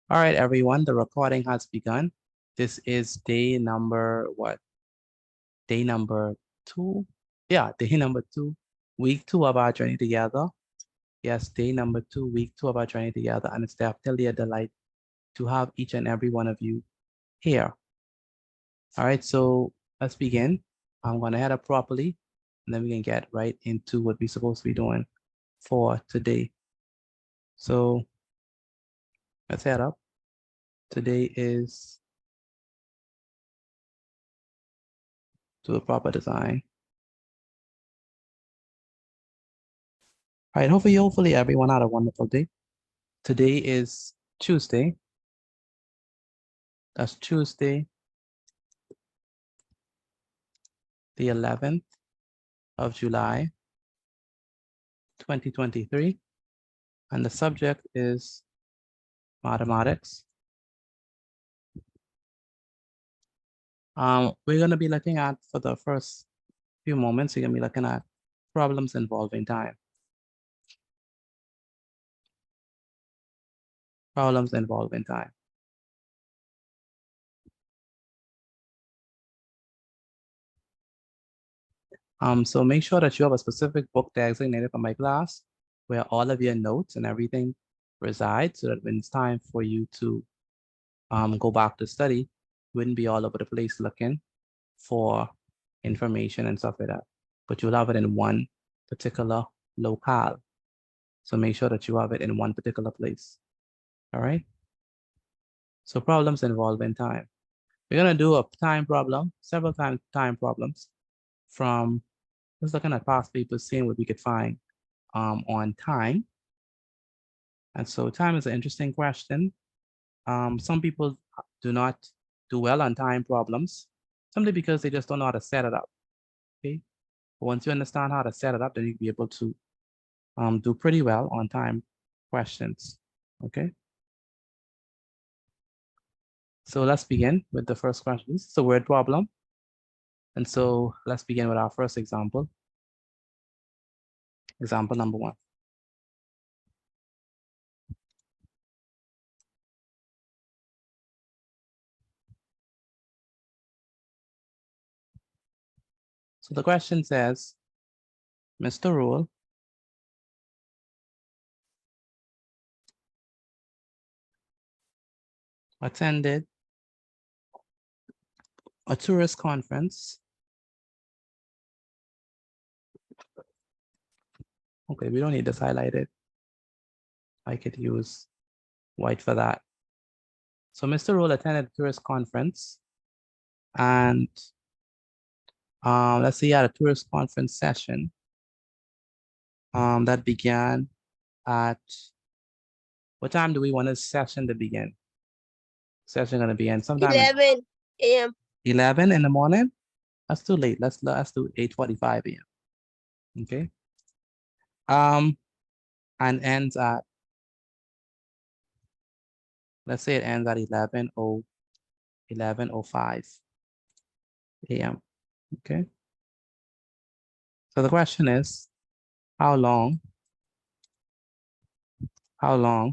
All right, everyone, the recording has begun. This is day number what? Day number 2? Yeah, day number 2, week 2 of our journey together. Yes, day number 2, week 2 of our journey together. And it's definitely a delight to have each and every one of you here. All right, so let's begin. I'm going to head up properly, and then we can get right into what we're supposed to be doing for today. So let's head up. Today is do a proper design. All right, hopefully everyone had a wonderful day. Today is Tuesday. That's Tuesday, the 11th of July, 2023. And the subject is mathematics. We're going to be looking at, for the first few moments, we're going to be looking at problems involving time. Problems involving time. So make sure that you have a specific book designated for my class where all of your notes and everything reside, so that when it's time for you to go back to study, you wouldn't be all over the place looking for information and stuff like that, but you'll have it in one particular locale. So make sure that you have it in one particular place. All right. So problems involving time. We're gonna do a time problem, several time problems from just looking at past papers, seeing what we could find on time. And so time is an interesting question. Some people do not do well on time problems, simply because they just don't know how to set it up. Okay. But once you understand how to set it up, then you'll be able to do pretty well on time questions. Okay. So let's begin with the first question. This is a word problem. And so let's begin with our first example. Example number 1. So the question says, Mr. Rule attended a tourist conference. Okay, we don't need this highlighted. I could use white for that. So Mr. Rule attended a tourist conference, and let's say he had a tourist conference session that began at, what time do we want this session to begin? Session gonna begin sometime 11 a.m. 11 in the morning. That's too late. Let's do 8:45 a.m. Okay. And ends at, let's say it ends at 11:05 a.m. Okay. So the question is, how long?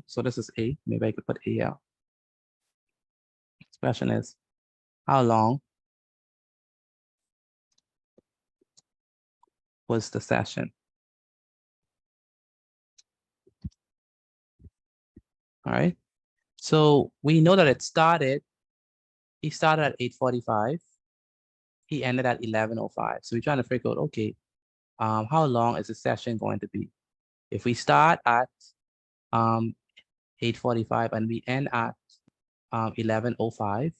So this is A. Maybe I could put A out. This question is, how long was the session? All right. So we know that he started at 8:45. He ended at 11:05. So we're trying to figure out, okay, how long is the session going to be? If we start at 8:45 and we end at 11:05,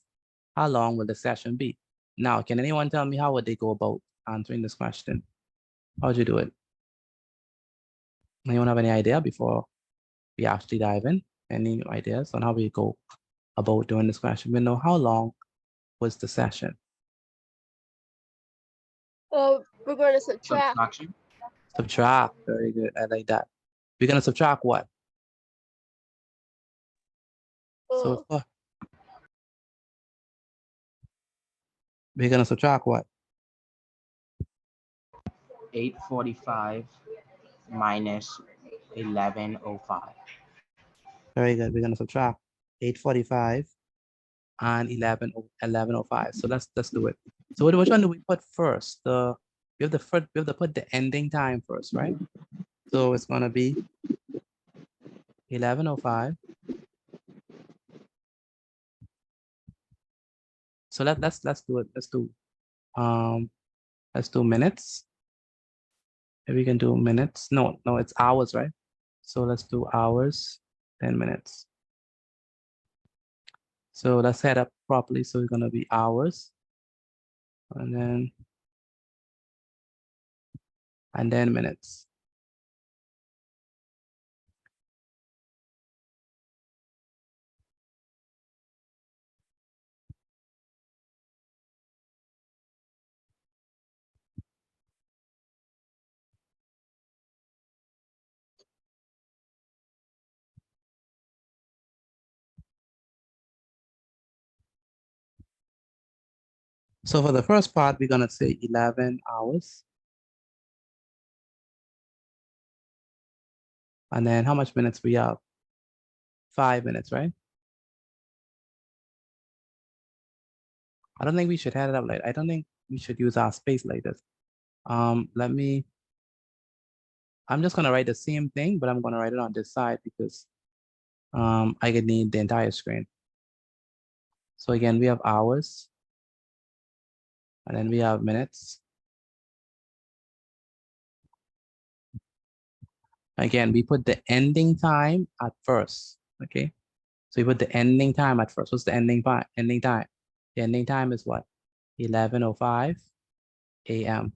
how long will the session be? Now, can anyone tell me how would they go about answering this question? How would you do it? Anyone have any idea before we actually dive in? Any ideas on how we go about doing this question? We know how long was the session. Oh, we're going to subtract. Subtraction. Subtract. Very good. I like that. We're gonna subtract what? So Oh, we're gonna subtract what? 8:45 minus 11:05. Very good. We're gonna subtract 8:45, and 11:05. So let's do it. So which one do we put first? We have to put the ending time first, right? So it's gonna be 11:05. So let's do it. Let's do minutes. If we can do minutes. No, it's hours, right? So let's do hours, 10 minutes. So let's set up properly. So it's gonna be hours, and then minutes. So for the first part, we're gonna say 11 hours. And then how much minutes we have? 5 minutes, right? I don't think we should head it up like, I don't think we should use our space like this. I'm just gonna write the same thing, but I'm gonna write it on this side because I could need the entire screen. So again, we have hours, and then we have minutes. Again, we put the ending time at first, okay? So we put the ending time at first. What's the ending time? The ending time is what? 11:05 a.m.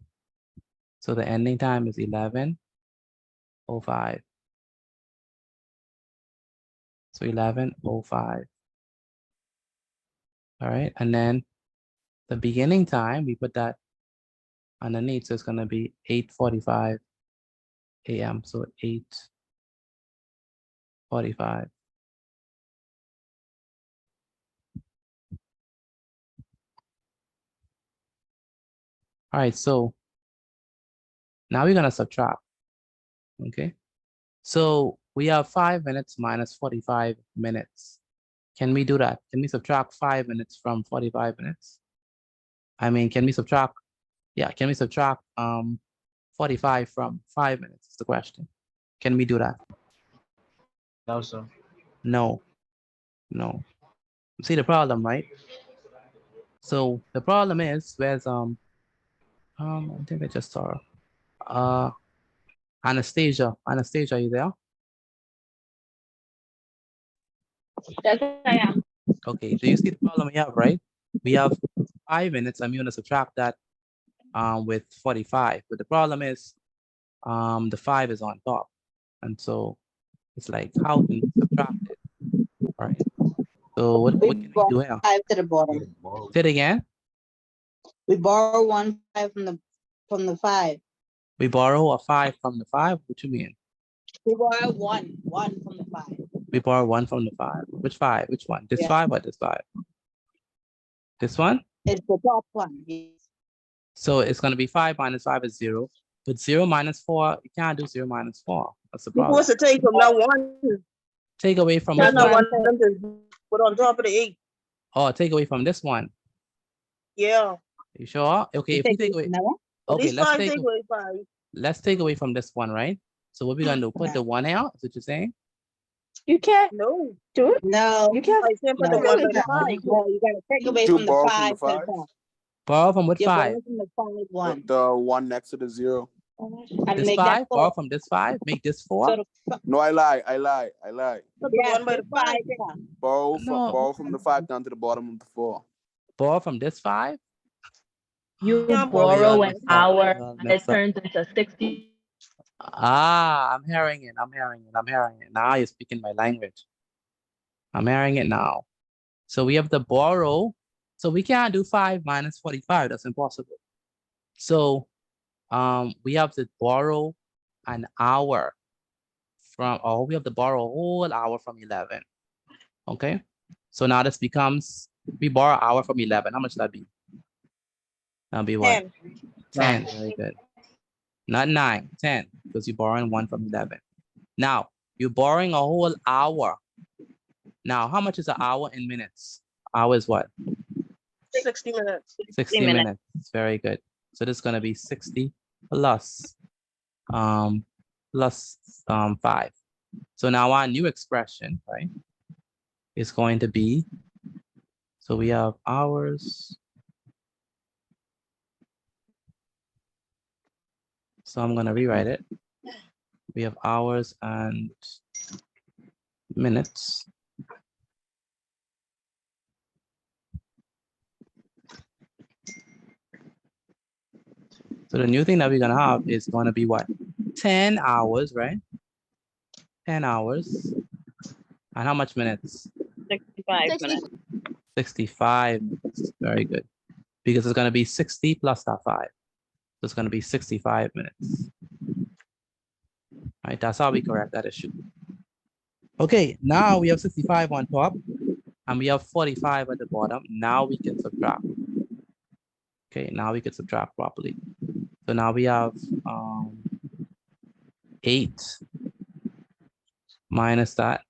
So the ending time is 11:05. So 11:05. All right, and then the beginning time, we put that underneath, so it's gonna be 8:45 a.m. So 8:45. All right, so now we're gonna subtract, okay? So we have 5 minutes minus 45 minutes. Can we do that? Can we subtract 5 minutes from 45 minutes? I mean, can we subtract, can we subtract 45 from 5 minutes is the question. Can we do that? No, sir. No. See the problem, right? So the problem is where's I think I just saw her. Anastasia, are you there? Yes, I am. Okay, do you see the problem we have, right? We have 5 minutes. I'm gonna subtract that with 45, but the problem is the 5 is on top, and so it's like, how can we subtract it? All right. So what can we do here? 5 to the bottom. Say it again. We borrow 1 5 from the 5. We borrow a 5 from the 5. What you mean? We borrow one from the 5. We borrow 1 from the 5. Which 5? Which one? This Yeah. 5 or this 5? This one? It's the top one. Yes. So it's gonna be 5 minus 5 is 0. But 0 minus 4, you can't do 0 minus 4. That's the You're problem. supposed to take from that one. Take away from That's this not one. one of them to put on top of the 8. Oh, take away from this one. Yeah. You sure? Okay, if we take away, That one? At okay, least 5 take away 5. let's take away from this one, right? So what we're gonna do? Put the 1 out. Is what you're saying? You can't No. do it. No. You can't. I can't put No. the 1 by the No. 5. No, you gotta take away You from the borrow 5 from the to the 5? top. Borrow from what You 5? borrow from the 5 one. The one next to the 0. And This make 5? that Borrow 4. from this 5? Make this 4? So the No, I lie. Put the yeah, 1 by the 5. 5 down. No. Borrow from the 5 down to the bottom of the 4. Borrow from this 5? You Yeah, borrow we an all hour We all and it messed up. turns into 60. I'm hearing it. Now you're speaking my language. I'm hearing it now. So we have to borrow. So we can't do 5 minus 45. That's impossible. So we have to borrow an hour from, we have to borrow a whole hour from 11. Okay. So now this becomes, we borrow an hour from 11. How much that be? That'll be what? 10. 10. Very good. Not 9, 10, because you're borrowing 1 from 11. Now, you're borrowing a whole hour. Now, how much is an hour in minutes? Hour is what? 60 minutes. 60 minutes. minutes. Very good. So this is going to be 60 plus 5. So now our new expression, right, is going to be, so we have hours. So I'm going to rewrite it. We have hours and minutes. So the new thing that we're going to have is going to be what? 10 hours, right? 10 hours. And how much minutes? 65 minutes. 65 minutes. Very good. Because it's going to be 60 plus that 5. So it's going to be 65 minutes. All right, that's how we correct that issue. Okay, now we have 65 on top and we have 45 at the bottom. Now we can subtract. Okay, now we can subtract properly. So now we have 8 minus that.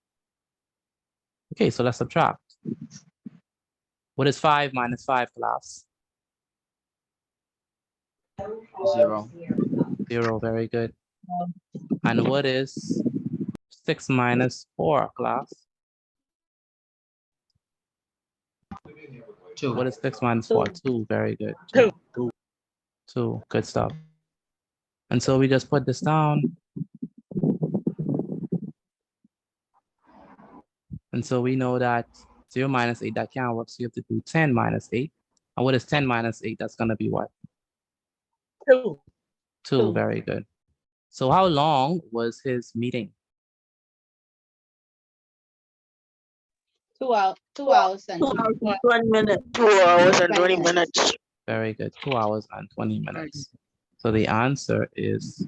Okay, so let's subtract. What is 5 minus 5, class? 0. 0, very good. And what is 6 minus 4, class? 2. What is 6 minus 4? 2, very good. 2, good stuff. And so we just put this down. And so we know that 0 minus 8, that can't work. So you have to do 10 minus 8. And what is 10 minus 8? That's going to be what? 2. 2, very good. So how long was his meeting? 2 hours. 2 hours and 2 hours and 20 minutes. 2 hours and 20 minutes. Very good. 2 hours and 20 minutes. So the answer is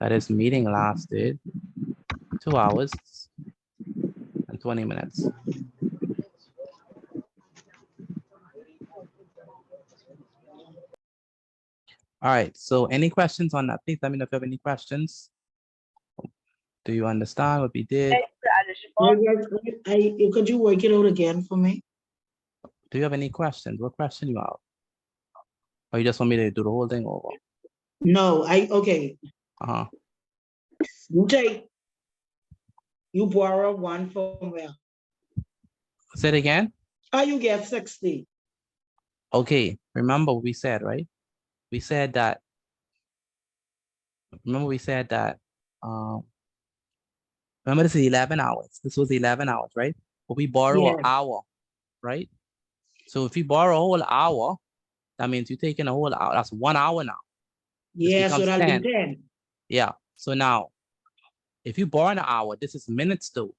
that his meeting lasted 2 hours and 20 minutes. All right. So any questions on that? Please let me know if you have any questions. Do you understand what we did? Could you work it out again for me? Do you have any questions? What question you have? Or you just want me to do the whole thing over? No, okay. Uh-huh. You borrow 1 from where? Say it again. How you get 60? Okay. Remember what we said, right? We said that, remember we said that, remember this is 11 hours. This was 11 hours, right? But we borrow an hour, right? So if you borrow a whole hour, that means you're taking a whole hour. That's 1 hour now. Yeah, so becomes that'll 10. be 10. Yeah. So now, if you borrow an hour, this is minutes too.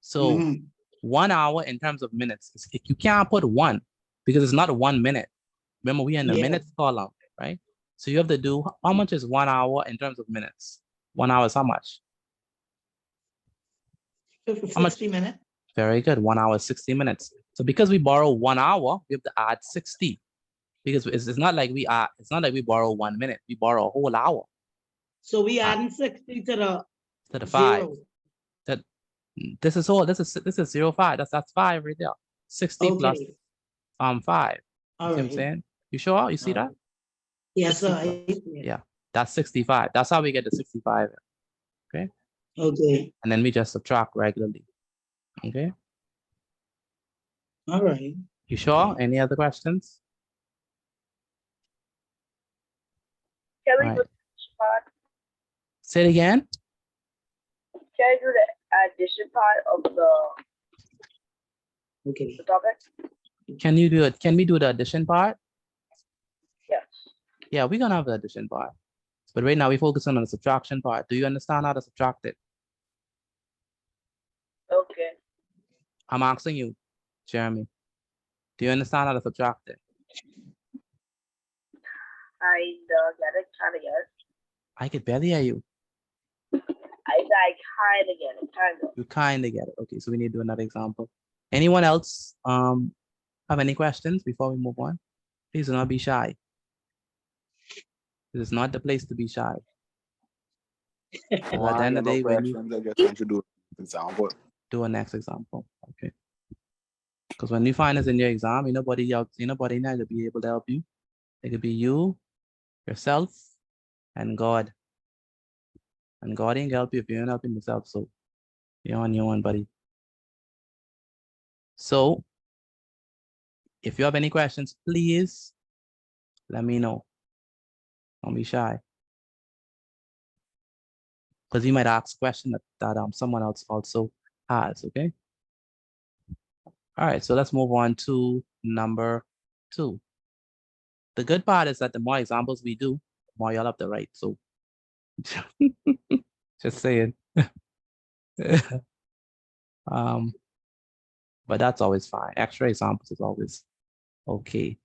So 1 hour in terms of minutes, you can't put 1 because it's not 1 minute. Remember, we are in the minutes column, right? So you have to do, how much is 1 hour in terms of minutes? 1 hour is how much? 60 minutes. Very good. 1 hour is 60 minutes. So because we borrow 1 hour, we have to add 60. Because it's not like we borrow 1 minute. We borrow a whole hour. So we adding 60 to the 5. 0. That this is 0, 5. That's 5 right there. 60 plus 5. All you see what I'm saying? You sure? You see that? Yes, sir. Yeah, that's 65. That's how we get to 65. Okay. Okay. And then we just subtract regularly. Okay. All right. You sure? Any other questions? Can we Right. do the part? Say it again. Can I do the addition part of Okay. the topic? Can you do it? Can we do the addition part? Yes. Yeah, we're gonna have the addition part. But right now we're focusing on the subtraction part. Do you understand how to subtract it? Okay. I'm asking you, Jeremy. Do you understand how to subtract it? I get it, kind of get it. I could barely hear you. I kind of get it, kind of. You kind of get it. Okay, so we need to do another example. Anyone else have any questions before we move on? Please do not be shy. This is not the place to be shy. At the end of the day, we need I guess I should do an example. do a next example. Okay. Because when you find this in your exam, nobody else, nobody now to be able to help you. It could be you, yourself, and God. And God ain't help you if you ain't helping yourself. So you're on your own, buddy. So if you have any questions, please let me know. Don't be shy. Because you might ask a question that someone else also has, okay? All right, so let's move on to number 2. The good part is that the more examples we do, the more y'all have to write. So just saying. But that's always fine. Extra examples is always okay.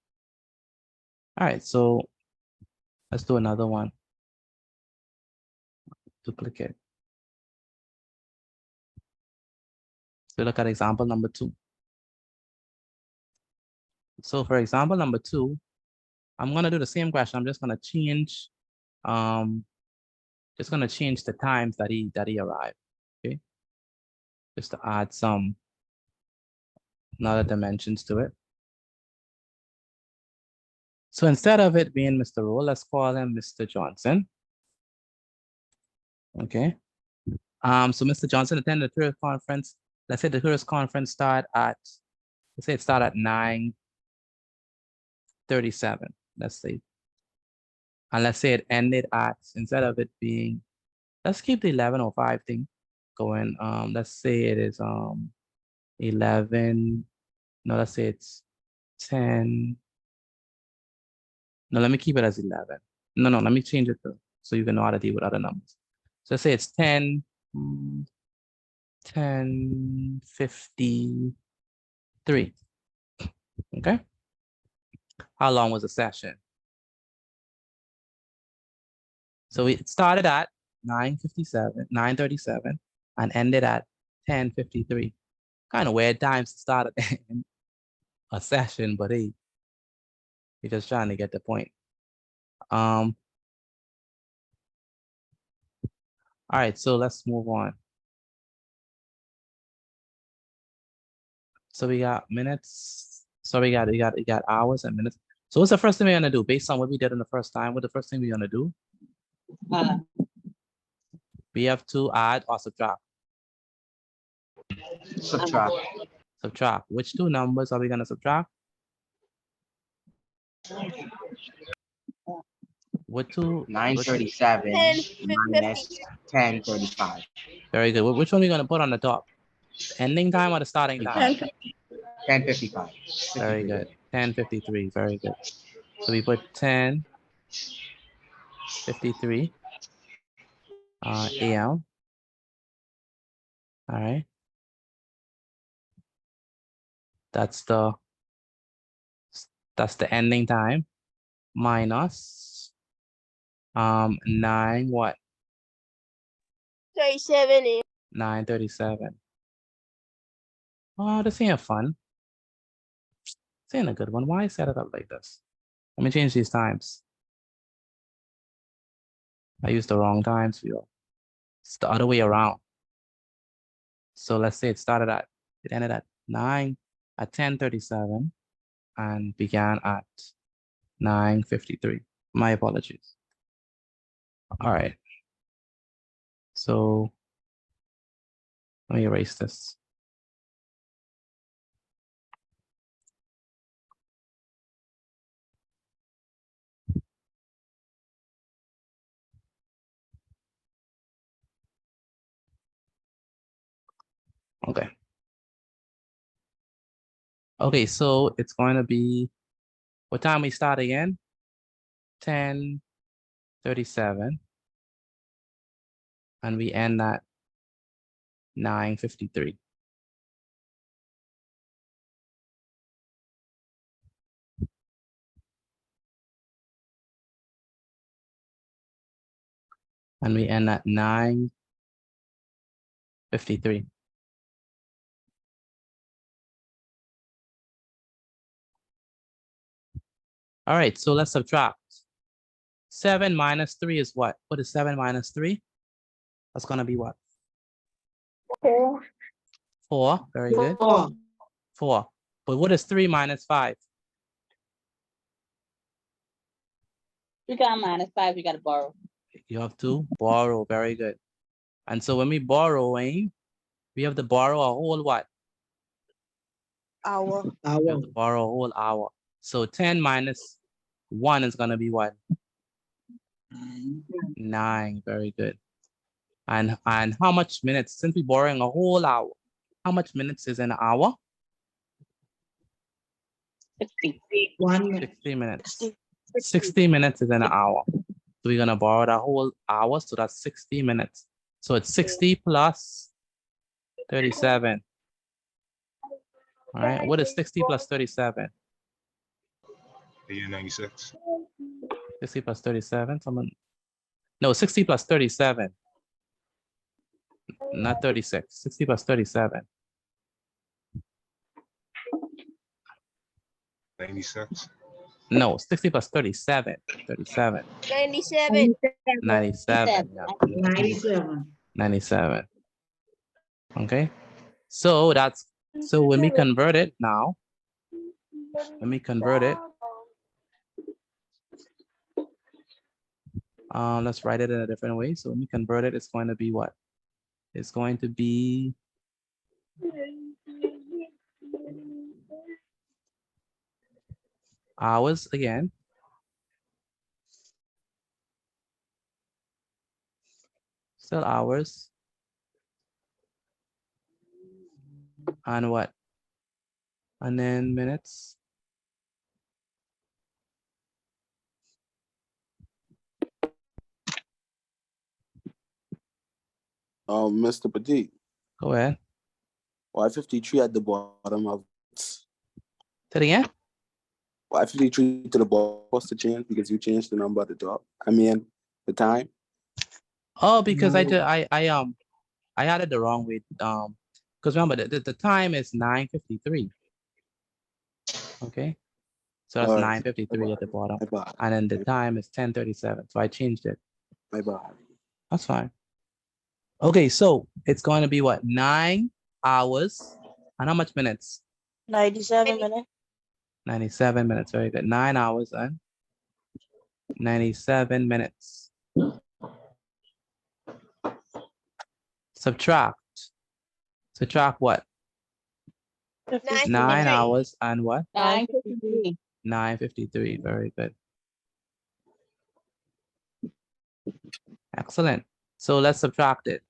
All right, so let's do another one. Duplicate. So look at example number 2. So for example number 2, I'm gonna do the same question. I'm just gonna change, the times that he arrived. Okay, just to add some another dimensions to it. So instead of it being Mr. Rowe, let's call him Mr. Johnson. Okay. So Mr. Johnson attended the tourist conference. Let's say the tourist conference start at, let's say it started at 9:37. Let's say. And let's say it ended at, instead of it being, let's keep the 11:05 thing going. Let's say it is 11. No, let's say it's 10. No, let me keep it as 11. No, let me change it so you can know how to deal with other numbers. So let's say it's 10:53. Okay. How long was the session? So it started at 9:37, and ended at 10:53. Kind of weird times to start a session, but hey, you're just trying to get the point. All right, so let's move on. So we got minutes. So we got hours and minutes. So what's the first thing we're gonna do based on what we did in the first time? What the first thing we're gonna do? We have to add or subtract. Subtract. Subtract. Which 2 numbers are we gonna subtract? What 2? 937 minus 1035. Very good. Which one are we gonna put on the top? Ending time or the starting time? 1055. Very good. 10:53. Very good. So we put 10:53 a.m. All right. That's the ending time minus 9 what? 37. 9:37. Oh, this ain't fun. This ain't a good one. Why set it up like this? Let me change these times. I used the wrong times for you. It's the other way around. So let's say it ended at 10:37 and began at 9:53. My apologies. All right. So let me erase this. Okay. Okay, so it's going to be, what time we start again? 10:37. And we end at 9:53. And we end at 9:53. All right, so let's subtract. 7 minus 3 is what? What is 7 minus 3? That's gonna be what? 4. 4, very good. 4. 4. But what is 3 minus 5? You got -5, you gotta borrow. You have to borrow. Very good. And so when we borrowing, we have to borrow a whole what? Hour. We have Hour. to borrow a whole hour. So 10 minus 1 is going to be what? 9. Very good. And how much minutes? Since we're borrowing a whole hour, how much minutes is an hour? 60. 1 minute. 60 minutes. 60 minutes is an hour. So we're going to borrow the whole hour. So that's 60 minutes. So it's 60 plus 37. All right. What is 60 plus 37? 96. 60 plus 37. No, 60 plus 37. Not 36. 60 plus 37. 96. No, 60 plus 37. 37. 97. 97. Yeah. 97. 97. Okay. So when we convert it now, let's write it in a different way. So when we convert it, it's going to be what? It's going to be hours again. Still hours. And what? And then minutes. Mr. Petit, Go ahead. why 53 at the bottom of Say it again. why 53 to the bottom? What's the change? Because you changed the number at the top. I mean, the time. Oh, because I No. did I had it the wrong way. Because remember the time is 9:53. Okay. So that's All right. 9:53 at the bottom. My bad. And then the time is 10:37. So I changed it. My bad. That's fine. Okay, so it's going to be what? 9 hours. And how much minutes? 97 minutes. 97 minutes. Very good. 9 hours and 97 minutes. Subtract. Subtract what? 9 hours and what? 9:53. 9:53. Very good. Excellent. So let's subtract it.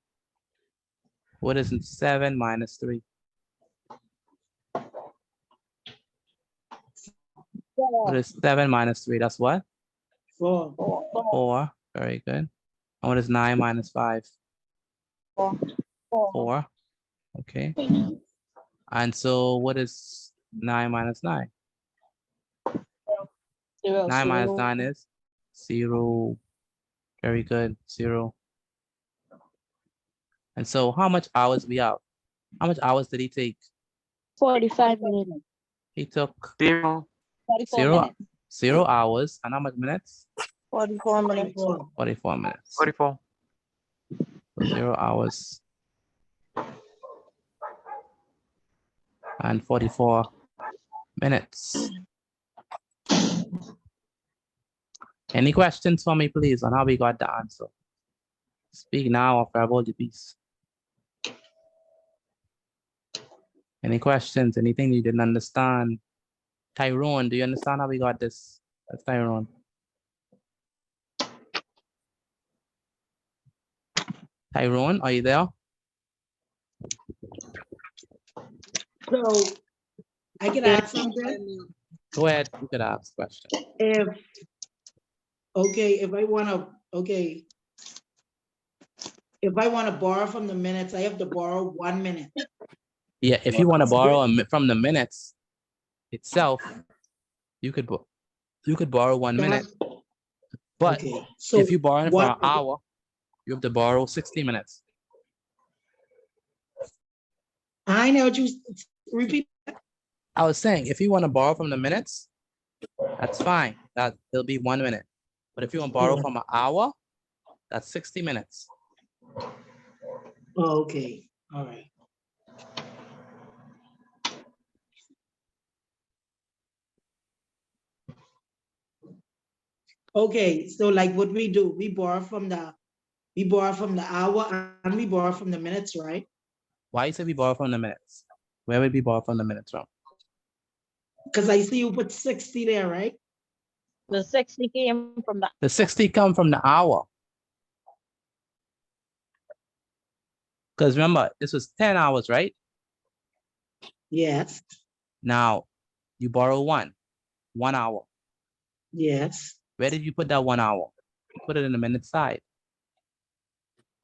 What is 7 minus 3? What is 7 minus 3? That's what? 4. 4. Very good. And what is 9 minus 5? 4. Okay. And so what is 9 minus 9? 0. 9 minus 9 is 0. Very good. 0. And so how much hours we have? How much hours did he take? 45 minutes. He took 0. 44 0, minutes. 0 hours. And how much minutes? 44 minutes. 4. 44 minutes. 44. So 0 hours and 44 minutes. Any questions for me, please, on how we got the answer? Speak now or forever hold your peace. Any questions? Anything you didn't understand? Tyrone, do you understand how we got this? That's Tyrone. Tyrone, are you there? So I can add something. Go ahead, you could ask a question. If I want to borrow from the minutes, I have to borrow 1 minute. Yeah, if you want to borrow from the minutes itself, you could borrow 1 minute. But Okay, so if you borrow it for an what- hour, you have to borrow 60 minutes. I know what you repeat. I was saying, if you want to borrow from the minutes, that's fine. It'll be 1 minute. But if you want to borrow from an hour, that's 60 minutes. Oh, okay, all right. Okay, so like what we do, we borrow from the hour and we borrow from the minutes, right? Why you say we borrow from the minutes? Where would we borrow from the minutes from? Because I see you put 60 there, right? The 60 came from the, The 60 come from the hour. Because remember, this was 10 hours, right? Yes, Now, you borrow 1 hour. yes. Where did you put that 1 hour? You put it in the minute side.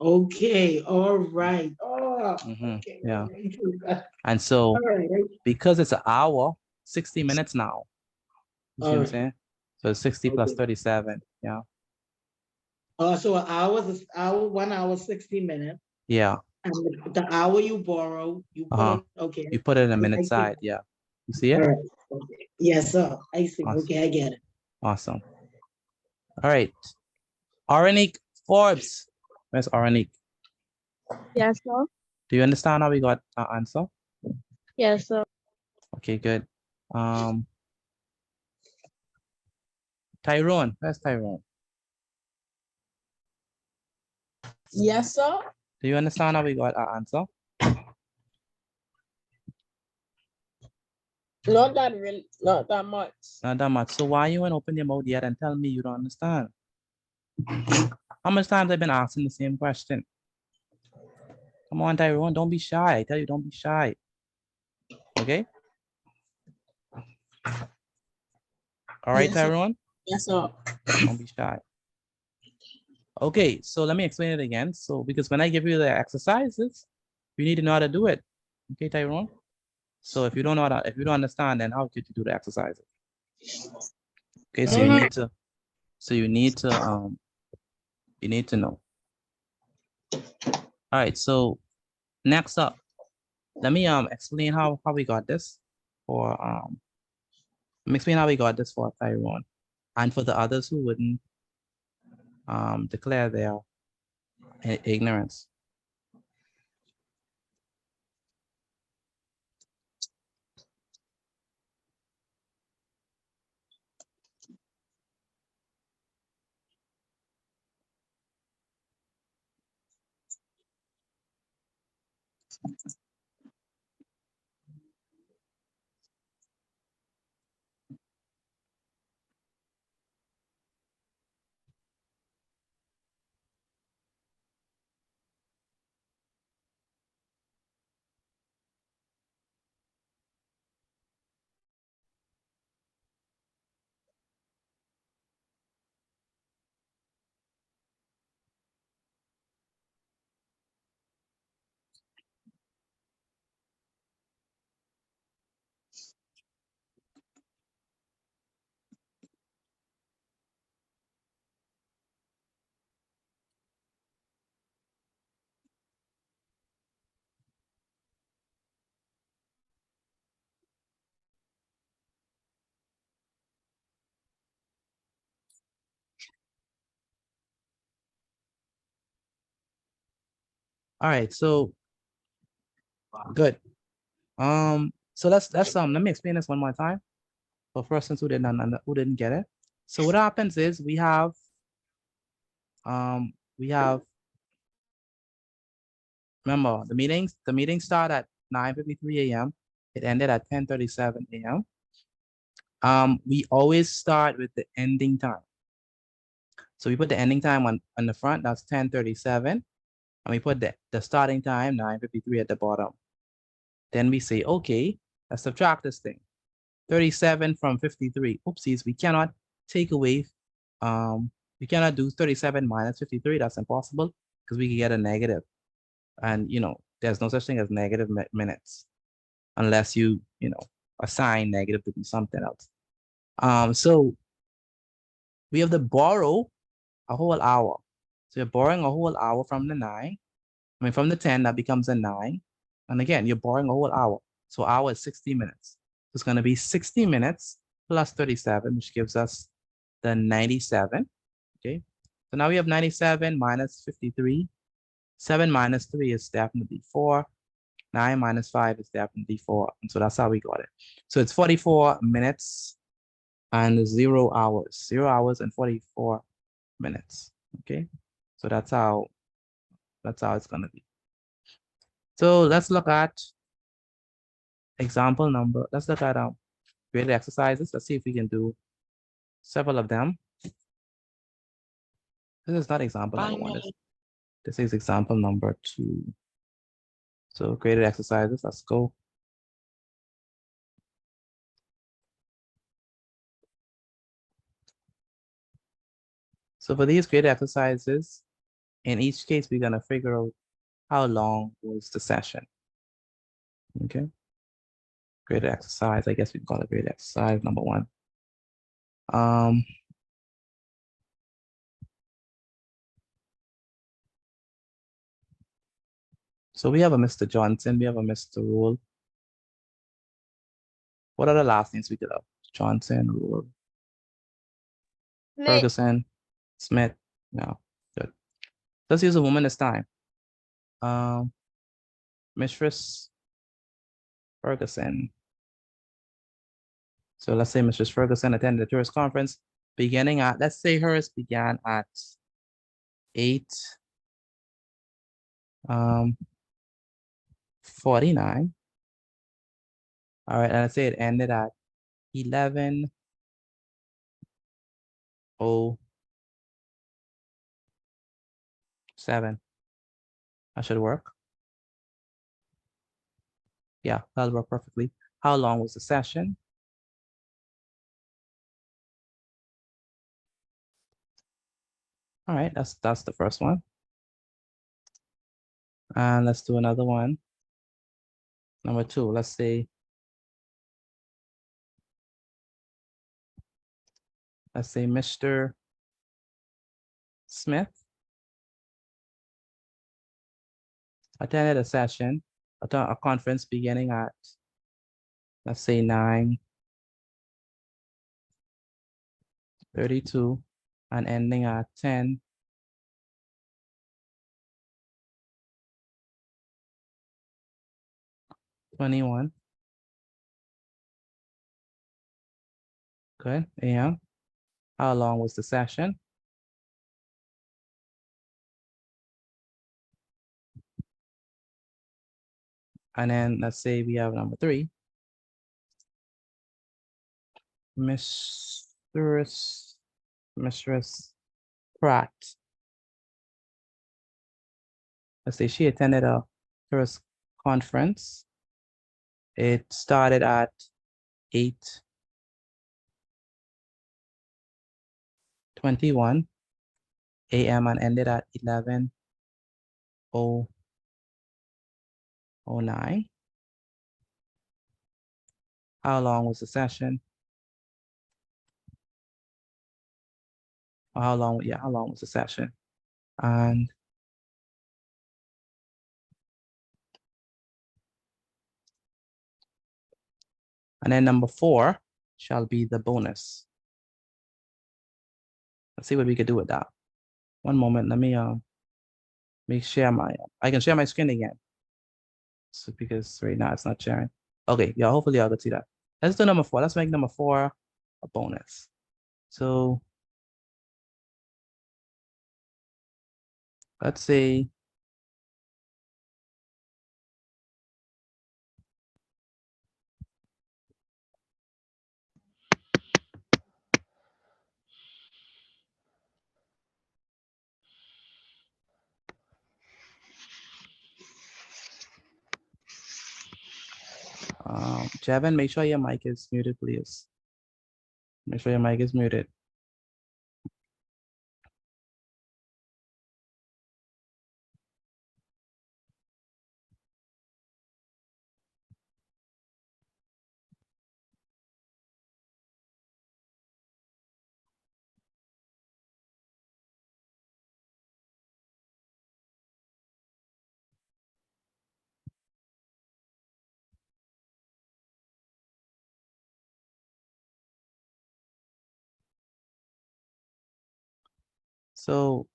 Okay, all right. Oh, Mhm, okay. yeah. All And so, right. because it's an hour, 60 minutes now. You see what I'm Alright. saying? So 60 plus Okay. 37. Yeah. So an hour is 1 hour, 60 minutes. Yeah. And the hour you borrow, you put Uh-huh. it, okay. You put it in the I minute see. side. Yeah. You see All it? right. Okay. Yes, sir. I see. Awesome. Okay, I get it. Awesome. All right. Aranique Forbes. Where's Aranique? yes, sir. Do you understand how we got our answer? Yes, sir. Okay, good. Tyrone. Where's Tyrone? Yes, sir. Do you understand how we got our answer? Not that real, not that much. Not that much. So why you ain't open your mouth yet and tell me you don't understand? How much times I've been asking the same question? Come on, Tyrone, don't be shy. I tell you, don't be shy. Okay? All right, Yes, sir. Tyrone? Yes, sir. Don't be shy. Okay, so let me explain it again. So, because when I give you the exercises, you need to know how to do it. Okay, Tyrone? So if you don't know how to, if you don't understand, then how could you do the exercises? Okay, so you need to, you need to know. All right, so next up, let me explain how we got this for let me explain how we got this for Tyrone and for the others who wouldn't declare their ignorance. All right, so good. So let's let me explain this one more time for persons who didn't get it. So what happens is we have remember the meeting started at 9:53 a.m. It ended at 10:37 a.m. We always start with the ending time. So we put the ending time on the front, that's 10:37, and we put the starting time 9:53 at the bottom. Then we say, okay, let's subtract this thing. 37 from 53. Oopsies, we cannot take away, we cannot do 37 minus 53. That's impossible because we can get a negative. And there's no such thing as negative minutes unless you assign negative to be something else. So we have to borrow a whole hour. So you're borrowing a whole hour from from the 10, that becomes a 9. And again, you're borrowing a whole hour. So hour is 60 minutes. So it's going to be 60 minutes plus 37, which gives us the 97. Okay. So now we have 97 minus 53. 7 minus 3 is definitely 4. 9 minus 5 is definitely 4. And so that's how we got it. So it's 44 minutes and 0 hours, 0 hours and 44 minutes. Okay, so that's how it's gonna be. So let's look at example number. Let's look at graded exercises. Let's see if we can do several of them. This is not example number 1. This is example number 2. So graded exercises. Let's go. So for these graded exercises, in each case, we're gonna figure out how long was the session. Okay. Graded exercise. I guess we call it graded exercise number 1. So we have a Mr. Johnson, we have a Mr. Rule. What are the last names we could have? Johnson, Rule, Ferguson, Smith. No, good. Let's use a woman this time. Mistress Ferguson. So let's say Mistress Ferguson attended the tourist conference beginning at, let's say hers began at 8:49. All right, and let's say it ended at 11:07. That should work. Yeah, that'll work perfectly. How long was the session? All right, that's the first one. And let's do another one. Number 2, let's say Mr. Smith attended a session, a conference beginning at, let's say 9:32 and ending at 10:21. Good, AM. How long was the session? And then let's say we have number 3. Mistress Pratt. Let's say she attended a tourist conference. It started at 8:21 AM and ended at 11:09. How long was the session? Or how long was the session? And then number 4 shall be the bonus. Let's see what we could do with that. One moment, let me share I can share my screen again. So because right now it's not sharing. Okay, yeah, hopefully y'all could see that. Let's do number 4. Let's make number 4 a bonus. So let's say Jevin, make sure your mic is muted, please. Make sure your mic is muted. So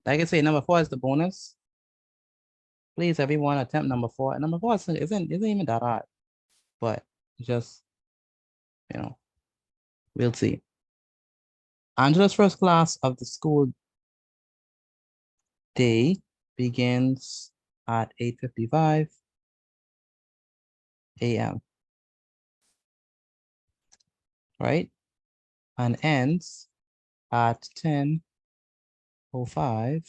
like I say, number 4 is the bonus. Please, everyone, attempt number 4. And number 4 isn't even that hard, but just, We'll see. Angela's first class of the school day begins at 8:55 a.m. Right? And ends at 10:05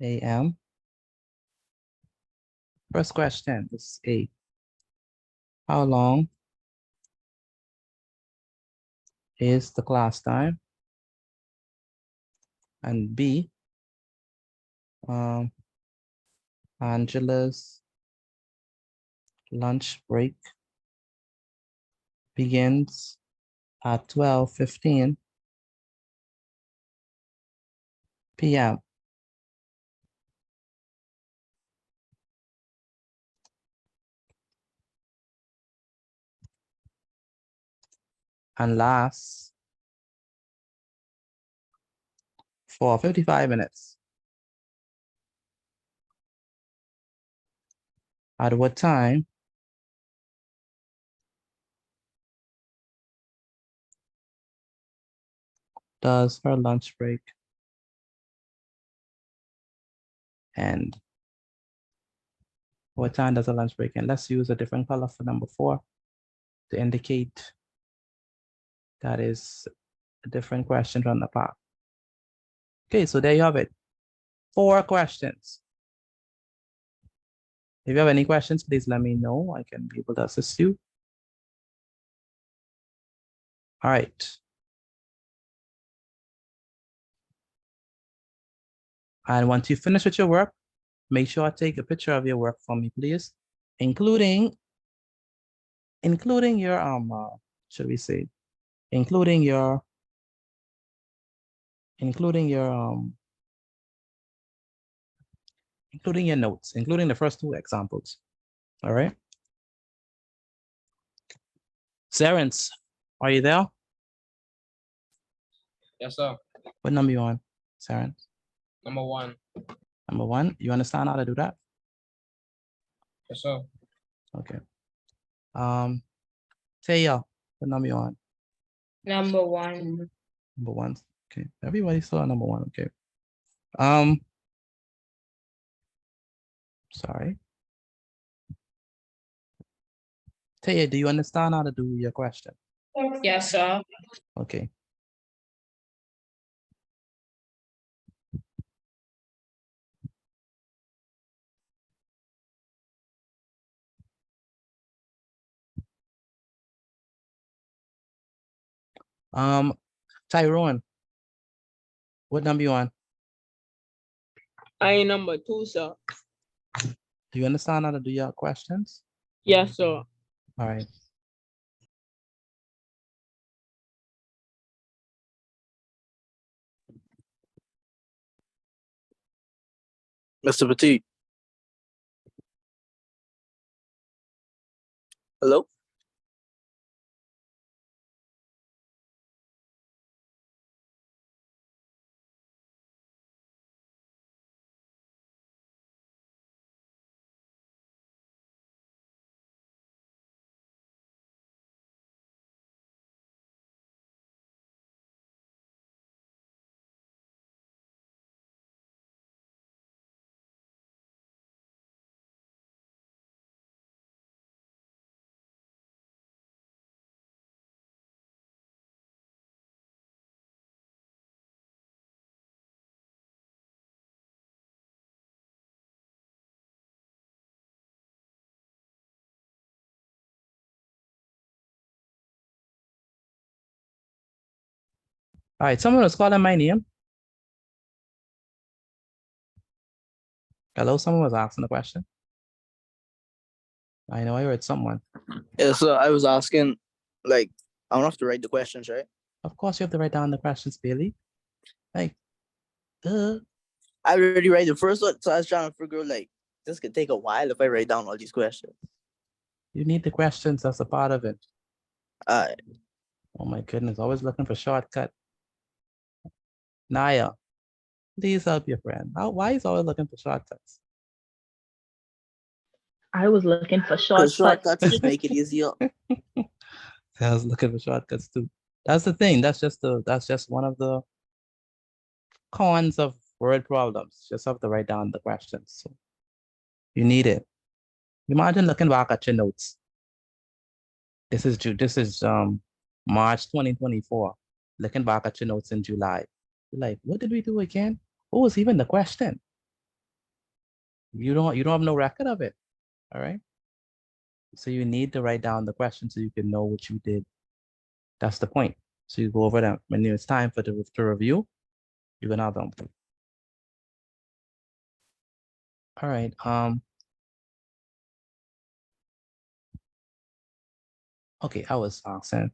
a.m. First question is A. How long is the class time? And B, Angela's lunch break begins at 12:15 p.m. and lasts for 55 minutes. At what time does her lunch break end? What time does her lunch break end? Let's use a different color for number 4 to indicate that is a different question from the part. Okay, so there you have it. 4 questions. If you have any questions, please let me know. I can be able to assist you. All right. And once you finish with your work, make sure I take a picture of your work for me, please, including your should we say, including your notes, including the first 2 examples. All right. Terrence, are you there? Yes, sir. What number you on, Terrence? Number 1. Number 1. You understand how to do that? Yes, sir. Okay. Taya, what number you on? Number 1. Number 1. Okay. Everybody saw number 1. Okay. Sorry. Taya, do you understand how to do your question? Yes, sir. Okay. Tyrone, what number you on? I number 2, sir. Do you understand how to do your questions? Yes, sir. All right. Mr. Petit. Hello? All right. Someone was calling my name. Hello. Someone was asking a question. I know I heard someone. Yeah, so I was asking, like, I don't have to write the questions, right? Of course, you have to write down the questions, Bailey. Like, duh. I already write the first one, so I was trying to figure, like, this could take a while if I write down all these questions. You need the questions as a part of it. All right. Oh my goodness, always looking for shortcut. Naya, please help your friend. Why is always looking for shortcuts? I was looking for Because shortcuts. shortcuts just make it easier. I was looking for shortcuts too. That's the thing. That's just one of the cons of word problems. Just have to write down the questions. So you need it. Imagine looking back at your notes. This is March 2024. Looking back at your notes in July. You're like, what did we do again? What was even the question? You don't have no record of it. All right. So you need to write down the question so you can know what you did. That's the point. So you go over them. When it's time for to review, you're gonna have them. All right. Okay, I was asking.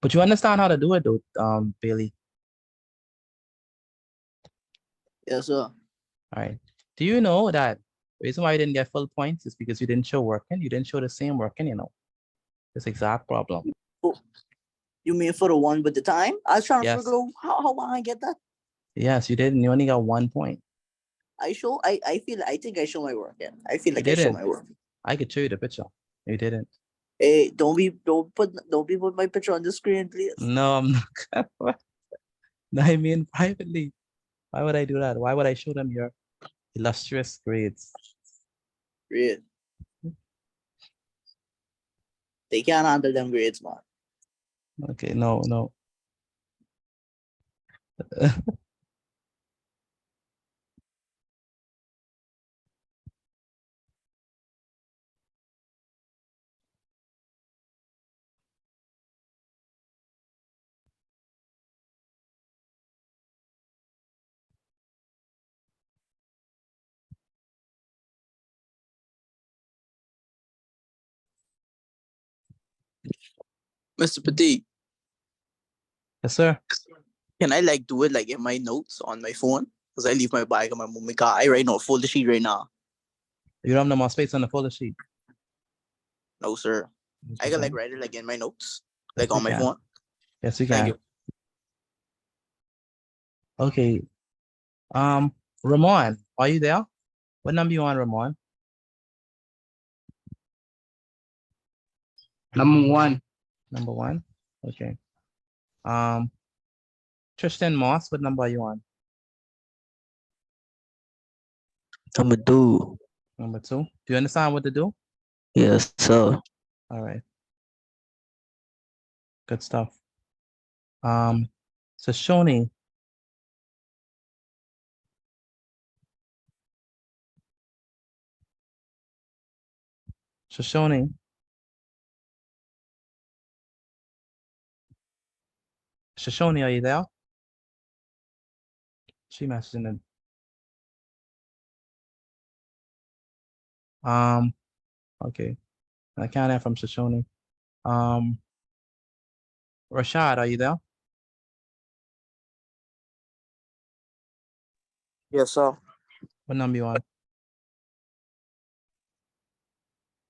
But you understand how to do it though, Bailey. Yes, sir. All right. Do you know that the reason why you didn't get full points is because you didn't show working? You didn't show the same working, you know. This exact problem. Oh, you mean for the one with the time? I was trying to Yes. figure out how I get that. Yes, you didn't. You only got 1 point. I think I show my work. Yeah. I feel like You I show didn't. my work. I could show you the picture. You didn't. Hey, don't put my picture on the screen, please. No, I'm not gonna. No, I mean privately. Why would I do that? Why would I show them your illustrious grades? Great. They can't handle them grades, man. Okay, no. Mr. Petit, Yes, sir. can I like do it like in my notes on my phone? Because I leave my bag in my mommy car. I right now fold the sheet right now. You don't have no more space on the folder sheet. No, sir. Yes, I you can like can. write it like in my notes, like Yes, on you my can. phone. Yes, you Thank can. you. Okay. Ramon, are you there? What number you on, Ramon? Number 1. Number 1. Okay. Tristan Moss, what number are you on? Number 2. Number 2. Do you understand what to do? Yes, sir. All right. Good stuff. So Shoni. Shoshone. Shoshone, are you there? She messaging in. Okay. I can't hear from Shoshone. Rashad, are you there? Yes, sir. What number you on?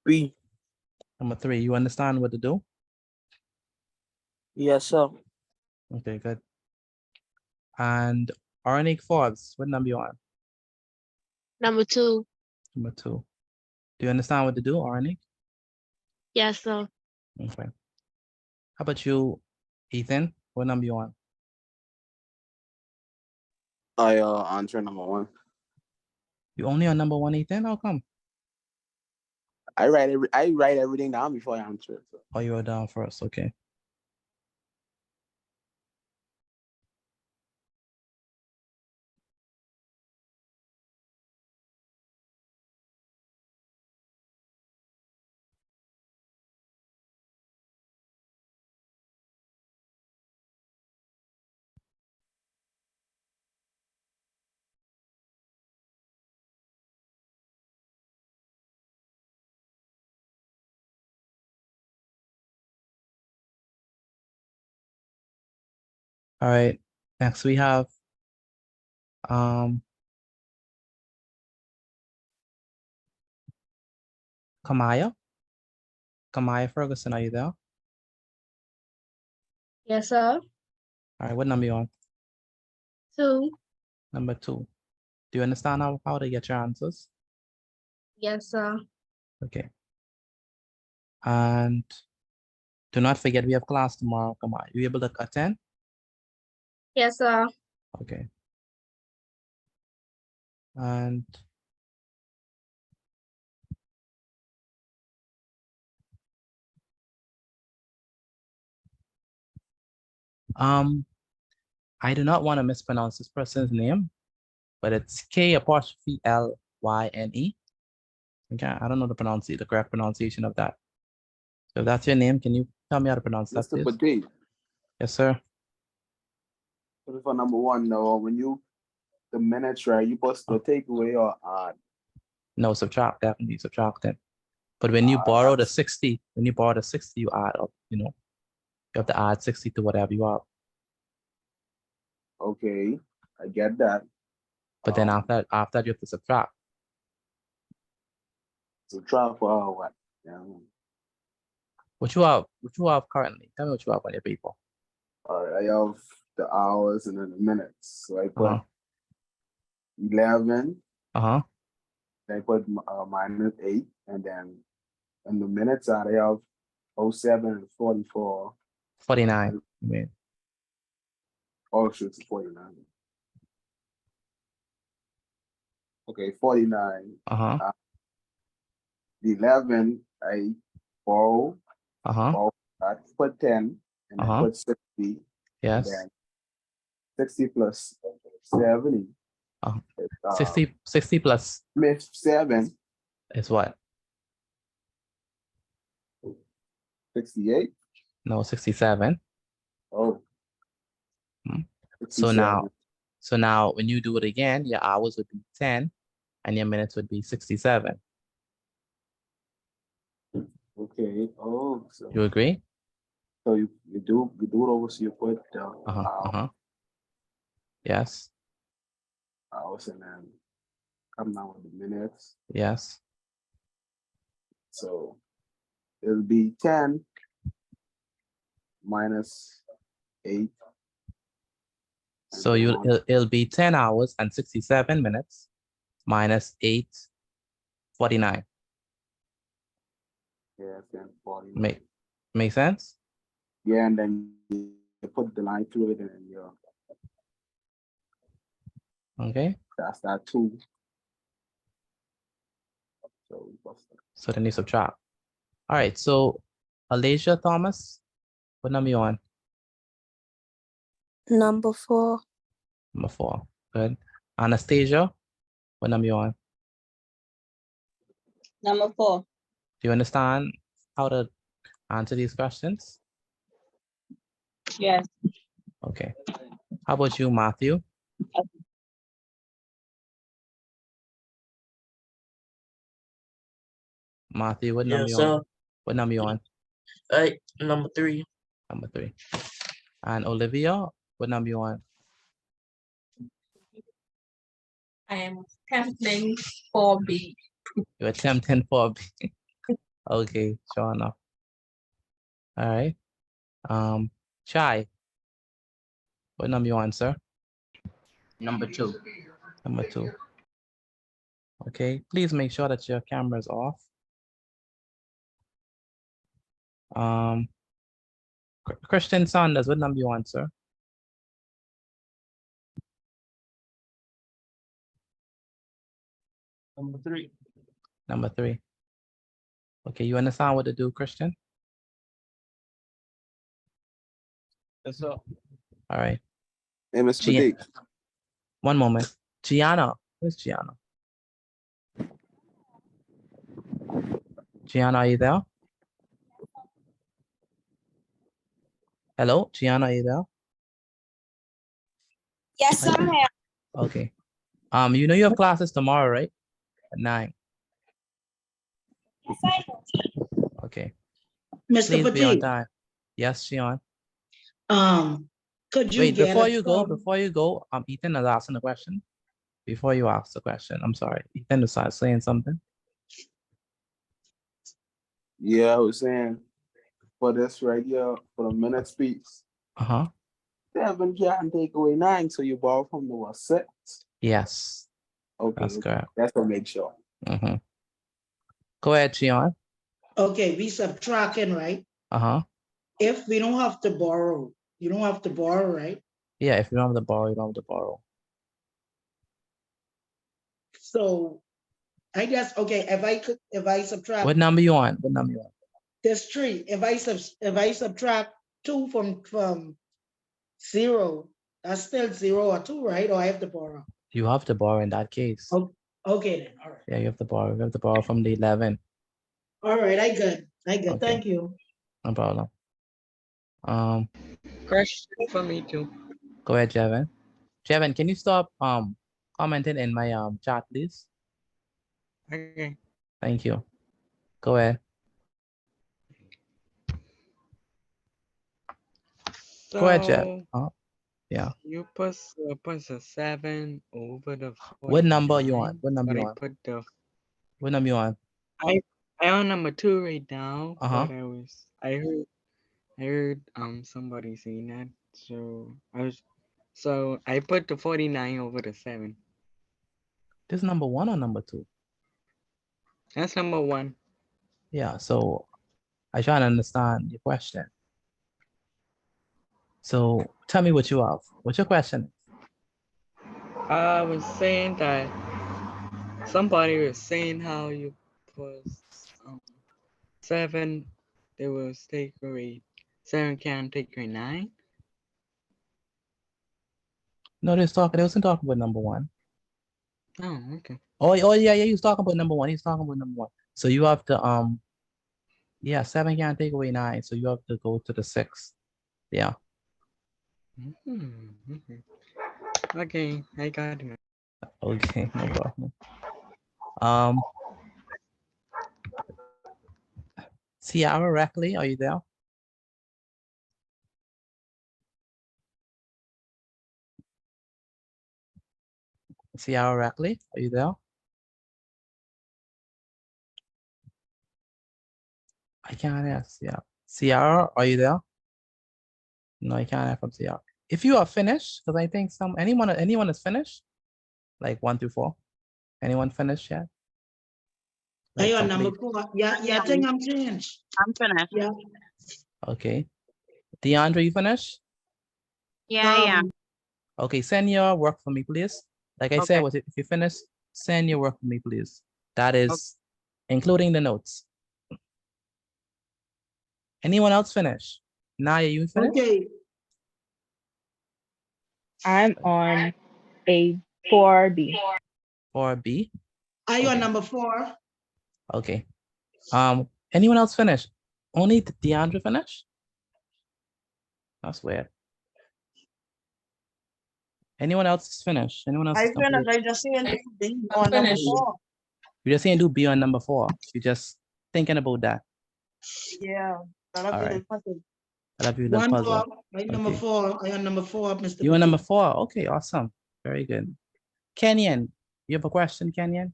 3. Number 3. You understand what to do? Yes, sir. Okay, good. And Arnick Forbes, what number you on? Number 2. Number 2. Do you understand what to do, Arnick? Yes, sir. Okay. How about you, Ethan? What number you on? I answer number 1. You only on number 1, Ethan? How come? I write everything down before I answer it. So. Oh, you were down first. Okay. All right. Next we have Kamaya. Kamaya Ferguson, are you there? Yes, sir. All right, what number you on? 2. Number 2. Do you understand how to get your answers? Yes, sir. Okay. And Do not forget we have class tomorrow. Come on, you able to attend? Yes, sir. Okay. And I do not want to mispronounce this person's name, but it's K''Lyne. Okay, I don't know the correct pronunciation of that. So if that's your name, can you tell me how to pronounce that, Mr. please? Patel, Yes, sir. for number one, no, when you the minutes, right, you supposed to take away or add. No, subtract, definitely subtract it. But when you borrow the That's- 60, you add up, you have to add 60 to whatever you have. Okay, I get that. But then Um, after that, you have to subtract. So try for what? Yeah. What you have currently? Tell me what you have on your paper. All right, I have the hours and then the minutes. So I put Uh-huh. 11, Uh-huh. then I put -8, and then in the minutes I have 07 and 44. 49. You mean. Oh, shoot, it's 49. Okay, 49. Uh-huh. The 11, I borrow, Uh-huh. I put 10, and I Uh-huh. put 60, and Yes. then 60 plus 70. Uh-huh. It's, 60 plus 7, is what? 68. No, 67. Oh. Hmm. 67. So now when you do it again, your hours would be 10 and your minutes would be 67. Okay. Oh, You agree? so you do it over. So you put Uh-huh. Uh-huh. Yes. hours and then come down with the minutes. Yes. So it'll be 10 minus 8. So it'll be 10 hours and 67 minutes minus 8:49. Yeah, 10, 40. Make sense? Yeah, and then you put the line through it, and then Okay. that's that 2. So we bust that. So then you subtract. All right. So Alicia Thomas, what number you on? Number 4. Number 4. Good. Anastasia, what number you on? Number 4. Do you understand how to answer these questions? Yes. Okay. How about you, Matthew? Matthew, what number Yes, you on? sir. What number you on? Number 3. Number 3. And Olivia, what number you on? I am attempting 4B. You're attempting 4B. Okay, sure enough. All right. Chai, what number you on, sir? Number 2. Number 2. Okay, please make sure that your camera is off. Christian Sanders, what number you on, sir? Number 3. Number 3. Okay, you understand what to do, Christian? Yes, sir. All right. Hey, Mr. Patel. One moment. Gianna, where's Gianna? Gianna, are you there? Hello, Gianna, are you there? Yes, I'm here. Okay. You have classes tomorrow, right? At 9. Yes, I do. Okay. Mr. Please be on Petit, time. Yes, Shion. could you Wait, get before us you go, some- Ethan is asking a question. Before you ask the question, I'm sorry. Ethan is saying something. Yeah, I was saying for this right here, for the minutes piece, Uh-huh. 7 can take away 9, so you borrow from the 6. Yes, Okay, that's correct. that's to make sure. Mm-hmm. Go ahead, Shion. Okay, we subtracting, right? Uh-huh. if we don't have to borrow, you don't have to borrow, right? Yeah, if you don't have to borrow, you don't have to borrow. So I guess, okay, if I subtract. What number you want? What number you want? There's 3. If I subtract 2 from 0, that's still 0 or 2, right? Or I have to borrow. You have to borrow in that case. Oh, okay then. All right. Yeah, you have to borrow. You have to borrow from the 11. All right. I good. Okay. Thank you. No problem. Question for me too. Go ahead, Jevin. Jevin, can you stop commenting in my chat, please? Okay. Thank you. Go ahead. So Go ahead, Jeff. Yeah. you put a 7 over the 49. What number you want? What number But you I want? put the What number you want? I on number 2 right now. Uh-huh. But I heard somebody saying that. So I put the 49 over the 7. This is number 1 or number 2? That's number 1. Yeah, so I try to understand your question. So tell me what you have. What's your question? I was saying that somebody was saying how you put 7, they will take away 7 can take away 9. No, they wasn't talking about number 1. Oh, okay. Oh yeah, he was talking about number 1. He's talking about number 1. So you have to yeah, 7 can't take away 9, so you have to go to the 6. Yeah. Okay, I got it. Okay, no problem. Ciara Reckley, are you there? Ciara Reckley, are you there? I can't ask. Yeah. Ciara, are you there? No, I can't have from Ciara. If you are finished, because I think anyone is finished, like 1 through 4. Anyone finished yet? Are Like you on number complete? 4? Yeah, I think I'm finished. I'm finished. Yeah. Okay. DeAndre, you finished? Yeah. Okay, send your work for me, please. Like I said, if you finish, send your work for me, please. That is including the notes. Anyone else finish? Naya, you finished? Okay. I'm on a 4B. 4B? Are you on Okay. number 4? Okay. Anyone else finish? Only DeAndre finish? That's weird. Anyone else is finished? Anyone else is complete? I just seen it I'm on number finished. 4. You're just saying do B on number 4. You're just thinking about that. Yeah. That'll All be right. the puzzle. That'll be the 1 puzzle. up. Number Okay. 4. I am number 4, Mr. You are number Petit. 4. Okay, awesome. Very good. Kenyon, you have a question, Kenyon?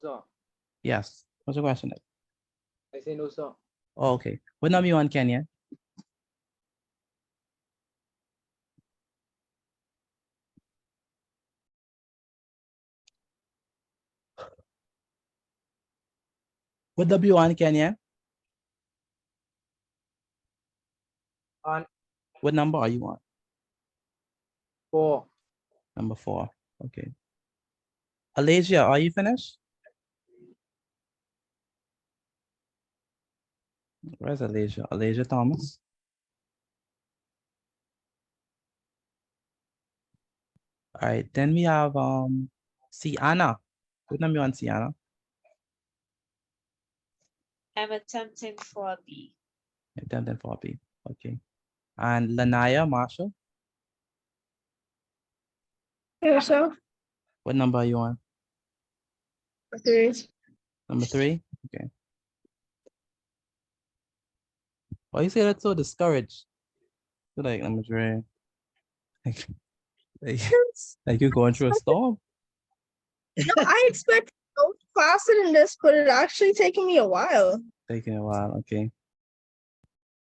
Sir, Yes. What's your question? I say no, sir. Oh, okay. What number you on, Kenyon? What W on, Kenyon? On What number are you on? 4. Number 4. Okay. Alasia, are you finished? Where's Alasia? Alasia Thomas? All right, then we have Sienna. What number you on, Sienna? I'm attempting 4B. Attempting 4B. Okay. And Lanaya Marshall, Yourself? what number are you on? 3. Number 3? Okay. Why you say that's so discouraged? You're like number 3. Like you're going through a storm. No, I expect no faster than this, but it actually taking me a while. Taking a while, okay.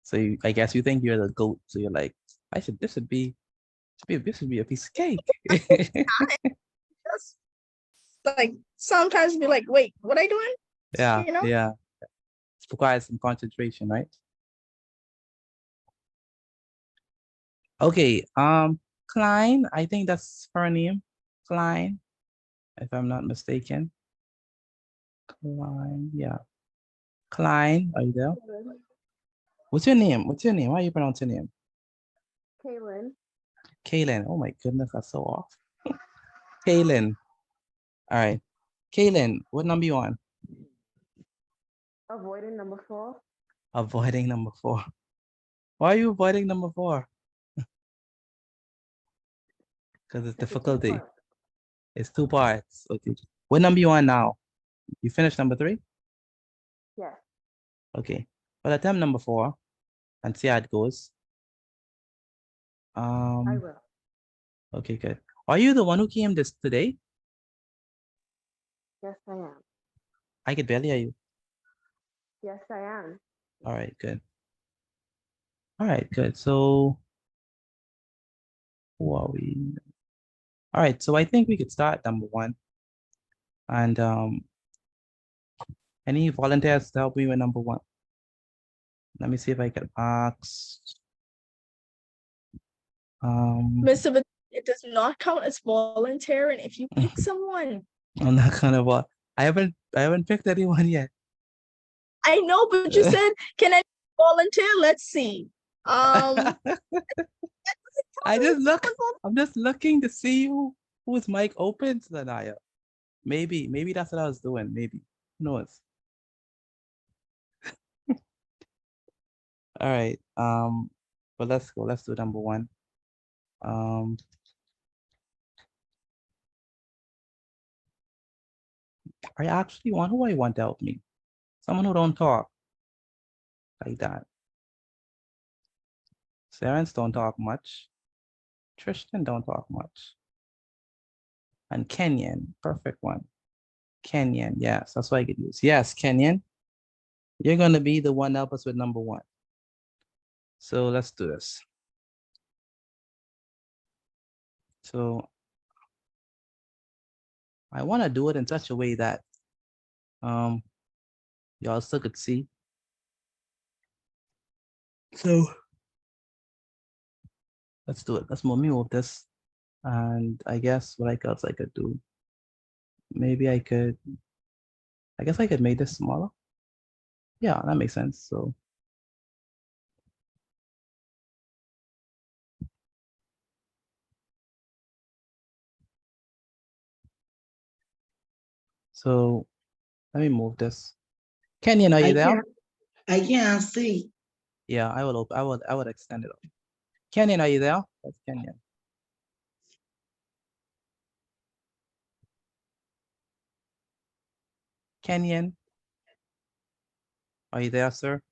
So I guess you think you're the GOAT, so you're like, this should be a piece of cake. Just like sometimes be like, wait, what I doing? Yeah, You know? yeah. It requires some concentration, right? Okay, Klein, I think that's her name. Klein, if I'm not mistaken. Klein, yeah. Klein, are you there? What's your name? What's your name? How you pronounce your name? Kaylin. Kaylin. Oh my goodness, that's so off. Kaylin. All right. Kaylin, what number you on? Avoiding number 4. Avoiding number 4. Why are you avoiding number 4? Because it's difficulty. It's 2 parts. Okay. What number you on now? You finished number 3? Yes. Okay. Well, attempt number 4 and see how it goes. I will. Okay, good. Are you the one who came this today? Yes, I am. I could barely hear you. Yes, I am. All right, good. All right, good. So who are we? All right, so I think we could start number 1. And any volunteers to help me with number 1? Let me see if I can ask. Mr. But it does not count as voluntary. And if you pick someone, I'm not gonna. I haven't picked anyone yet. I know, but you said, can I volunteer? Let's see. I just look. I'm just looking to see whose mic opens, Lanaya. Maybe that's what I was doing. Maybe. Who knows? All right. But let's go. Let's do number 1. I actually want who I want to help me. Someone who don't talk like that. Sarens don't talk much. Tristan don't talk much. And Kenyan, perfect one. Kenyan, yes, that's what I could use. Yes, Kenyan, you're gonna be the one to help us with number 1. So let's do this. So I want to do it in such a way that y'all still could see. So let's do it. Let's move this. And I guess what else I could do? Maybe I guess I could make this smaller. Yeah, that makes sense. So let me move this. Kenyan, are you there? I can't see. Yeah, I would extend it up. Kenyan, are you there? That's Kenyan. Kenyan, are you there, sir?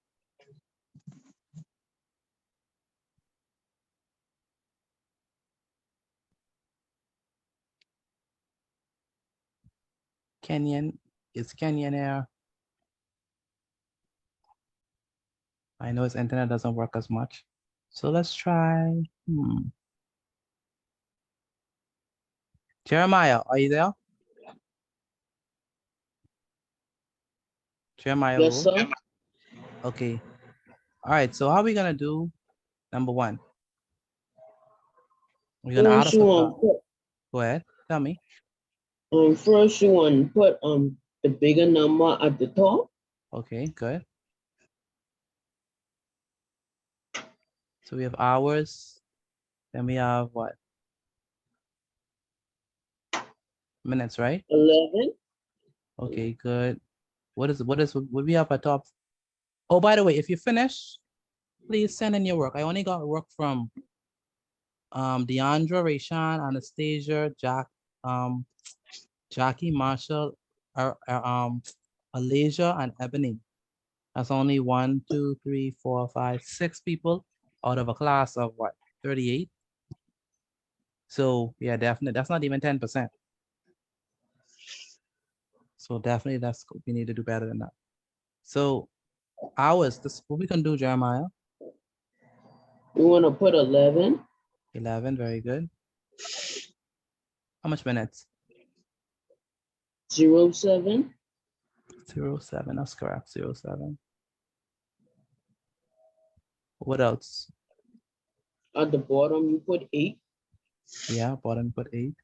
Kenyan, is Kenyan there? I know his internet doesn't work as much. So let's try. Jeremiah, are you there? Jeremiah. Yes, Wu? sir. Okay. All right. So how are we gonna do number 1? We're gonna add First, you want up. Go ahead. Tell me. first you want to put the bigger number at the top. Okay, good. So we have hours. Then we have what? Minutes, right? 11. Okay, good. What we have at top? Oh, by the way, if you finish, please send in your work. I only got work from Deandra, Rayshawn, Anastasia, Jackie, Marshall, Alasia, and Ebony. That's only 1, 2, 3, 4, 5, 6 people out of a class of what, 38? So yeah, definitely, that's not even 10%. So definitely we need to do better than that. So hours, this what we can do, Jeremiah. You want to put 11. 11, very good. How much minutes? 07. 07, that's correct, 07. What else? At the bottom, you put 8. Yeah, bottom put 8.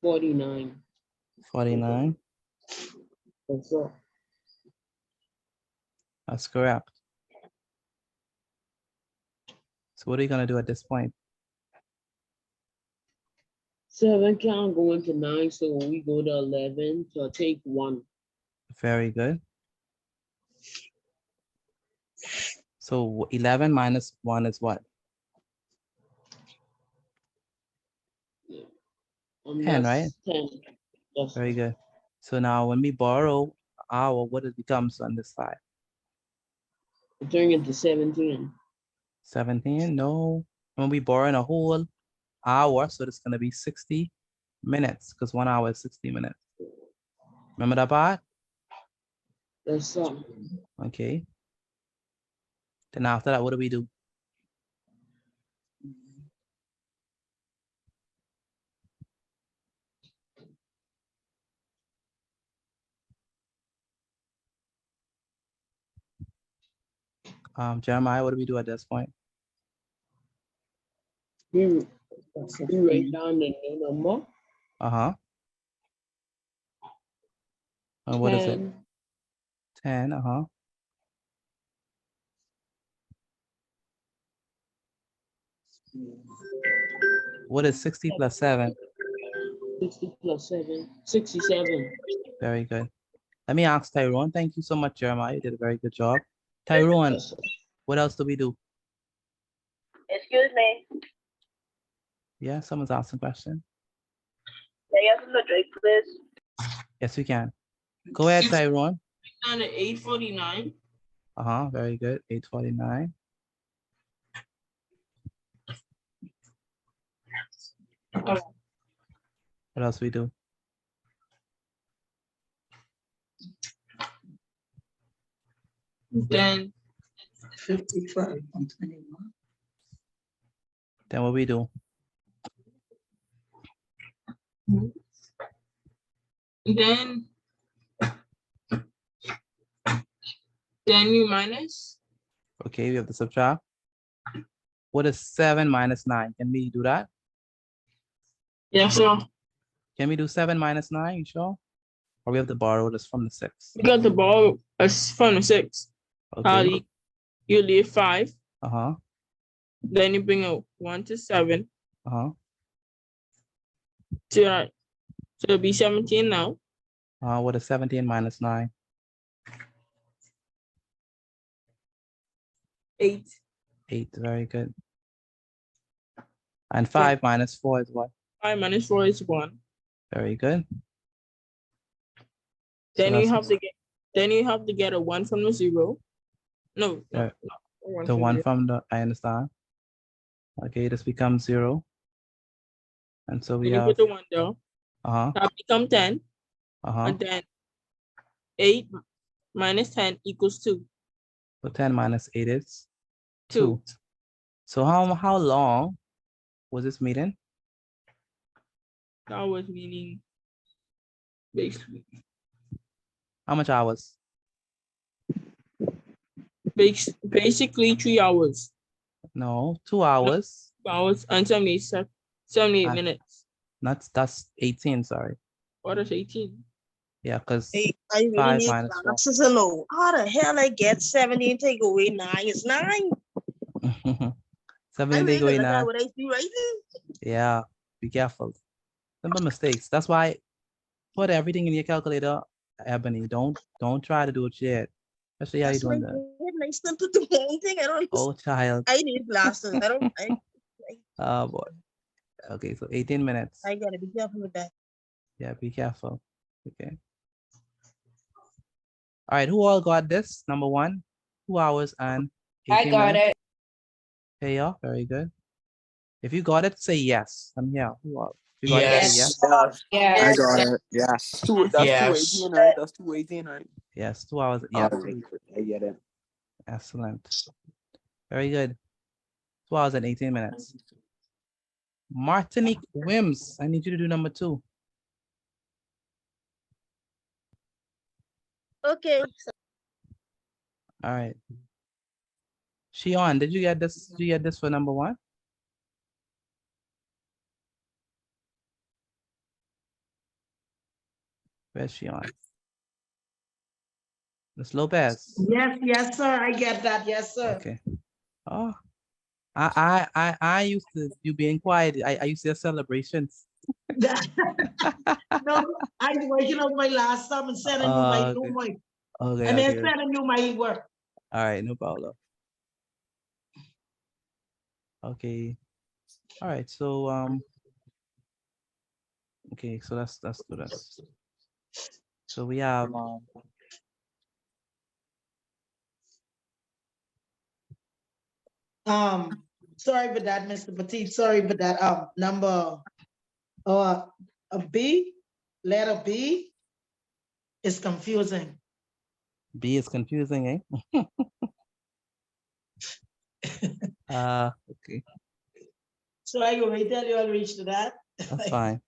49. 49. That's all. That's correct. So what are you gonna do at this point? 7 can't go into 9, so we go to 11. So take 1. Very good. So 11 minus 1 is what? 10, That's right? 10. That's Very good. So now when we borrow our, what it becomes on this side? turn it to 17. 17? No. When we borrow in a whole hour, so it's gonna be 60 minutes because 1 hour is 60 minutes. Remember that part? That's all. Okay. Then after that, what do we do? Jeremiah, what do we do at this point? You write down the new number. Uh-huh. And what is it? 10. 10, uh-huh. What is 60 plus 7? 60 plus 7. 67. Very good. Let me ask Tyrone. Thank you so much, Jeremiah. You did a very good job. Tyrone, what else do we do? Excuse me. Yeah, someone's asking a question. Can I get some to drink, please? Yes, we can. Go ahead, Tyrone. Down to 849. Uh-huh, very good. 849. What else we do? Then 55 and 21. Then what we do? Then you minus. Okay, we have to subtract. What is 7 minus 9? Can we do that? Yes, sir. Can we do 7 minus 9? You sure? Or we have to borrow this from the 6? You got the ball from the 6. Okay. You leave 5. Uh-huh. Then you bring a 1 to 7. Uh-huh. So it'll be 17 now. What is 17 minus 9? 8. 8, very good. And 5 minus 4 is what? 5 minus 4 is 1. Very good. Then So you that's- have to get a 1 from the 0. No, Yeah. no. The one 0. from the, I understand. Okay, this becomes 0. And so we Then you have, put the 1 there. uh-huh, That become 10. uh-huh. And then 8 minus 10 equals 2. So 10 minus 8 is 2. 2. So how long was this meeting? That was meaning basically How much hours? basically 3 hours. No, 2 hours. 2 hours and 78 minutes. That's 18, sorry. What is 18? Yeah, because Hey, I really 5 need minus 4. glasses alone. How the hell I get 17 take away 9? It's 9. 7 I take away look 9. at what I see right there. Yeah, be careful. Simple mistakes. That's why put everything in your calculator, Ebony. Don't try to do it yet. Especially how you That's what I doing that. did. And I still put the wrong thing. I don't. Oh, child. I need glasses. I don't. Oh, boy. Okay, so 18 minutes. I gotta be careful with that. Yeah, be careful. Okay. All right, who all got this? Number 1, 2 hours and 18 minutes. it. Hey, y'all, very good. If you got it, say yes. I'm here. Who all? If you got it, say yes. I Yes. got it. Yes. That's Yes. 218, right? That's 218, right? Yes, 2 hours. Yeah, Alright, I get it. excellent. Very good. 2 hours and 18 minutes. Martinique Wims, I need you to do number 2. Okay. All right. Shion, did you get this? Did you get this for number 1? Where's Shion? Miss Lopez. Yes, sir. I get that. Yes, sir. Okay. Oh, I used to you being quiet. I used to have celebrations. No, I'm working on my last time and sending you my Okay. new my. Okay. I mean, Okay. sending you my work. All right. No problem. Okay. All right. So okay. So let's do this. So we have Sorry for that, Mr. Petit. Sorry for that. Number, a B, letter B is confusing. B is confusing, eh? Okay. So I go wait till you all reach to that. That's fine.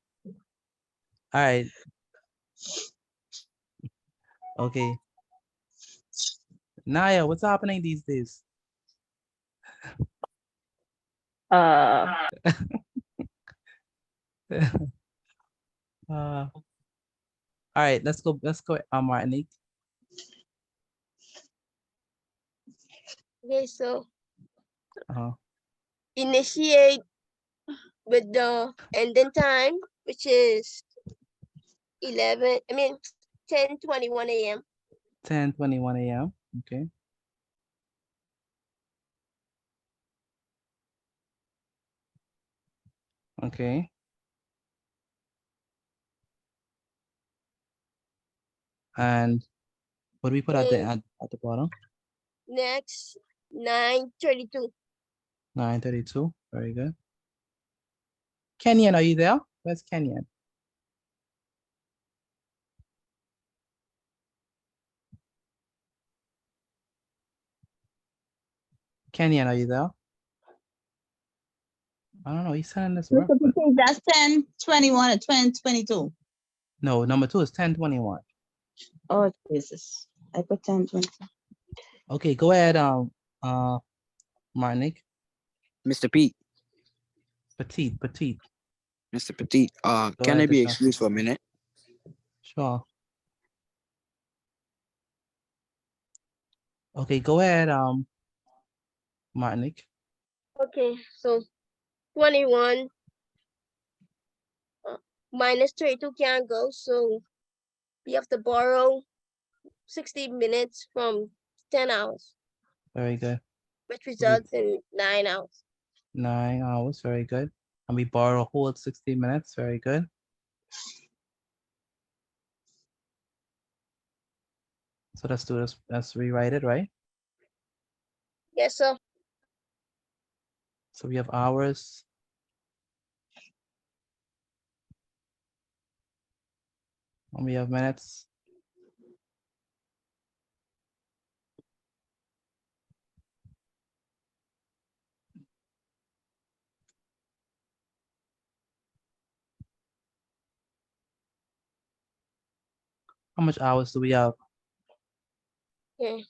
All right. Okay. Naya, what's happening these days? All right, let's go, Martinique. Okay, so Uh-huh. initiate with the ending time, which is 10:21 a.m. 10:21 a.m. Okay. Okay. And what do we put at the And at the bottom? next, 9:32. 9:32. Very good. Kenyan, are you there? Where's Kenyan? Kenyan, are you there? I don't know. He's sending this work. Mr. Petit, that's 10:21 or 10:22. No, number 2 is 10:21. Oh, Jesus. I put 10:20. Okay, go ahead, Martinique. Mr. Pete, Petite. Mr. Petit, Go can I ahead, be Tasha. excused for a minute? Sure. Okay, go ahead, Martinique. Okay, so 21 minus 32 can't go, so we have to borrow 60 minutes from 10 hours, Very good. which results in 9 hours. 9 hours. Very good. And we borrow a whole 60 minutes. Very good. So let's do this. Let's rewrite it, right? Yes, sir. So we have hours. And we have minutes. How much hours do we have? Okay.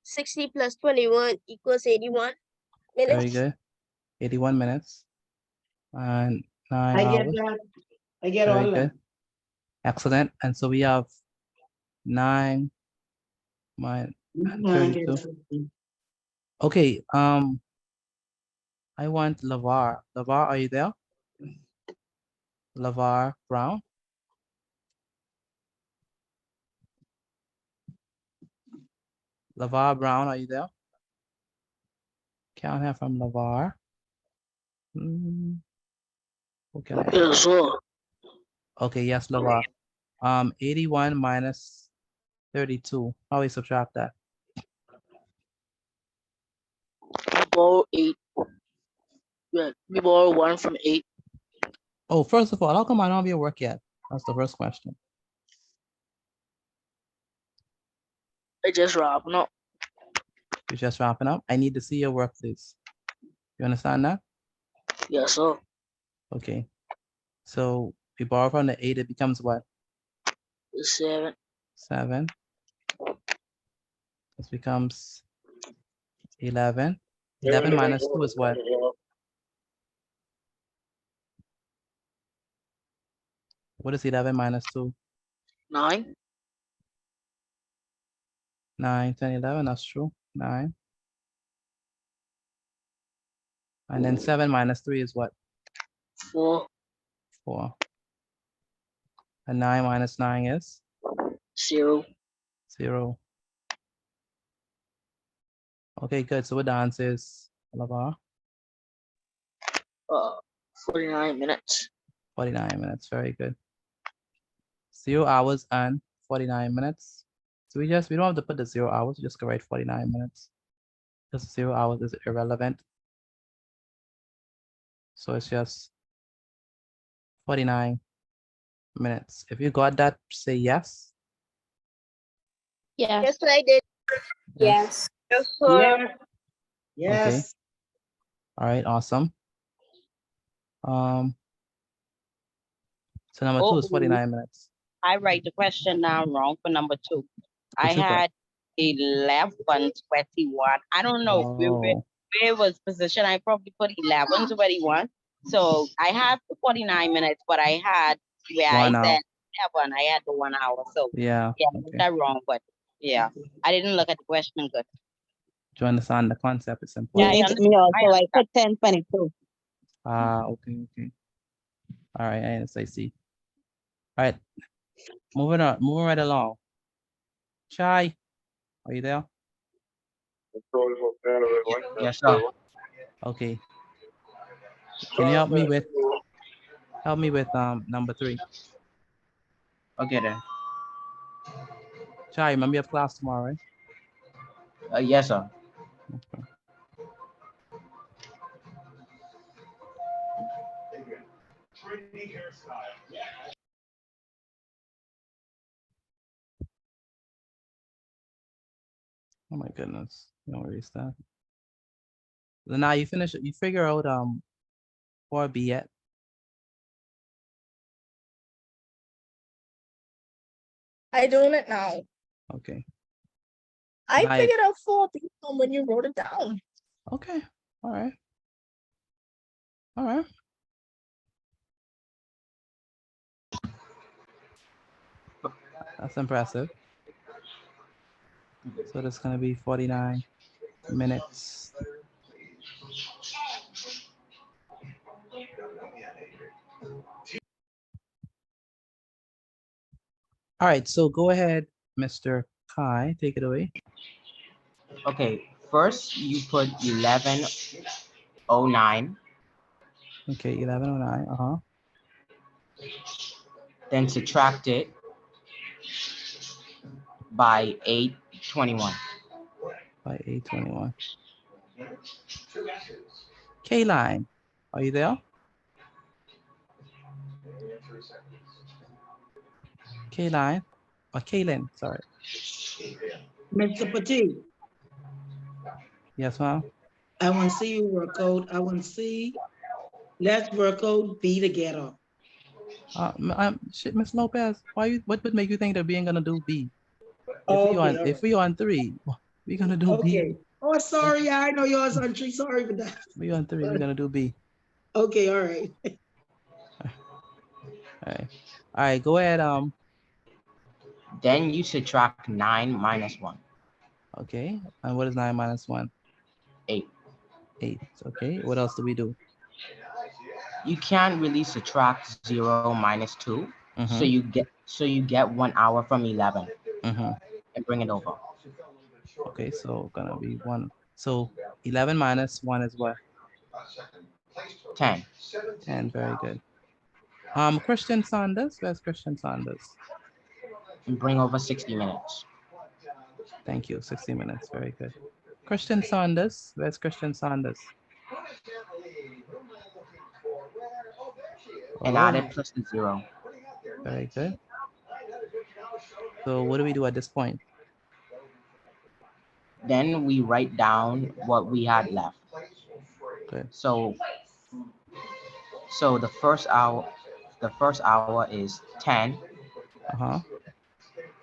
60 plus 21 equals 81 minutes. Very good. 81 minutes. And 9 I get hours. that. I get Very all good. that. Excellent. And so we have 9 minus No, I get 32. that. Okay. I want Lavar. Lavar, are you there? Lavar Brown. Lavar Brown, are you there? Can't have from Lavar. Okay. Yes, sir. Okay, yes, Lavar. 81 minus 32. How do we subtract that? We borrow 8. Yeah, we borrow 1 from 8. Oh, first of all, how come I don't have your work yet? That's the first question. I just wrapping up. You're just wrapping up. I need to see your work, please. You understand that? Yes, sir. Okay. So we borrow from the 8, it becomes what? 7. 7. This becomes 11. 11 minus 2 is what? What is 11 minus 2? 9. 9, 10, 11, that's true. 9. And then 7 minus 3 is what? 4. 4. And 9 minus 9 is? 0. 0. Okay, good. So what the answer is, Alaba? 49 minutes. 49 minutes. Very good. 0 hours and 49 minutes. So we don't have to put the 0 hours, we just go write 49 minutes. Because 0 hours is irrelevant. So it's just 49 minutes. If you got that, say yes. Yes, I did. Yes. Yes, sir. Yes. All right, awesome. So number 2 is Oh, 49 minutes. I write the question now wrong for number 2. I What you put? had 11:21. I don't know Oh, where was position. I probably put 11:21. So I have the 49 minutes, but I had where I 1 hour. said 7. I had the 1 hour. So Yeah. yeah, I got Okay. that wrong, but yeah, I didn't look at the question good. Do you understand the concept? It's Yeah, I important. Me also, I understand. put 10:22. Okay, okay. All right, I see. All right, moving right along. Chai, are you there? Yes, sir. Okay. Can you help me with number 3? Okay then. Chai, remember you have class tomorrow, right? Yes, sir. Okay. Oh my goodness. Don't worry, that. So now you figure out 4B yet? I doing it now. Okay. I Nice. figured out 4 based on when you wrote it down. Okay. All right. All right. That's impressive. So that's gonna be 49 minutes. All right, so go ahead, Mr. Kai, take it away. Okay, first you put 11:09, Okay, 11:09, then subtract it by 8:21. by 8:21. K-line, are you there? K-line, or Kaylin, sorry. Mr. Petit, Yes, ma'am. I want to see you work out. I want to see. Let's work out B together. Shit, Miss Lopez, what would make you think that we ain't gonna do B? Okay, all If right. we on 3, we're gonna do B. Okay. Oh, sorry. I know yours on 3. Sorry for that. We on 3, we're gonna do B. Okay, all right. All right, go ahead. Then you subtract 9 minus 1. Okay, and what is 9 minus 1? 8. 8. Okay, what else do we do? You can't really subtract 0 minus 2. So you get 1 hour from 11 and bring it over. Okay, so gonna be 1. So 11 minus 1 is what? 10. 10, very good. Christian Sanders, where's Christian Sanders? And bring over 60 minutes. Thank you, 60 minutes, very good. Christian Sanders, where's Christian Sanders? And add it plus the 0. Very good. So what do we do at this point? Then we write down what we had left. Good. So the first hour is 10.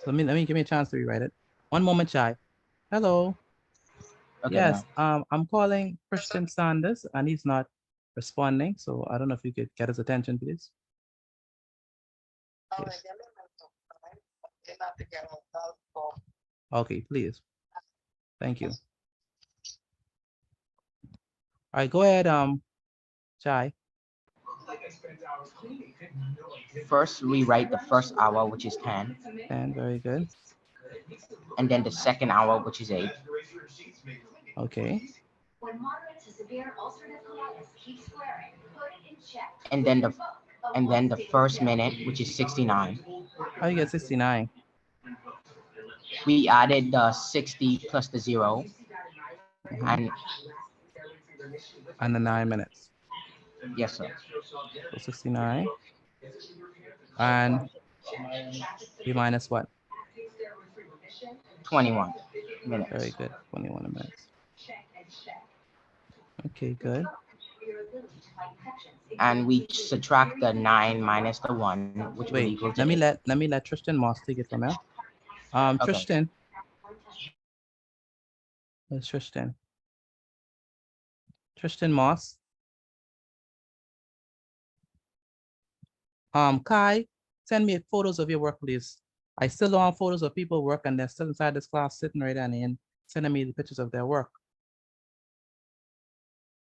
So let me give me a chance to rewrite it. One moment, Chai. Hello. Okay, Yes, ma'am. I'm calling Christian Sanders and he's not responding. So I don't know if you could get his attention, please. Please. Okay, please. Thank you. All right, go ahead, Chai. First, we write the first hour, which is 10. 10, very good. And then the second hour, which is 8. Okay. And then the first minute, which is 69. How you get 69? We added the 60 plus the 0. Mhm. And the 9 minutes. Yes, sir. So 69. And you minus what? 21 minutes. Very good. 21 minutes. Okay, good. And we subtract the 9 minus the 1, which will Wait, equal to let me 8. let Tristan Moss take it from here. Okay. Tristan. Where's Tristan? Tristan Moss. Kai, send me photos of your work, please. I still don't have photos of people work and they're still inside this class sitting right down and sending me the pictures of their work.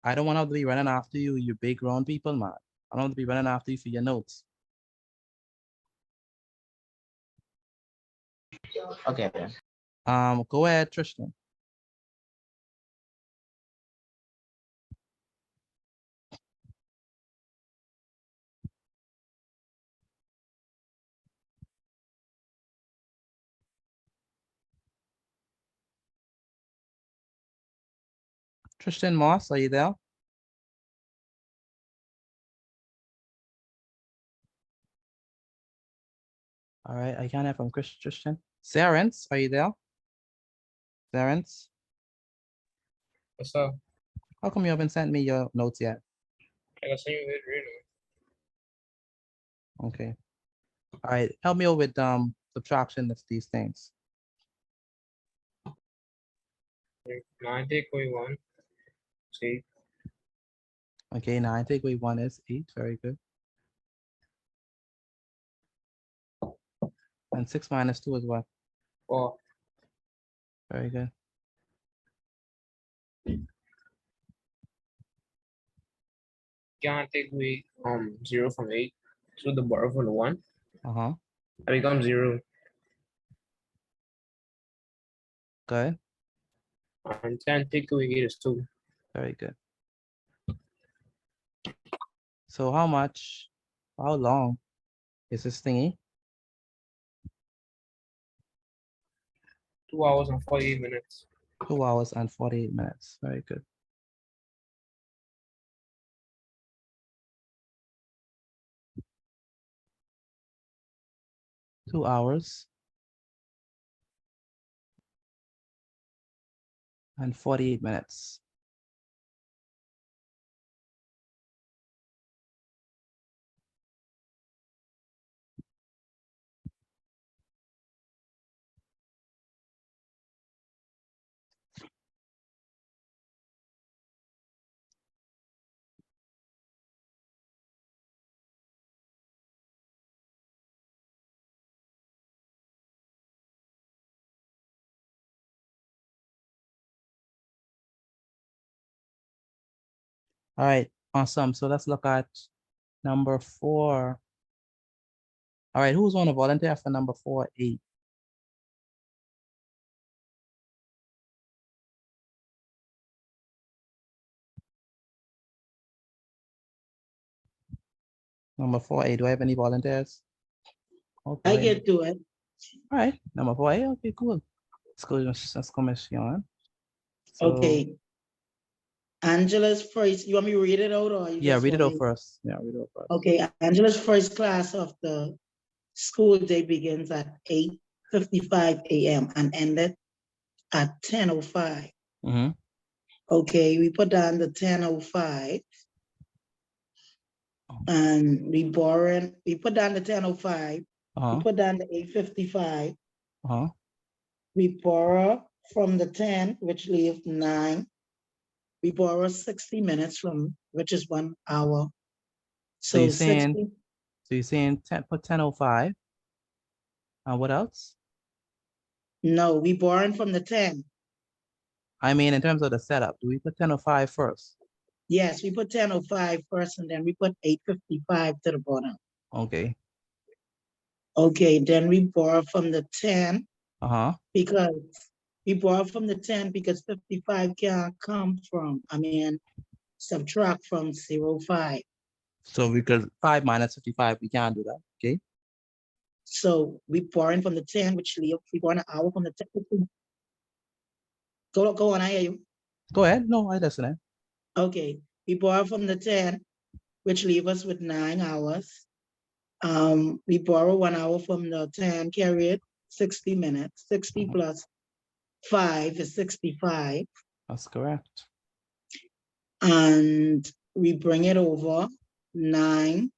I don't want to be running after you, you big grown people, man. I don't want to be running after you for your notes. Okay. Go ahead, Tristan. Tristan Moss, are you there? All right, I can't hear from Tristan. Sarence, are you there? Sarence? What's up? How come you haven't sent me your notes yet? I can send you it right Okay. All right, help me out with subtraction of these things. now. 9 take away 1. See? Okay, 9 take away 1 is 8. Very good. And 6 minus 2 is what? 4. Very good. Can't take away 0 from 8. So the borrow from the 1. Uh-huh. That becomes 0. Good. And 10 take away 8 is 2. Very good. So how long is this thingy? 2 hours and 48 minutes. 2 hours and 48 minutes. Very good. Two hours and 48 minutes. All right, awesome. So let's look at number 4. All right, who's on a volunteer for number 4A? Number 4A, do I have any volunteers? Okay. I get to it. All right, number 4A, okay, cool. Let's go, Michelle. Okay. Angela's first, you want me to read it out or you Yeah, just read it want out first. Yeah, read it out first. Okay, Angela's first class of the school day begins at 8:55 a.m. and ended at 10:05. Mm-hmm. Okay, we put down the 10:05 and we put down the 10:05, we put down the 8:55, Uh-huh. we borrow from the 10, which leave 9. We borrow 60 minutes from, which is 1 hour. So you're 60, saying, so you're saying 10, put 10:05. And what else? no, we borrowing from the 10. I mean, in terms of the setup, do we put 10:05 first? Yes, we put 10:05 first, and then we put 8:55 to the bottom. Okay. Okay, then we borrow from the 10 Uh-huh. because we borrow from the 10 because 55 can't come from, subtract from 0.5. So because 5 minus 55, we can't do that. Okay. So we borrowing from the 10, which leave, we borrow an hour from the 10. Go on, I hear you. Go ahead. No, I listen. Okay, we borrow from the 10, which leave us with 9 hours. We borrow 1 hour from the 10, carry it 60 minutes. 60 plus 5 is 65. That's correct. And we bring it over 9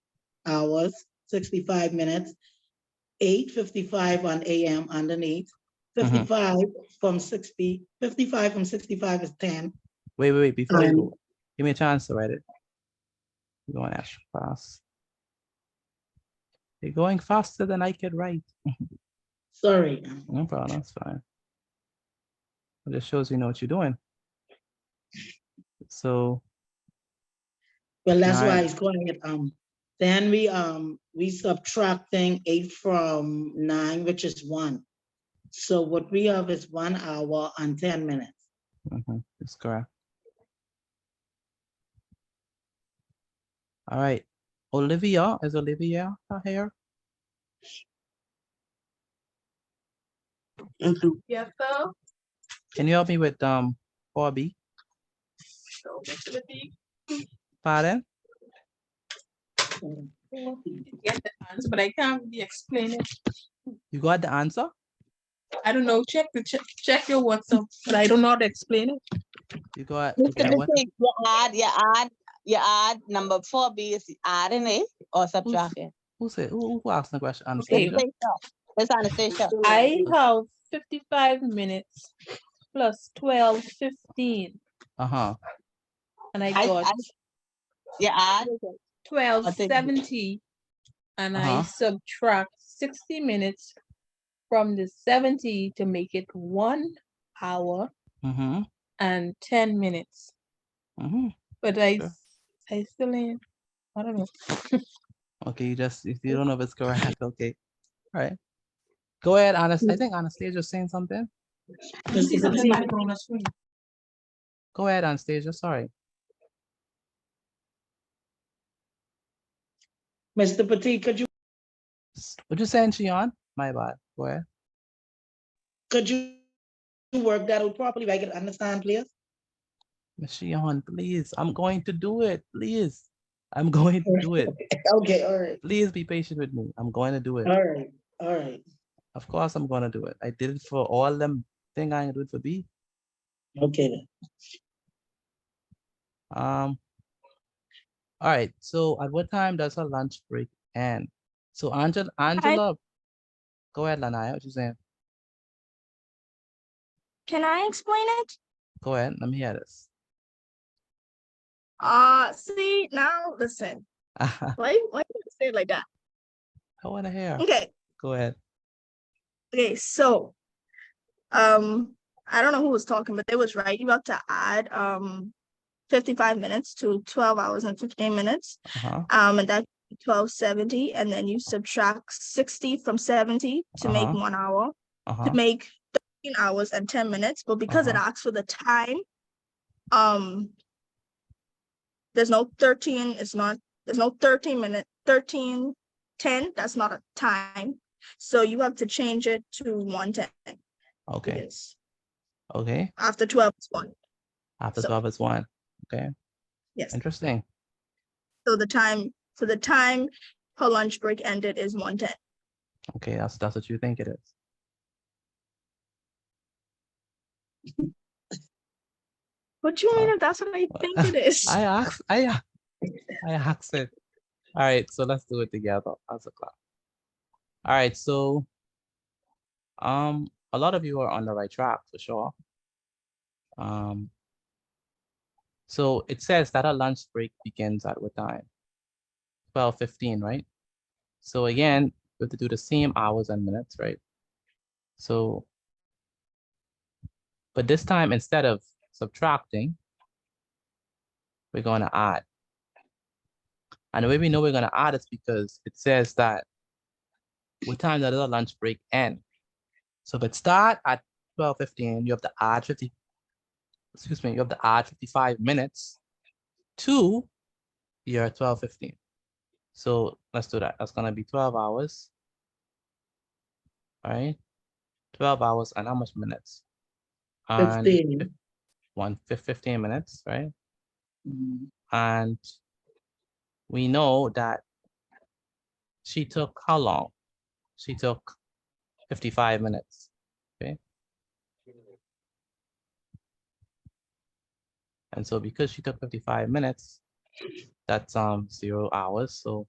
hours, 65 minutes, 8:55 on AM underneath. 55 from 60, 55 from 65 is 10. Wait. Before you go, give me a chance to write it. You're going extra fast. You're going faster than I could write. Sorry. No problem. That's fine. It just shows you know what you're doing. So. Well, that's 9. why it's quiet. Then we subtracting 8 from 9, which is 1. So what we have is 1 hour and 10 minutes. That's correct. All right. Olivia, is Olivia here? Yes, sir. Can you help me with 4B? So, Mr. Latif, Pardon? get the answer, but I can't really explain it. You got the answer? I don't know. Check your WhatsApp, but I don't know how to explain it. You got Mr. okay. What? Latif, you add number 4B is adding it or subtracting? Who said? Who asked the question? Okay. Anastasia? It's Anastasia. I have 55 minutes plus 12:15, Uh-huh. and I got You add 12:70, and I subtract 60 minutes from the 70 to make it 1 hour and 10 minutes. But I still ain't, I don't know. Okay, you don't know if it's correct. Okay. All right. Go ahead, Anastasia. I think Anastasia's saying something. Go ahead, Anastasia. Sorry. Mr. Petit, could you saying, Shion? My bad. Go ahead. Could you work that out properly if I can understand, please? Miss Shion, please. I'm going to do it. Please. I'm going to do it. Okay, all right. Please be patient with me. I'm going to do it. All right, all right. Of course I'm going to do it. I did it for all them thing I can do it for B. Okay then. All right. So at what time does her lunch break end? So Angela, go ahead, Lanaya. What you saying? Can I explain it? Go ahead. Let me hear this. See, now listen. Why you say it like that? I want to hear. Okay. Go ahead. Okay, so I don't know who was talking, but they was right. You have to add 55 minutes to 12 hours and 15 minutes. And that's 12:70, and then you subtract 60 from 70 to make 1 hour to make 13 hours and 10 minutes. But because it asks for the time, there's no 13, there's no 13 minute, 13:10, that's not a time. So you have to change it to 1:10. Okay. Yes. Okay. After 12 is 1. After 12 is 1. Okay. Yes. Interesting. So the time her lunch break ended is 1:10. Okay, that's what you think it is. What do you mean if that's what I think it is? I asked it. All right, so let's do it together as a class. All right, so a lot of you are on the right track for sure. So it says that our lunch break begins at what time? 12:15, right? So again, we have to do the same hours and minutes, right? So, but this time, instead of subtracting, we're going to add. And the way we know we're going to add is because it says that what time does our lunch break end? So if it start at 12:15, you have to add 55 minutes to your 12:15. So let's do that. That's gonna be 12 hours. All right. 12 hours and how much minutes? 15. 15 minutes, right? Mhm. And we know that she took how long? She took 55 minutes. Okay. And so because she took 55 minutes, that's 0 hours. So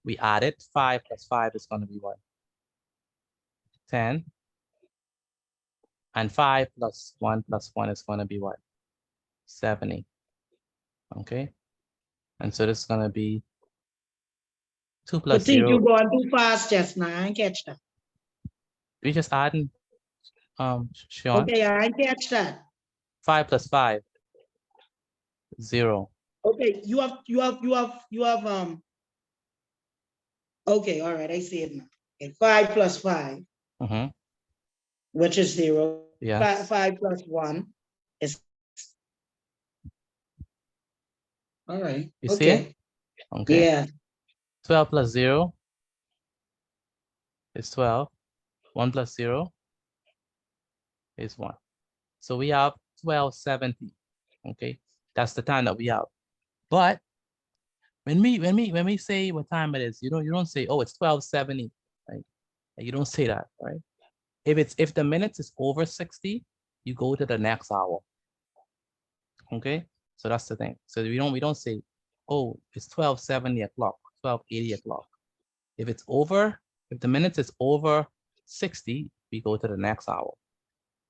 we added 5 plus 5 is going to be what? 10. And 5 plus 1 is going to be what? 70. Okay. And so this is going to be 2 I plus think 0. you're going too fast just now. I ain't catch that. We just adding, Sean. Okay, I ain't catch that. 5 plus 5, 0. Okay, you have okay, all right, I see it now. Okay, 5 plus 5, Mm-hmm. which is 0. Yes. 5 plus 1 is. All right. You see it? Okay. Yeah. 12 plus 0 is 12. 1 plus 0 is 1. So we have 1270. Okay. That's the time that we have. But when we say what time it is, you don't say, oh, it's 1270. Right? You don't say that, right? If the minutes is over 60, you go to the next hour. Okay, so that's the thing. So we don't say, oh, it's 1270 o'clock, 1280 o'clock. If the minutes is over 60, we go to the next hour.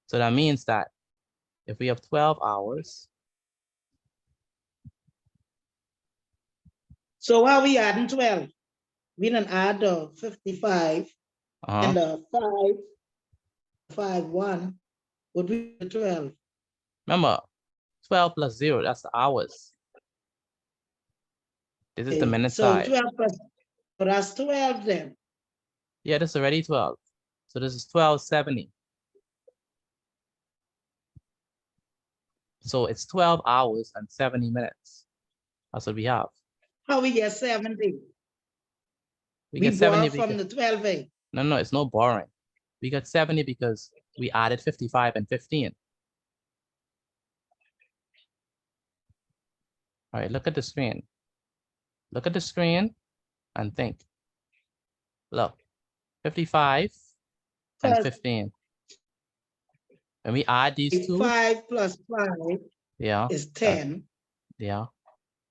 So that means that if we have 12 hours. So how we adding 12? We didn't add the 55 and the 5, 1 would be 12. Remember, 12 plus 0, that's the hours. This is the minute so side. 12 plus, so that's 12 then. Yeah, this is already 12. So this is 1270. So it's 12 hours and 70 minutes. That's what we have. How we get 70? We We get 70 borrow from the 12. No, it's no borrowing. We got 70 because we added 55 and 15. All right, look at the screen. Look at the screen and think. Look, 55 and 15. When we add these two. 5 plus 5 is 10. Yeah.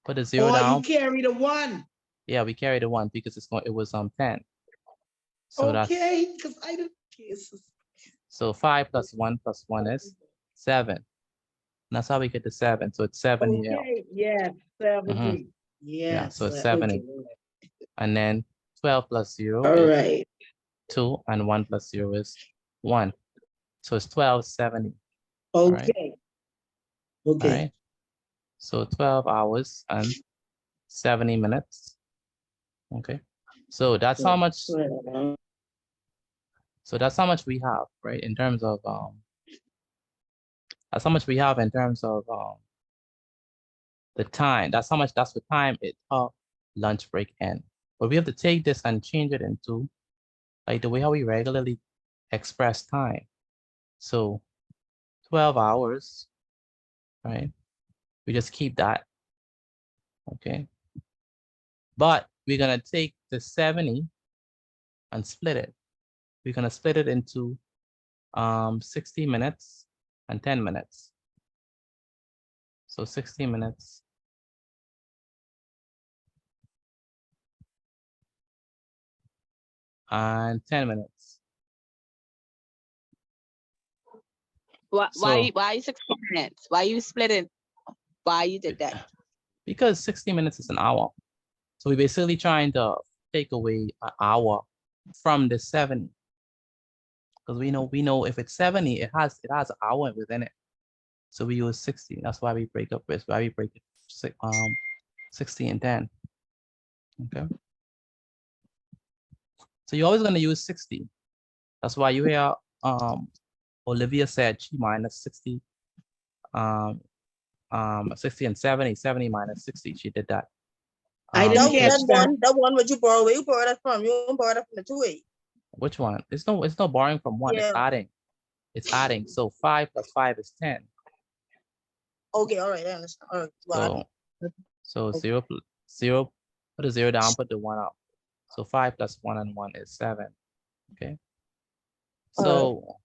Put the 0 or down. You carry the 1. Yeah, we carry the 1 because it was 10. So okay, because I didn't. So 5 plus 1 is 7. That's how we get the 7. So it's 70. Okay, yeah, 70. Yeah, so it's Yes, 70. okay. And then 12 plus 0 All is right. 2, and 1 plus 0 is 1. So it's 1270. Okay. All right? Okay. All right. So 12 hours and 70 minutes. Okay. So that's how much. So that's how much we have, right? In terms of that's how much we have in terms of the time. That's the time lunch break end. But we have to take this and change it into like the way how we regularly express time. So 12 hours, right? We just keep that. Okay. But we're gonna take the 70 and split it. We're gonna split it into 60 minutes and 10 minutes. So 60 minutes and 10 minutes. Why 60 minutes? Why you split it? Why you did that? Because 60 minutes is an hour. So we're basically trying to take away an hour from the 70. Because we know if it's 70, it has an hour within it. So we use 60. That's why we break up this. Why we break it 60 and 10. Okay. So you're always gonna use 60. That's why you hear Olivia said she minus 60. 60 and 70, 70 minus 60. She did that. I didn't catch that. The one would you borrow? Where you borrow that from? You don't borrow that from the 2A. Which one? It's no borrowing from one. Yeah. It's adding. It's adding. So 5 plus 5 is 10. Okay, all right, I understand. All right. Well, So 0, put a 0 down, put the 1 up. So 5 plus 1 and 1 is 7. Okay. So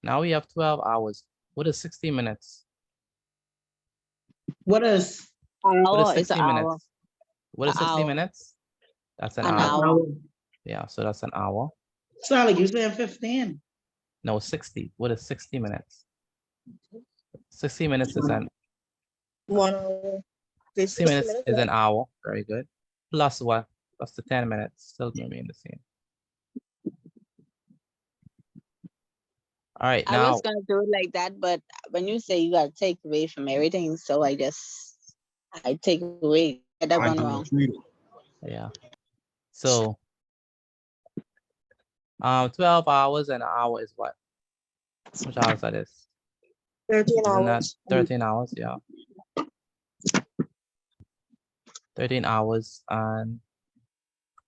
now we have 12 hours. What is 60 minutes? What is an hour? What is 60 minutes? Hour. What is 60 hour. minutes? That's an An hour. hour. Yeah, so that's an hour. Sally, you saying 15? No, 60. What is 60 minutes? 60 minutes is an 1 hour. 60 minutes is an hour. Very good. Plus what? Plus the 10 minutes. Still remain the same. All right, I now was gonna do it like that, but when you say you gotta take away from everything, so I take away. Get that one wrong. yeah. So 12 hours and an hour is what? Which hours that is? 13 Isn't that hours. 13 hours? Yeah. 13 hours and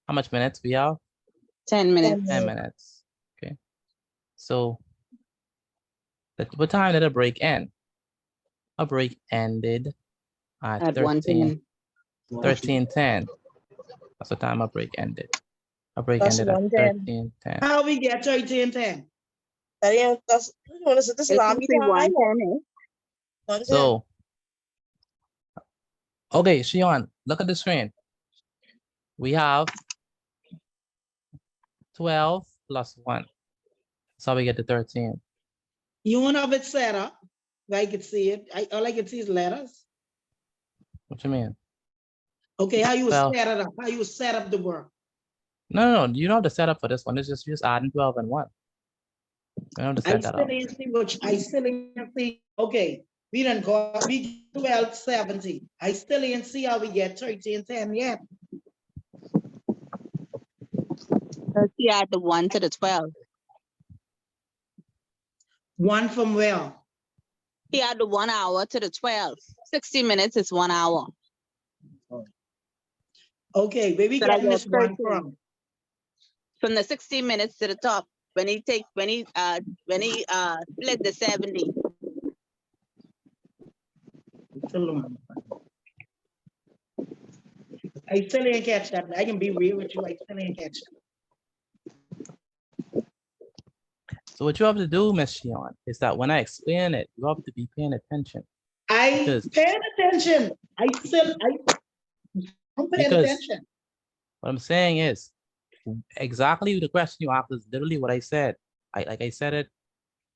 how much minutes we have? 10 minutes. 10 minutes. Okay. So what time did a break end? A break ended at 13:10. That's the time a break ended. A break That's ended at 1:10. 13:10. How we get 13:10? This is Lobby time. So, okay, Shion, look at the screen. We have 12 plus 1. So we get to 13. You want to have it set up? I can see it. All I can see is letters. What you mean? Okay, how you 12. set it up? How you set up the work? No, you don't have to set up for this one. It's just adding 12 and 1. You don't have to I set that still up. ain't see which I still ain't see. Okay, we done got we 12:70. I still ain't see how we get 13:10 yet. Let's see, add the 1 to the 12. 1 from where? He add the 1 hour to the 12. 60 minutes is 1 hour. Okay, where we So that getting this gets 1 13. from? From the 60 minutes to the top, when he split the 70. I still ain't catch that. I can be real with you. I still ain't catch that. So what you have to do, Miss Shion, is that when I explain it, you have to be paying attention. I paying attention. I'm paying attention. What I'm saying is exactly the question you asked is literally what I said. I said it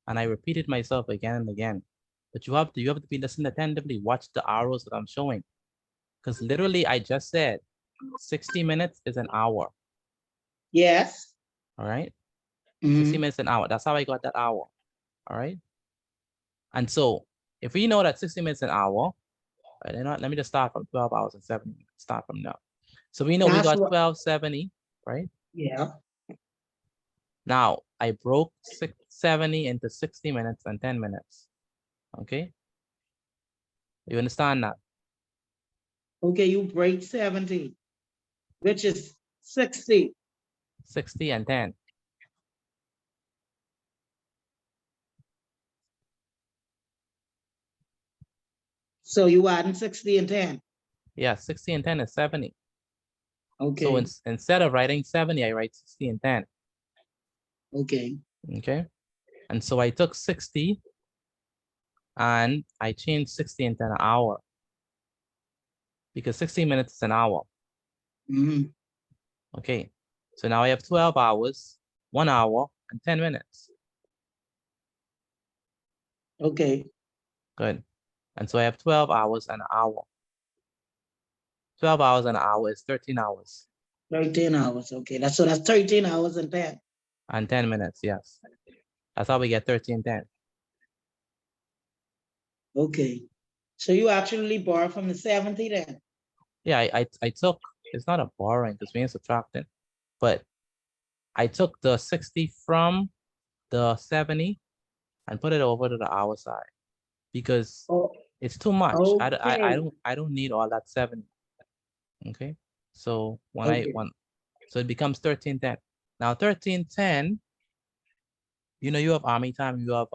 and I repeated myself again and again. But you have to be listening attentively, watch the arrows that I'm showing. Because literally I just said 60 minutes is an hour. Yes. All right. 60 minutes an hour. That's how I got that hour. All right. And so if we know that 60 minutes an hour, right, let me just start from 12 hours and 7 minutes. Start from now. So we know we got 1270, right? Yeah. Now I broke 670 into 60 minutes and 10 minutes. Okay. You understand that? Okay, you break 70, which is 60. 60 and 10. So you adding 60 and 10. Yeah, 60 and 10 is 70. Okay. So instead of writing 70, I write 60 and 10. Okay. Okay. And so I took 60 and I changed 60 into an hour. Because 60 minutes is an hour. Okay. So now I have 12 hours, 1 hour, and 10 minutes. Okay. Good. And so I have 12 hours and an hour. 12 hours and an hour is 13 hours. 13 hours. Okay. That's 13 hours and 10. And 10 minutes, yes. That's how we get 13:10. Okay. So you actually borrow from the 70 then? Yeah, I took, it's not a borrowing because we ain't subtracting, but I took the 60 from the 70 and put it over to the hour side because it's too much. Okay. I don't need all that 70. Okay. So so it becomes 13:10. Now 13:10, you have army time, you have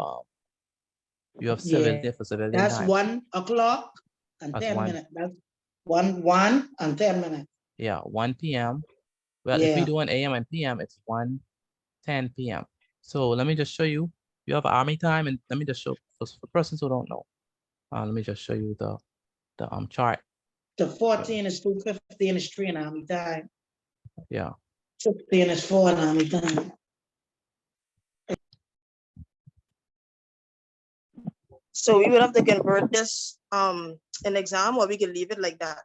civilian for civilian That's time. 1 o'clock and That's 10 minutes. That's 1 and 10 minutes. Yeah, 1 p.m. Well, if we do an AM and PM, it's 1:10 p.m. So let me just show you. You have army time, and let me just show for persons who don't know. Let me just show you the chart. The 14 is 2, 15 is 3 in army time. Yeah. 16 is 4 in army time. So we would have to convert this an exam, or we can leave it like that.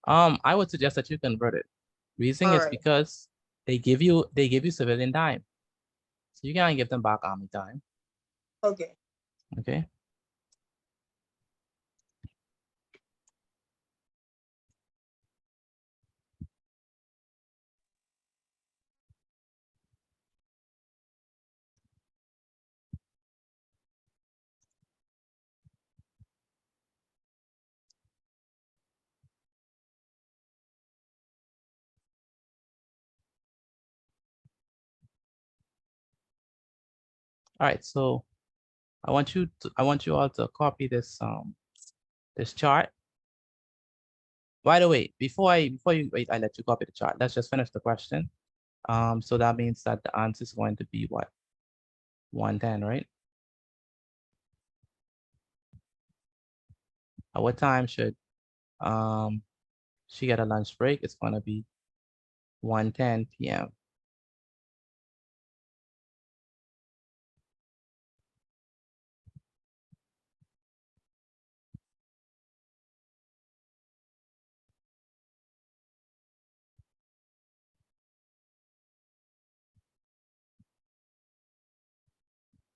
I would suggest that you convert it. Reason is because they give you civilian time, so you can't give them back army time. Okay. Okay. All right, so I want you all to copy this this chart. By the way, before you wait, I let you copy the chart. Let's just finish the question. So that means that the answer is going to be what? 1:10, right? At what time should she get a lunch break? It's going to be 1:10 p.m.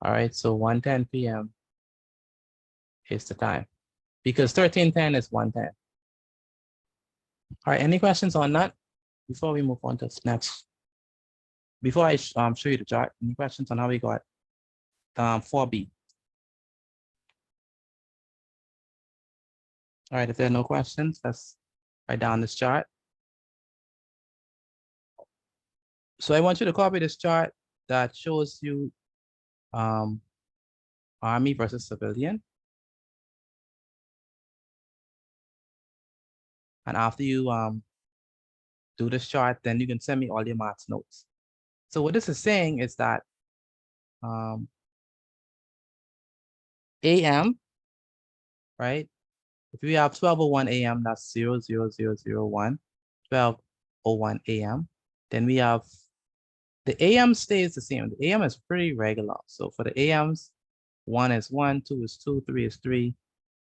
All right, so 1:10 p.m. is the time because 13:10 is 1:10. All right, any questions on that before we move on to next? Before I show you the chart, any questions on how we got 4B? All right, if there are no questions, let's write down this chart. So I want you to copy this chart that shows you Army versus civilian. And after you do this chart, then you can send me all your maths notes. So what this is saying is that AM, right? If we have 12:01 AM, that's 0:00:01, 12:01 AM. Then we have the AM stays the same. The AM is pretty regular. So for the AMs, 1 is 1, 2 is 2, 3 is 3,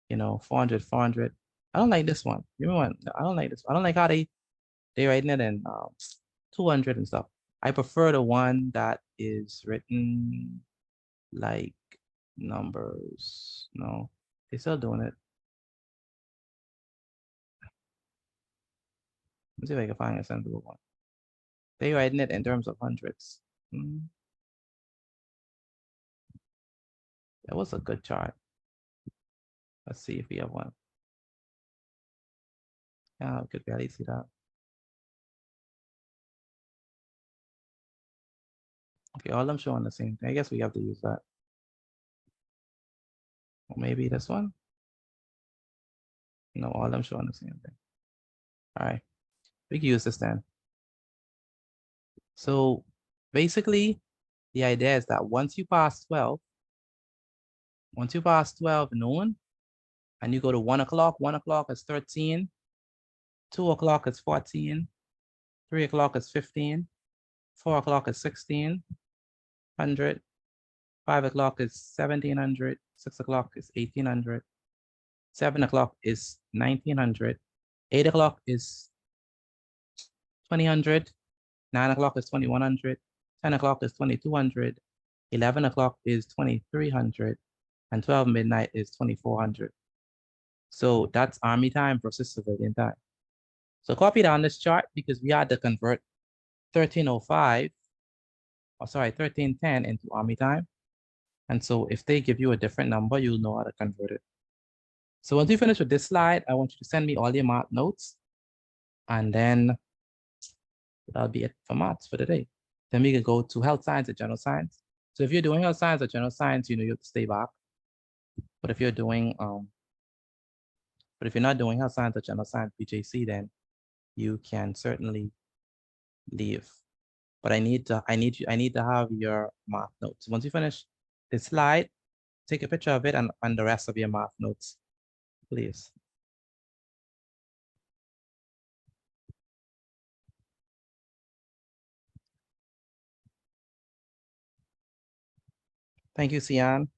400, 400. I don't like this one. You know what? I don't like this. I don't like how they writing it in 200 and stuff. I prefer the one that is written like numbers. No, they're still doing it. Let's see if I can find a sensible one. They writing it in terms of hundreds. That was a good chart. Let's see if we have one. Yeah, I could barely see that. Okay, all of them showing the same thing. I guess we have to use that. Or maybe this one. No, all of them showing the same thing. All right, we can use this then. So basically, the idea is that once you pass 12 noon, and you go to 1 o'clock, 1 o'clock is 13, 2 o'clock is 14, 3 o'clock is 15, 4 o'clock is 16, 100, 5 o'clock is 1700. 6 o'clock is 1800. 7 o'clock is 1900. 8 o'clock is 2000. 9 o'clock is 2100. 10 o'clock is 2200. 11 o'clock is 2300. And 12 midnight is 2400. So that's Army time versus civilian time. So copy down this chart because we had to convert 1305, or sorry, 1310 into Army time. And so if they give you a different number, you'll know how to convert it. So once you finish with this slide, I want you to send me all your math notes. And then that'll be it for maths for the day. Then we can go to health science and general science. So if you're doing health science or general science, you know you have to stay back. But if you're doing, but if you're not doing health science or general science BJC, then you can certainly leave. But I need to have your math notes. Once you finish this slide, take a picture of it and the rest of your math notes, please. Thank you, Sian.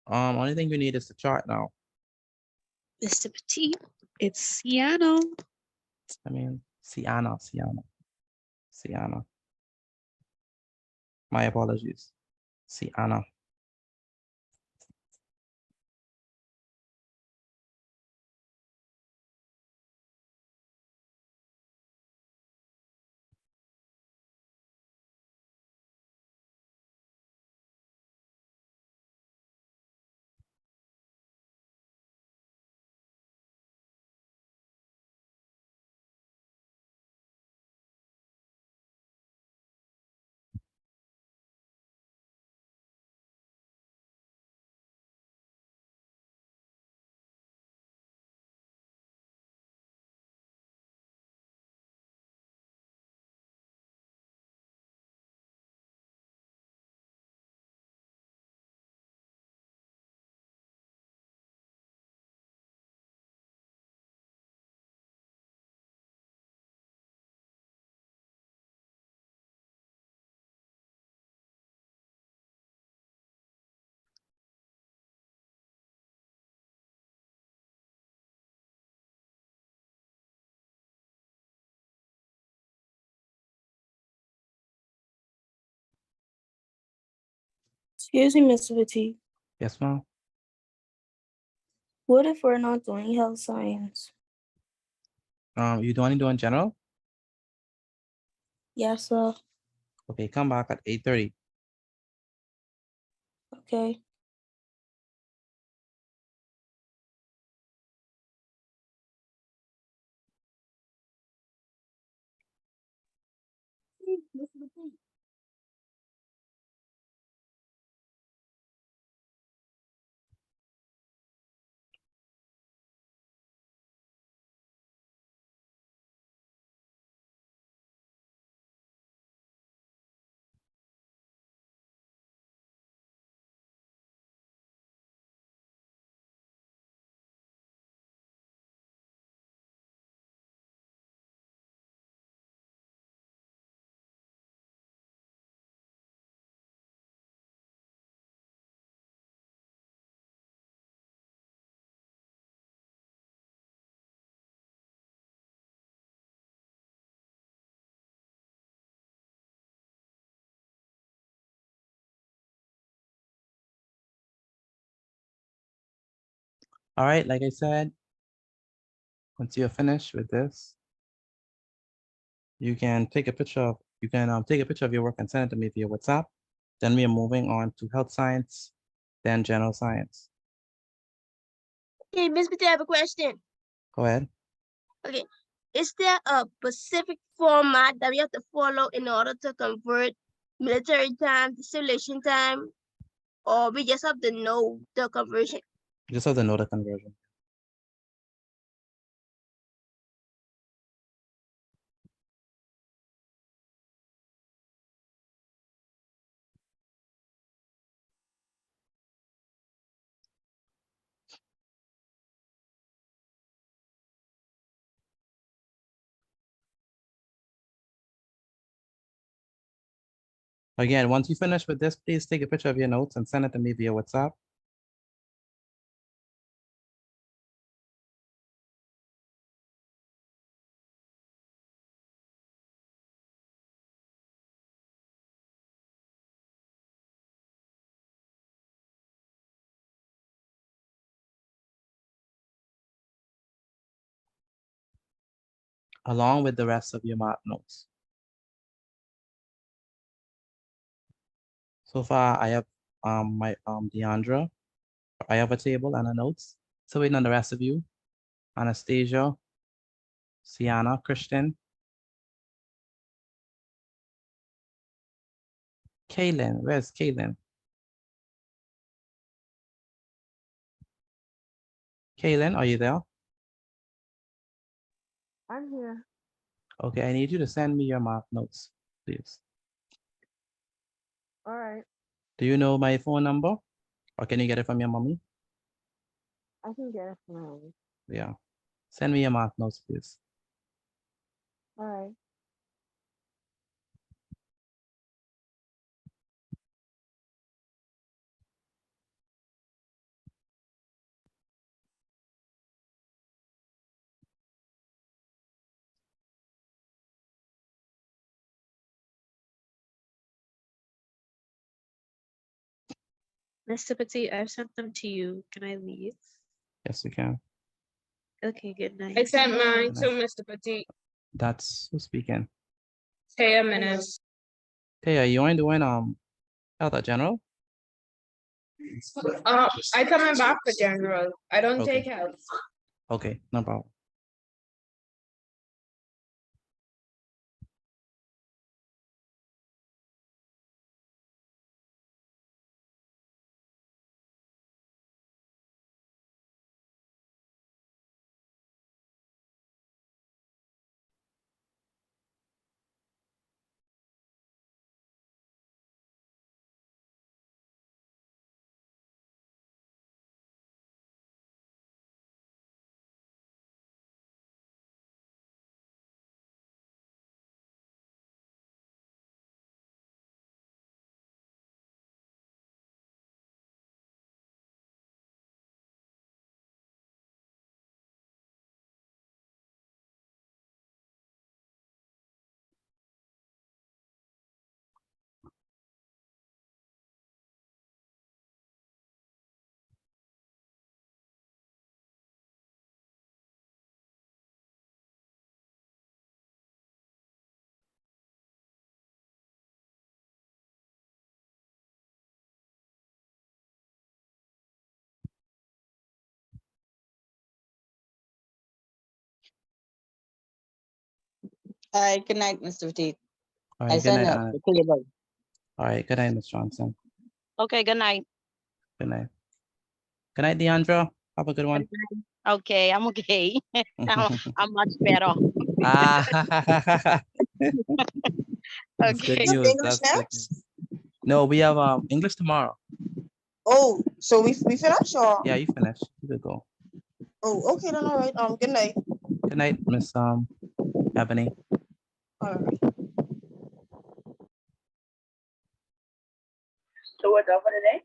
Only thing you need is the chart now. Mr. Petit, it's Siano. I mean, Siana. My apologies. Siana. Excuse me, Mr. Petit. Yes, ma'am. What if we're not doing health science? You only doing general? Yes, sir. Okay, come back at 8:30. Okay. All right, like I said, once you're finished with this, you can take a picture of your work and send it to me via WhatsApp. Then we are moving on to health science, then general science. Hey, Miss Petit, I have a question. Go ahead. Okay. Is there a specific format that we have to follow in order to convert military time to simulation time? Or we just have to know the conversion? Just have to know the conversion. Again, once you finish with this, please take a picture of your notes and send it to me via WhatsApp. Along with the rest of your math notes. So far, I have my Deandra. I have a table and a notes. So waiting on the rest of you. Anastasia, Sienna, Christian, Kaylin. Where's Kaylin? Kaylin, are you there? I'm here. Okay, I need you to send me your math notes, please. All right. Do you know my phone number? Or can you get it from your mommy? I can get it from. Yeah. Send me your math notes, please. All right. Mr. Petit, I've sent them to you. Can I leave? Yes, you can. Okay, good night. I sent mine Good to night. Mr. Petit. That's who's speaking. Taya Menace. Hey, are you only doing Health General? I coming back for general. I don't Okay. take health. Okay, no problem. All right, good night, Mr. Petit. All I right, good send night, it Anna. the table. All right, good night, Ms. Johnson. Okay, good night. Good night. Good night, Deandra. Have a good one. Okay, I'm okay. I'm much better. Ah, that's good Okay. news. That's good news. No, we have English tomorrow. Oh, so we finished or? Yeah, you finished. You could go. Oh, okay then. All right. Good night. Good night, Miss Ebony. All right. So we're done for today?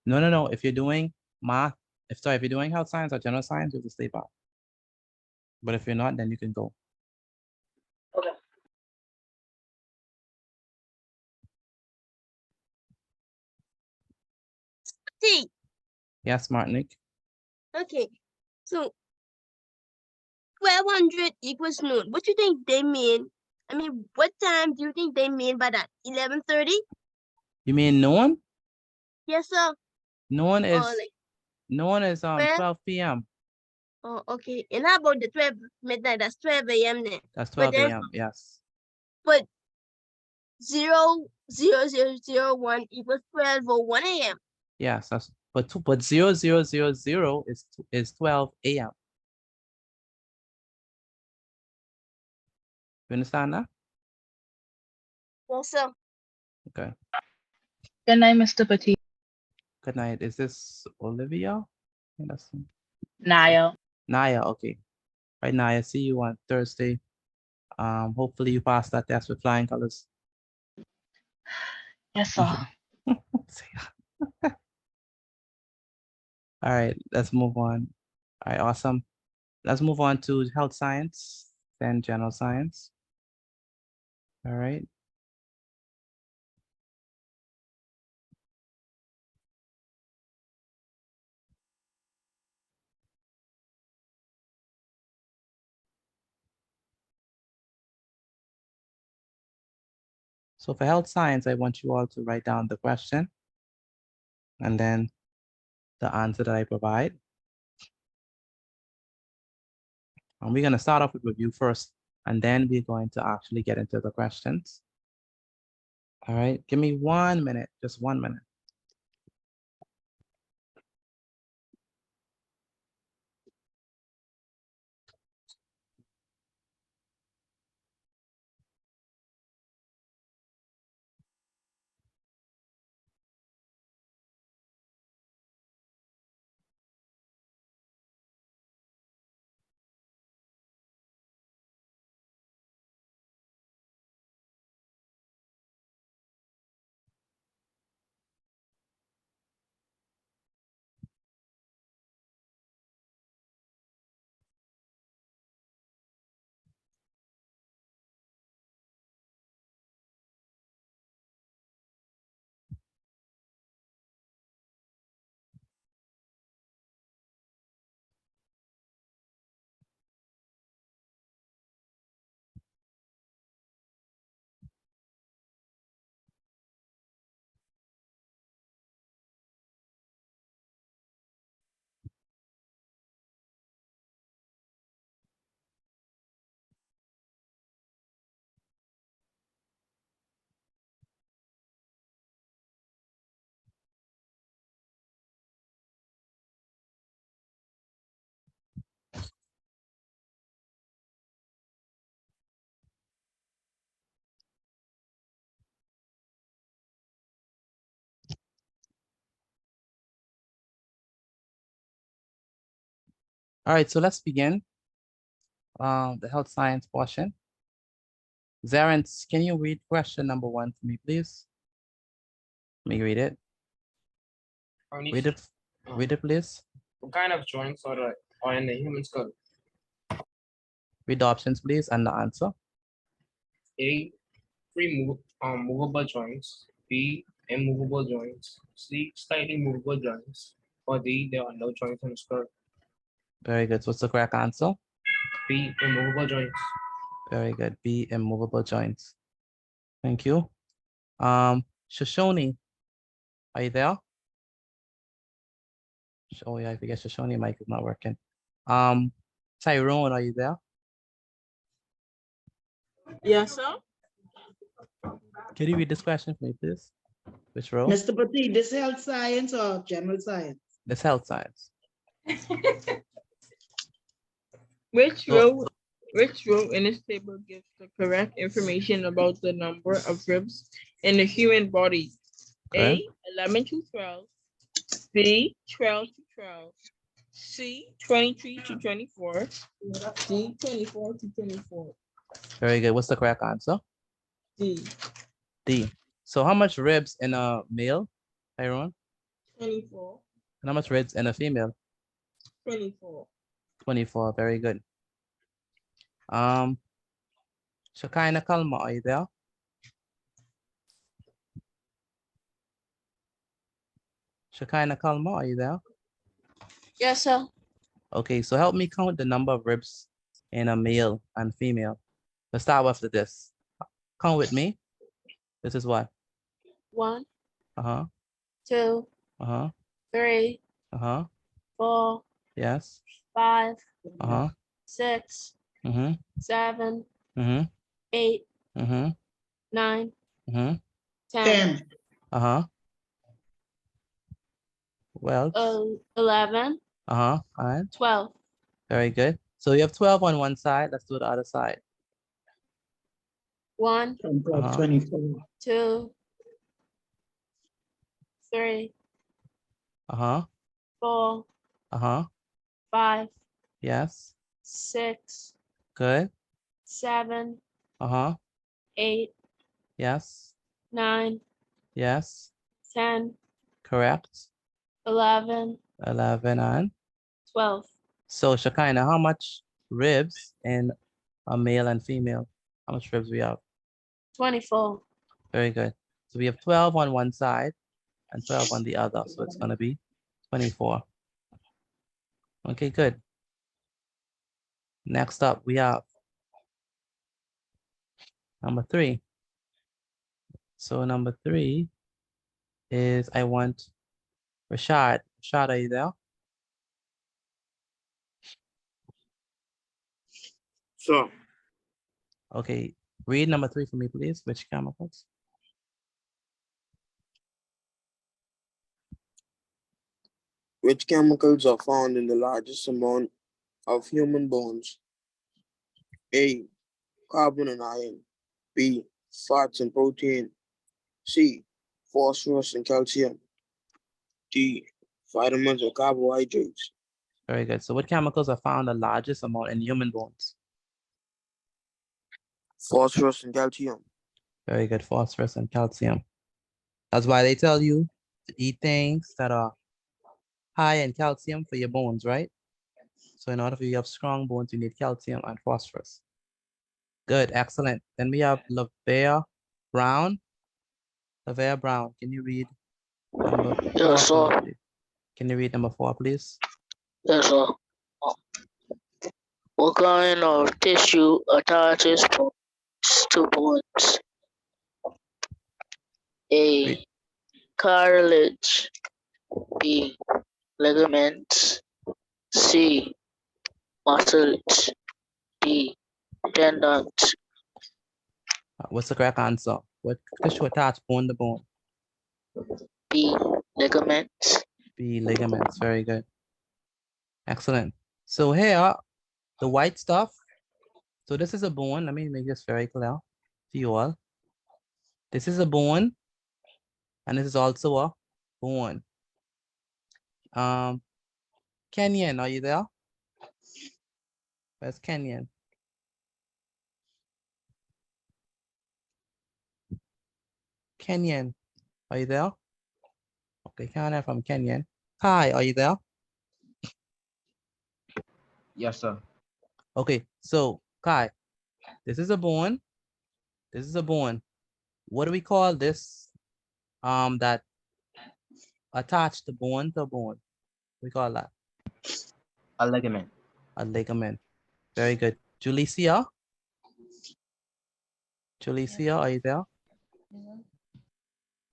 No. If you're doing math, if you're doing health science or general science, you have to stay back. But if you're not, then you can go. Okay. See, Yes, Martinique. okay. So 1200 equals noon. What do you think they mean? I mean, what time do you think they mean by that? 11:30? You mean noon? Yes, sir. Noon is Or like 12 12? p.m. Oh, okay. And how about the 12 midnight? That's 12 a.m. then. That's But 12 then, a.m. Yes. but 00001 equals 12:01 a.m. Yes. But 0000 is 12 a.m. You understand that? Yes, sir. Okay. Good night, Mr. Petit. Good night. Is this Olivia? I think that's Naya. Naya. Okay. Right, Naya. See you on Thursday. Hopefully you pass that test with flying colors. Yes, sir. All right, let's move on. All right, awesome. Let's move on to health science, then general science. All right. So for health science, I want you all to write down the question and then the answer that I provide. And we're going to start off with review first, and then we're going to actually get into the questions. All right, give me 1 minute, just 1 minute. All right, so let's begin the health science portion. Zarens, can you read question number 1 for me, please? Let me read it. Read it, please. What kind of joints are in the human skull? Read the options, please, and the answer. A, movable joints. B, immovable joints. C, slightly movable joints. Or D, there are no joints in the skull. Very good. So what's the correct answer? B, immovable joints. Very good. B, immovable joints. Thank you. Shoshone, are you there? Oh yeah, I forget Shoshone mic is not working. Tyrone, are you there? Yes, sir. Can you read this question for me, please? Which row? Mr. Petit, this health science or general science? This health science. Which row in this table gives the correct information about the number of ribs in the human body? Okay. A, 11 to 12. B, 12 to 12. C, 23 to 24. D, 24 to 24. Very good. What's the correct answer? D. D. So how much ribs in a male, Tyrone? 24. And how much ribs in a female? 24. 24. Very good. Shekinah Kalma, are you there? Shekinah Kalma, are you there? Yes, sir. Okay, so help me count the number of ribs in a male and female. Let's start with this. Count with me. This is what? 1, Uh-huh. 2, Uh-huh. 3, Uh-huh. 4, Yes. 5, Uh-huh. 6, Mm-hmm. 7, Mm-hmm. 8, Mm-hmm. 9, Mm-hmm. 10. Uh-huh. Well. 11. Uh-huh. All right. 12. Very good. So you have 12 on one side. Let's do the other side. 1, 24. 2, 3, Uh-huh. 4, Uh-huh. 5, Yes. 6, Good. 7, Uh-huh. 8, Yes. 9, Yes, 10, correct. 11, 11 and 12. so Shekinah, how much ribs in a male and female? How much ribs we have? 24. Very good. So we have 12 on one side and 12 on the other. So it's gonna be 24. Okay, good. Next up, we have number 3. So number 3 is I want Rashad. Rashad, are you there? Sure. Okay, read number 3 for me, please. Which chemicals? Which chemicals are found in the largest amount of human bones? A. Carbon and iron. B. Fats and protein. C. Phosphorus and calcium. D. Vitamins and carbohydrates. Very good. So what chemicals are found the largest amount in human bones? Phosphorus and calcium. Very good. Phosphorus and calcium. That's why they tell you to eat things that are high in calcium for your bones, right? So in order for you to have strong bones, you need calcium and phosphorus. Good, excellent. Then we have LaVere Brown. LaVere Brown, can you read number 4? Yes, for me, sir. please? Can you read number 4, please? Yes, sir. What kind of tissue attaches bones to bones? A. Read. Cartilage. B. Ligaments. C. Muscles. D. Tendons. What's the correct answer? What tissue attach bone to bone? B. Ligaments. B, ligaments. Very good. Excellent. So here, the white stuff. So this is a bone. Let me make this very clear to you all. This is a bone, and this is also a bone. Kenyon, are you there? Where's Kenyon? Kenyon, are you there? Okay, Kenyon from Kenyon. Kai, are you there? Yes, sir. Okay, so Kai, this is a bone. This is a bone. What do we call this? That attach the bone to bone. We call that A ligament. a ligament. Very good. Julicia? Julicia, are you there?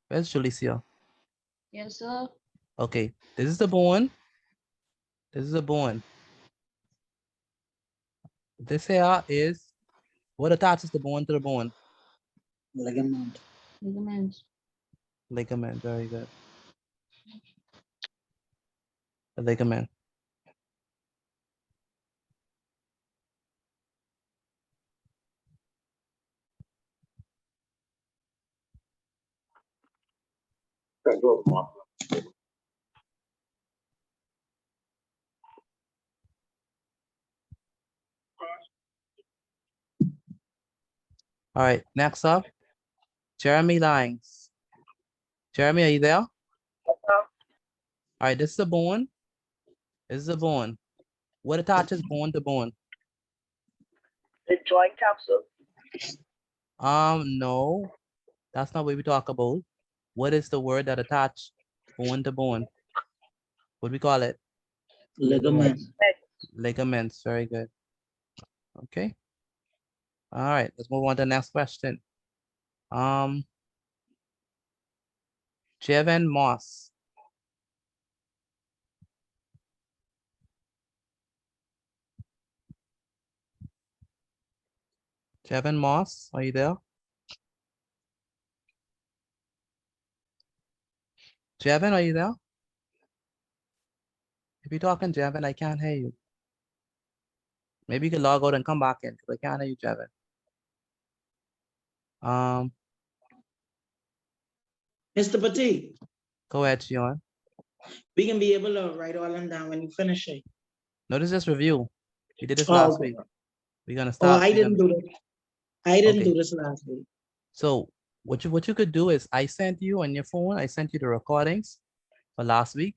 Where's Julicia? Yes, sir. Okay, this is the bone. This is a bone. This here is what attaches the bone to the bone? Ligament. Ligaments. Ligament, very good. The ligament. All right, next up, Jeremy Lines. Jeremy, are you there? All right, this is a bone. This is a bone. What attaches bone to bone? The joint capsule. No, that's not what we talk about. What is the word that attach bone to bone? What do we call it? Ligament. Ligaments, very good. Okay. All right, let's move on to the next question. Jevan Moss. Jevan Moss, are you there? Jevan, are you there? If you're talking, Jevan, I can't hear you. Maybe you can log out and come back in because I can't hear you, Jevan. Mr. Petit, Go ahead, Shion. we can be able to write all them down when you finish it. No, this is just review. We did this Oh, last okay. week. We're gonna Oh, start. I didn't do this. I didn't Okay. do this last week. So what you could do is I sent you on your phone, I sent you the recordings for last week.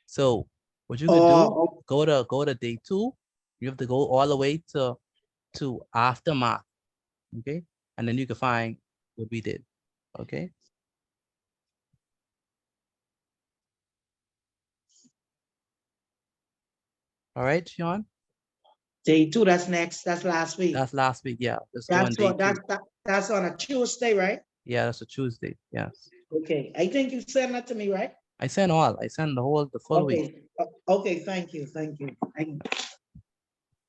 So what you could do, go to day 2. You have to go all the way to aftermath. Okay. And then you can find what we did. Okay. All right, Sean. Day 2, that's next. That's last week. That's last week. Yeah. Let's go on That's day what 2. that's on a Tuesday, right? Yeah, that's a Tuesday. Yes. Okay. I think you sent that to me, right? I sent the full week. Okay, thank you.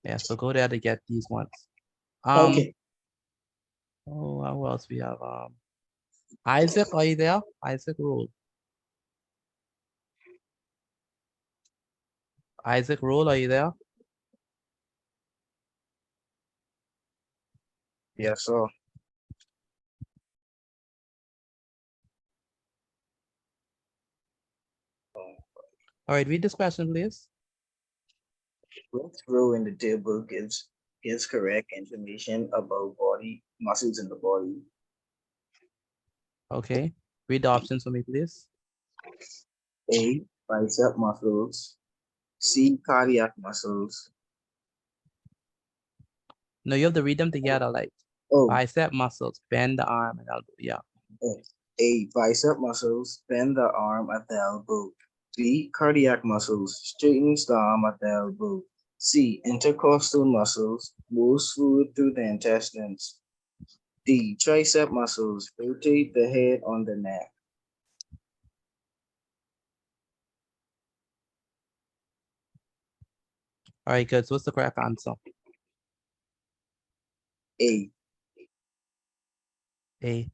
Yeah, so go there to get these ones. Okay. Oh, who else we have? Isaac, are you there? Isaac Roll. Isaac Roll, are you there? Yes, sir. All right, read this question, please. Which row in the table gives correct information about body muscles in the body? Okay, read the options for me, please. A, bicep muscles. C, cardiac muscles. No, you have to read them together, like bicep muscles, bend the arm and elbow. Yeah. A, bicep muscles, bend the arm at the elbow. B, cardiac muscles, straightens the arm at the elbow. C, intercostal muscles, moves fluid through the intestines. D, tricep muscles, rotate the head on the neck. All right, good. So what's the correct answer? A. A.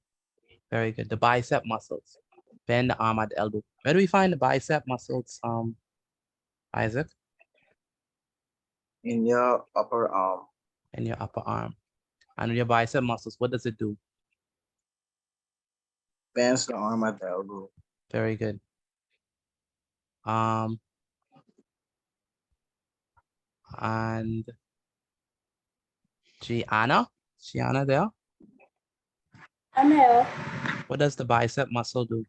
Very good. The bicep muscles. Bend the arm at the elbow. Where do we find the bicep muscles, Isaac? In your upper arm. In your upper arm. And your bicep muscles, what does it do? Bends the arm at the elbow. Very good. And Gianna there? I'm here. What does the bicep muscle do?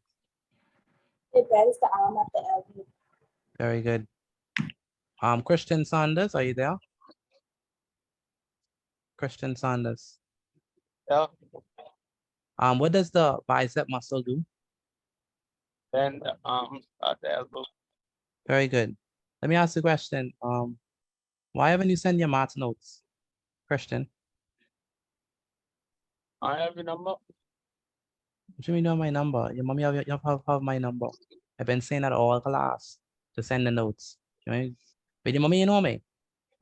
It bends the arm at the elbow. Very good. Christian Sanders, are you there? Christian Sanders. Yeah. What does the bicep muscle do? Bend the arm at the elbow. Very good. Let me ask you a question. Why haven't you sent your math notes, Christian? I have your number. What do you mean you have my number? Your mommy have my number. I've been saying that all class to send the notes. Right? But your mommy, you know me.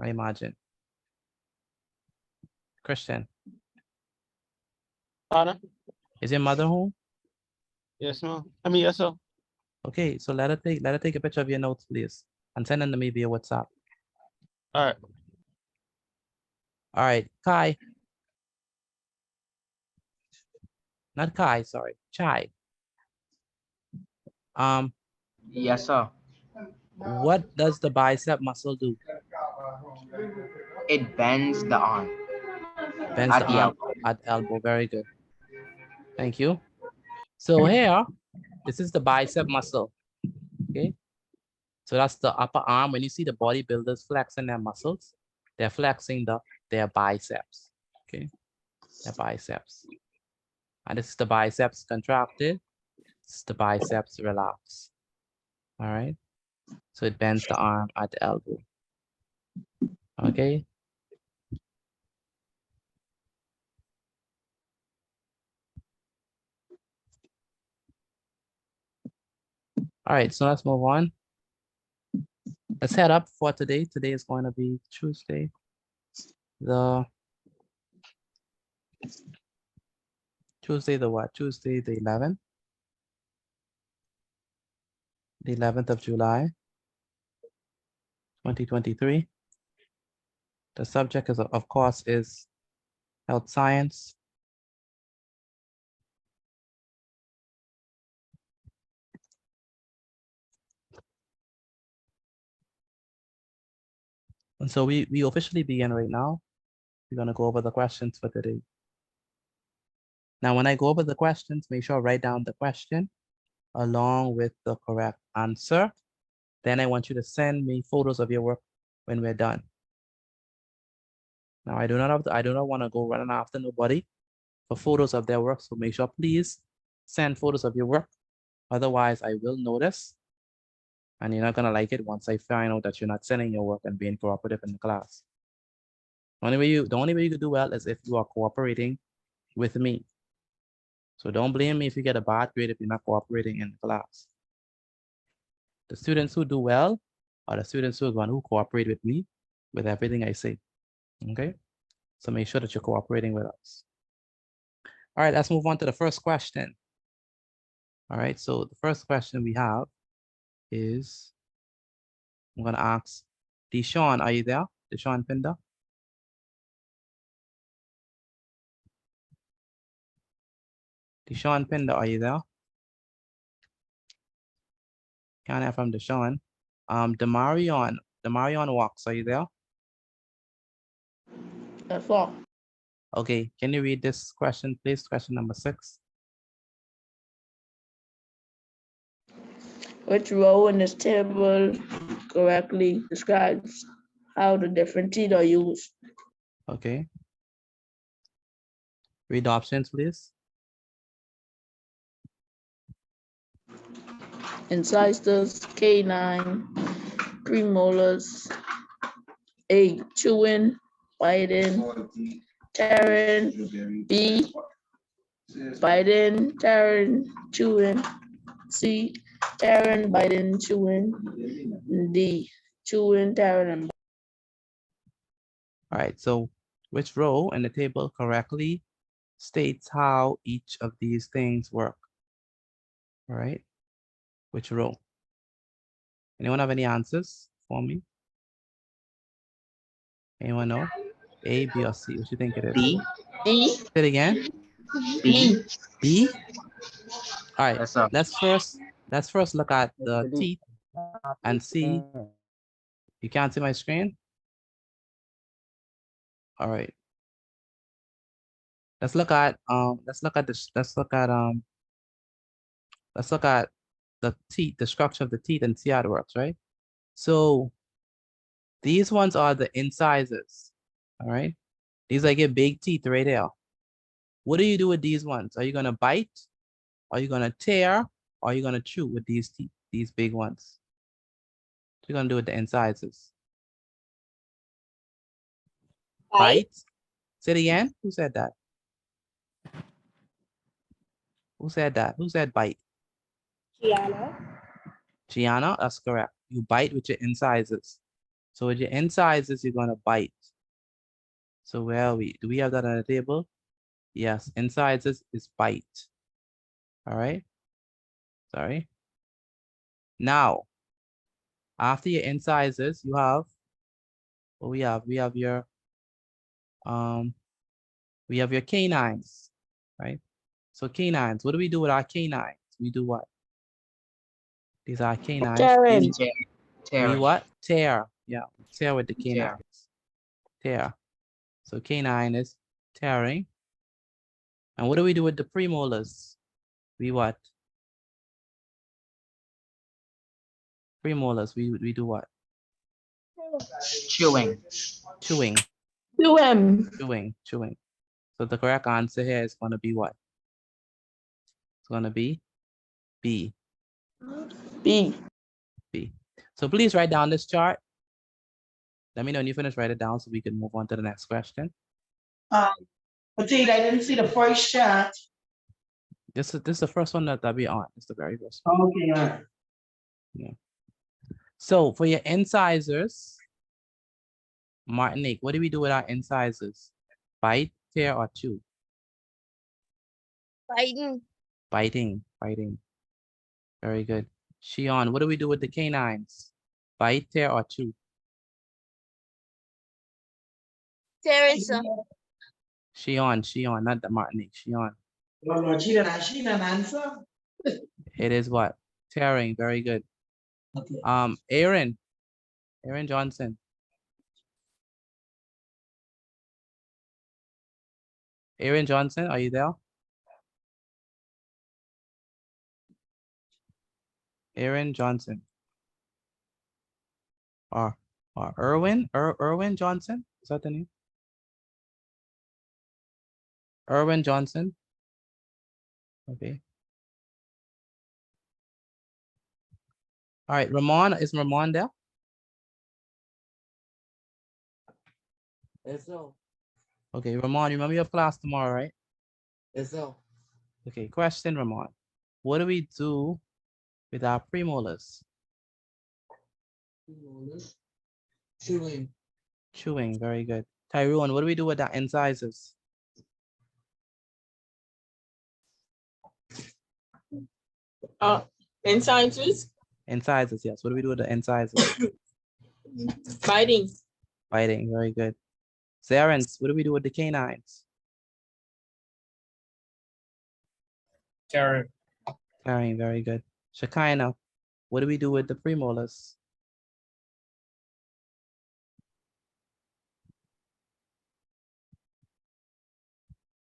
I imagine. Christian. Anna? Is your mother home? Yes, ma'am. I mean, yes, sir. Okay, so let her take a picture of your notes, please, and send them to me via WhatsApp. All right. All right, Kai. Not Kai, sorry, Chai. Yes, sir. What does the bicep muscle do? It bends the arm. Bends the arm at the elbow. Very good. Thank you. So here, this is the bicep muscle. Okay. So that's the upper arm. When you see the bodybuilders flexing their muscles, they're flexing their biceps. Okay. Their biceps. And this is the biceps contracted. This is the biceps relaxed. All right. So it bends the arm at the elbow. Okay. All right, so let's move on. Let's head up for today. Today is going to be Tuesday. Tuesday the what? Tuesday the 11th. The 11th of July, 2023. The subject is, of course, is health science. And so we officially begin right now. We're going to go over the questions for today. Now, when I go over the questions, make sure I write down the question along with the correct answer. Then I want you to send me photos of your work when we're done. Now, I do not want to go running after nobody for photos of their work. So make sure, please send photos of your work. Otherwise, I will notice and you're not going to like it once I find out that you're not sending your work and being cooperative in the class. The only way you could do well is if you are cooperating with me. So don't blame me if you get a bad grade if you're not cooperating in the class. The students who do well are the students who cooperate with me with everything I say. Okay? So make sure that you're cooperating with us. All right, let's move on to the first question. All right, so the first question we have is, I'm going to ask Deshaun, are you there? Deshaun Pinder? Deshaun Pinder, are you there? Can't hear from Deshaun. Demarion Walks, are you there? That's all. Okay, can you read this question, please? Question number 6. Which row in this table correctly describes how the different teeth are used? Okay. Read the options, please. Incisors, canine, premolars, A, chewing, biting, tearing, B, biting, tearing, chewing, C, tearing, biting, chewing, D, chewing, tearing, and All right, so which row in the table correctly states how each of these things work? All right, which row? Anyone have any answers for me? Anyone know? A, B, or C? What do you think it is? B. B. Say it again. B. B. All right. Yes, sir. Let's first look at the teeth and see. You can't see my screen. All right. Let's look at the teeth, the structure of the teeth, and see how it works, right? So these ones are the incisors. All right. These are your big teeth right there. What do you do with these ones? Are you gonna bite? Are you gonna tear? Or are you gonna chew with these teeth, these big ones? What are you gonna do with the incisors? Bite. Say it again. Who said that? Who said that? Who said bite? Gianna. Gianna, that's correct. You bite with your incisors. So with your incisors, you're gonna bite. So where are we? Do we have that on the table? Yes, incisors is bite. All right. Sorry. Now, after your incisors, you have what we have. We have your canines, right? So canines. What do we do with our canines? We do what? These are canines. tearing. We what? Tear. Yeah, tear with the canines. Tear. So canine is tearing. And what do we do with the premolars? We what? Premolars. We do what? Chewing. Chewing. Chewing. Chewing. So the correct answer here is going to be what? It's going to be B. B. B. So please write down this chart. Let me know when you finish, write it down so we can move on to the next question. Matilda, I didn't see the first chart. This is the first one that we on. It's the very first one. Okay, all right. Yeah. So for your incisors, Martinique, what do we do with our incisors? Bite, tear, or chew? Biting. Biting. Very good. Shion, what do we do with the canines? Bite, tear, or chew? Teresa. Shion, not the Martinique. Shion. No, she didn't answer. It is what? Tearing. Very good. Okay. Aaron Johnson. Aaron Johnson, are you there? Aaron Johnson. Or Irwin Johnson? Is that the name? Irwin Johnson. Okay. All right, Ramon, is Ramon there? Yes, no. Okay, Ramon, you remember you have class tomorrow, right? Yes, no. Okay, question, Ramon. What do we do with our premolars? Chewing. Chewing, very good. Tyrone, what do we do with our incisors? Incisors. Incisors, yes. What do we do with the incisors? Biting. Biting, very good. Zarens, what do we do with the canines? Tearing. Tearing, very good. Shekinah, what do we do with the premolars?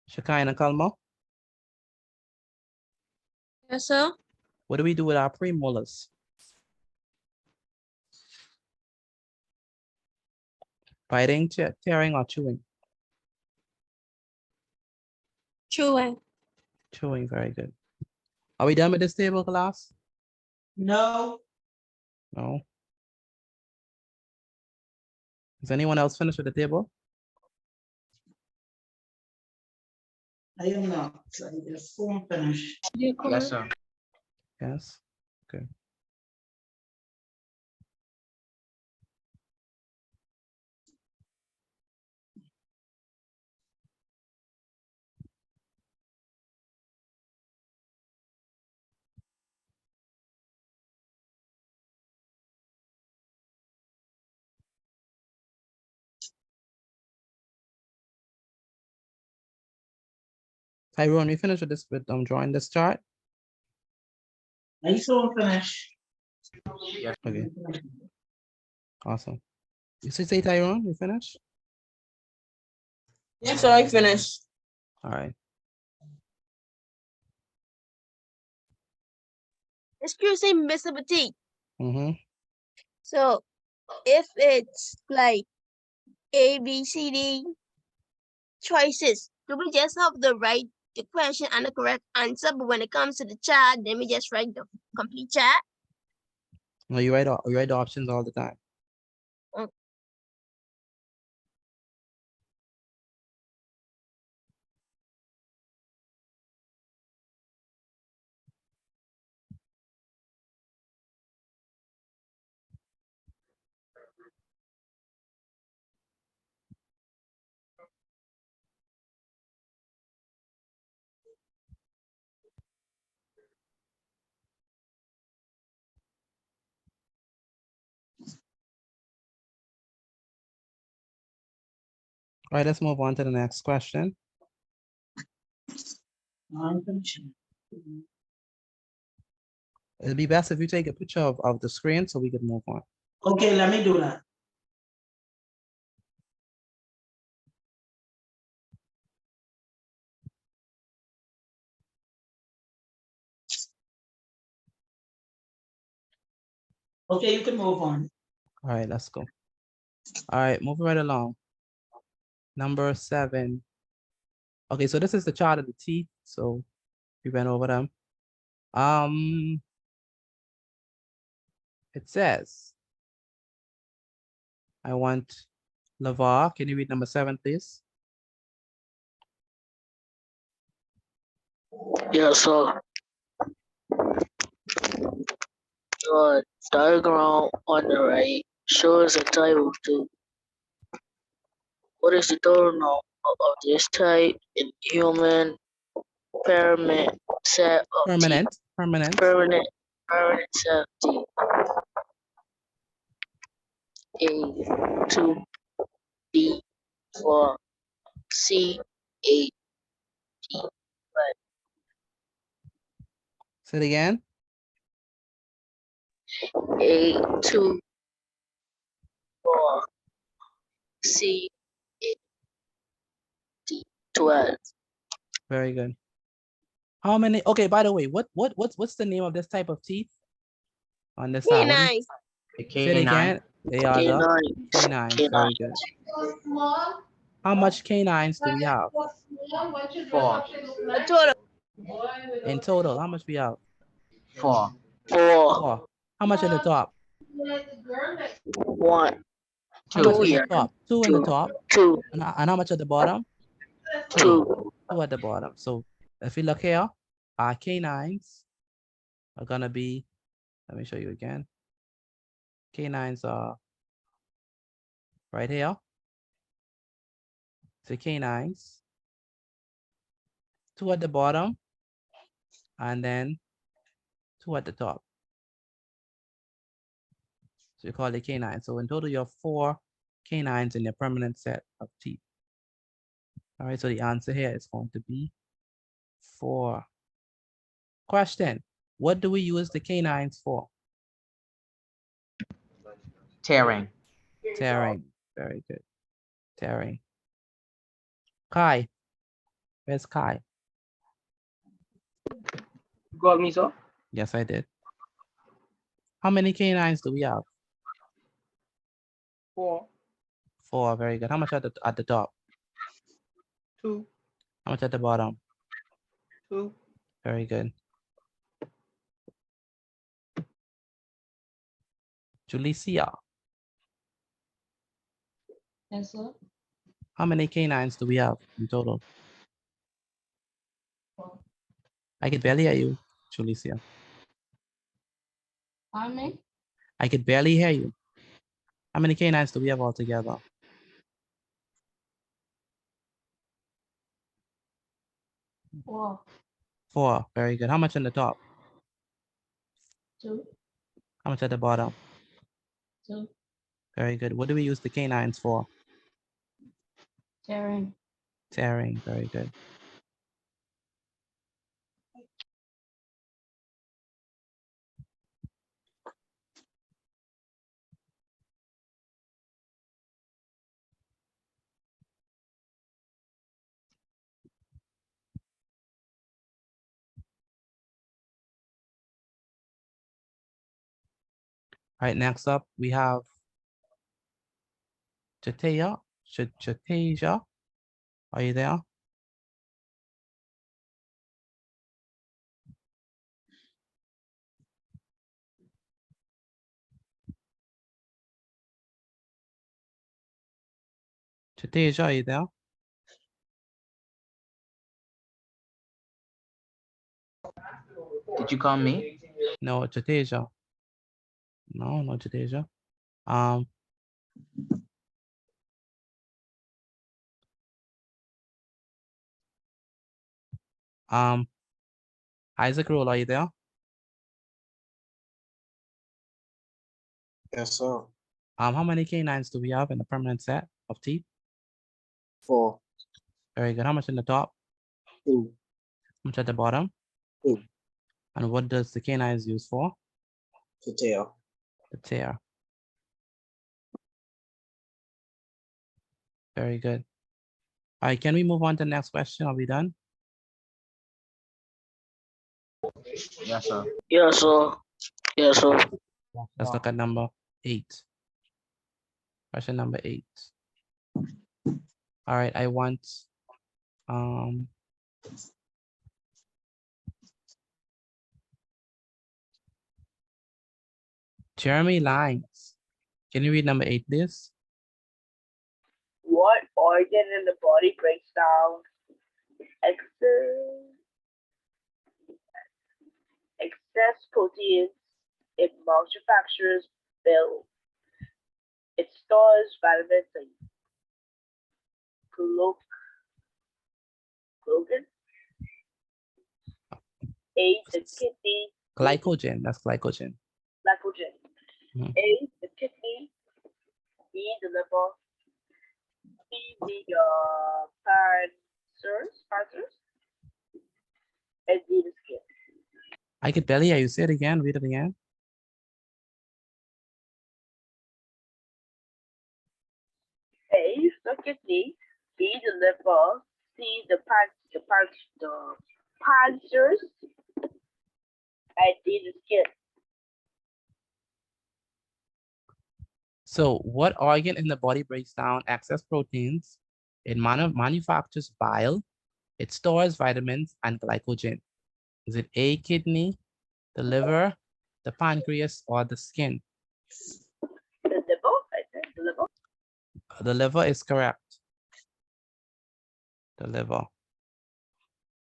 Shekinah Kalma, Yes, sir. what do we do with our premolars? Biting, tearing, or chewing? Chewing. Chewing, very good. Are we done with this table, class? No. No. Is anyone else finished with the table? I am not. I just won't finish. Yes, sir. Yes. Okay. Tyrone, we finished with this with drawing this chart? I still won't finish. Yes. Okay. Awesome. You say Tyrone, you finished? Yes, sir, I finished. All right. Excuse me, Mr. Petit. Mm-hmm. So if it's like A, B, C, D choices, do we just have the right the question and the correct answer? But when it comes to the chat, then we just write the complete chat. No, you write the options all the time. Okay. All right, let's move on to the next question. I'm finishing. It'd be best if you take a picture of the screen so we could move on. Okay, let me do that. Okay, you can move on. All right, let's go. All right, moving right along. Number 7. Okay, so this is the chart of the teeth. So we went over them. It says, I want Lavar. Can you read number 7, please? Yeah, so the diagram on the right shows a type of tooth. What is the total number of this type in human permanent set of Permanent. teeth? Permanent. Permanent set of teeth. A, 2, B, 4, C, 8, D. Right. Say it again. A, 2, 4, C, 8, D, 12. Very good. How many? Okay, by the way, what's the name of this type of teeth? On the side. What Canine. The Say it K9. again. They are the Canines. canines. Very good. How much canines do we have? 4. A total. In total, how much we have? 4. 4. 4. How much in the top? 1. How much 2. in the top? 2 in the 2. top. 2. And how much at the bottom? 2. 2 at the bottom. So if you look here, our canines are gonna be, let me show you again. Canines are right here. So canines, 2 at the bottom, and then 2 at the top. So you call it canine. So in total, you have 4 canines in your permanent set of teeth. All right, so the answer here is going to be 4. Question, what do we use the canines for? Tearing. Tearing, very good. Tearing. Kai, where's Kai? You call me, sir? Yes, I did. How many canines do we have? 4. 4, very good. How much at the top? 2. How much at the bottom? 2. Very good. Julicia, Yes, sir. how many canines do we have in total? 4. I could barely hear you, Julicia. How many? I could barely hear you. How many canines do we have altogether? 4. 4, very good. How much on the top? 2. How much at the bottom? 2. Very good. What do we use the canines for? Tearing. Tearing, very good. All right, next up, we have Chateja. Chateja, are you there? Chateja, are you there? Did you call me? No, Chateja. No, no Chateja. Um, Isaac Roll, are you there? Yes, sir. How many canines do we have in the permanent set of teeth? 4. Very good. How much in the top? 2. How much at the bottom? 2. And what does the canines use for? To tear. To tear. Very good. All right, can we move on to the next question? Are we done? Yes, sir. Yes, sir. Yes, sir. Let's look at number 8. Question number 8. All right, I want Jeremy Lines. Can you read number 8, please? What organ in the body breaks down excess proteins? It manufactures milk. It stores vitamins and glucose. A, the kidney. Glycogen, that's glycogen. Glycogen. Mhm. A, the kidney. B, the liver. C, the pancreas. And D, the skin. I could barely hear you. Say it again, read it again. A, the kidney. B, the liver. C, the pancreas. And D, the skin. So what organ in the body breaks down excess proteins? It manufactures bile, it stores vitamins and glycogen. Is it A, kidney, the liver, the pancreas, or the skin? The liver, I think, the liver. The liver is correct. The liver.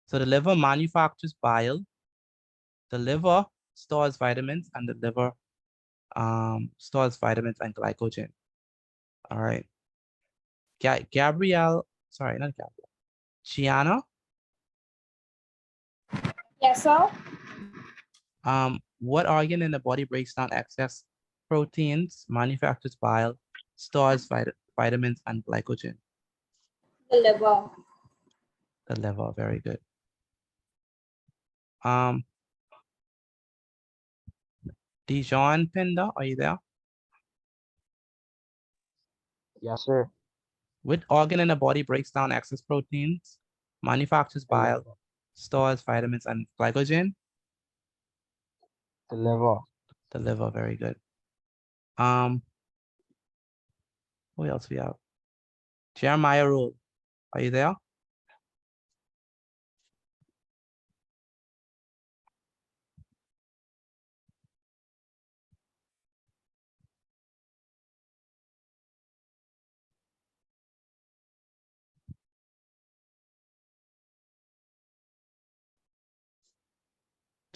So the liver manufactures bile, the liver stores vitamins, and the liver stores vitamins and glycogen. All right. Gabrielle, sorry, not Gabrielle. Gianna, Yes, sir. what organ in the body breaks down excess proteins, manufactures bile, stores vitamins and glycogen? The liver. The liver, very good. Dijon Pinda, are you there? Yes, sir. Which organ in the body breaks down excess proteins, manufactures bile, stores vitamins and glycogen? The liver. The liver, very good. Who else we have? Jeremiah Rule, are you there?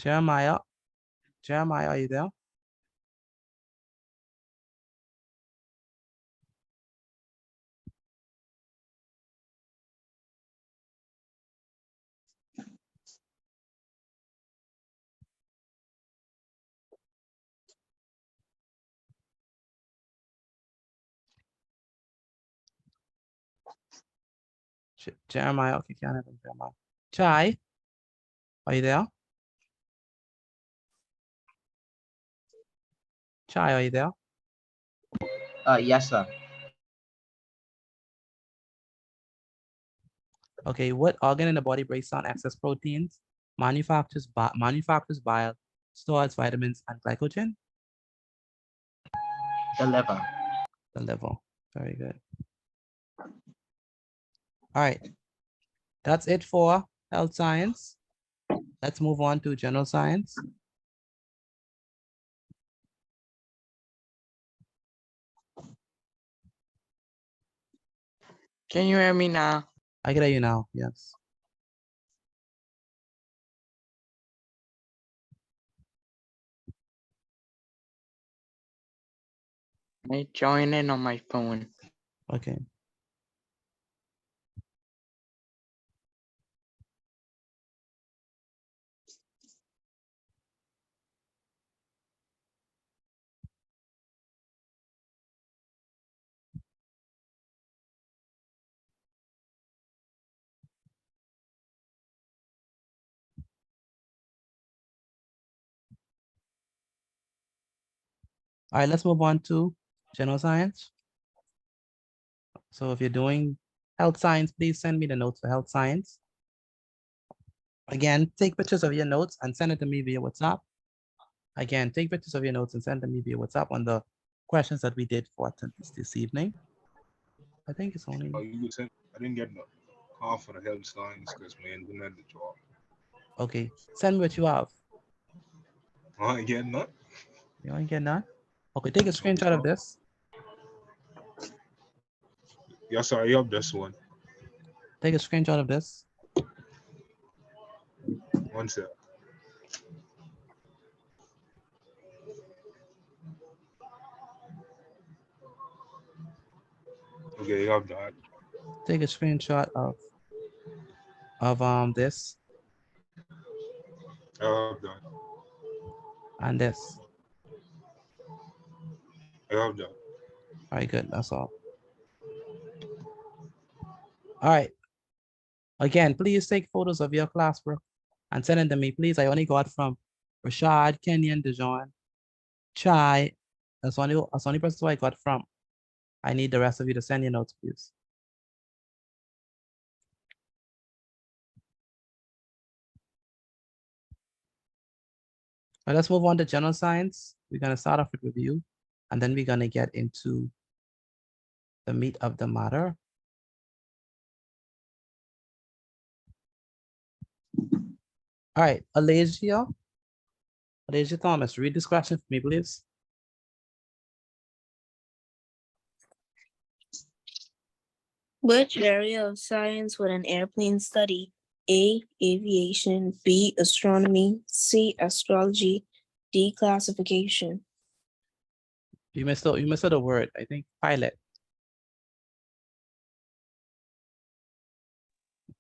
Jeremiah, are you there? Jeremiah, okay, can't have him, Jeremiah. Chai, are you there? Chai, are you there? Yes, sir. Okay, what organ in the body breaks down excess proteins, manufactures bile, stores vitamins and glycogen? The liver. The liver, very good. All right, that's it for health science. Let's move on to general science. Can you hear me now? I can hear you now, yes. I join in on my phone. Okay. All right, let's move on to general science. So if you're doing health science, please send me the notes for health science. Again, take pictures of your notes and send it to me via WhatsApp. Again, take pictures of your notes and send them to me via WhatsApp on the questions that we did for this evening. I think it's only. Oh, you said I didn't get no call for the health science because my internet the job. Okay, send me what you have. I ain't getting none. You ain't getting none? Okay, take a screenshot of this. Yes, sir. You have this one. Take a screenshot of this. One sec. Okay, you have that. Take a screenshot of this I have that. and this. I have that. All right, good. That's all. All right. Again, please take photos of your classwork and send them to me, please. I only got from Rashad, Kenyon, Dijon, Chai. That's only person who I got from. I need the rest of you to send your notes, please. All right, let's move on to general science. We're going to start off with review. And then we're gonna get into the meat of the matter. All right, Alasia Thomas, read this question for me, please. Which area of science would an airplane study? A, aviation, B, astronomy, C, astrology, D, classification. You missed a word, I think pilot.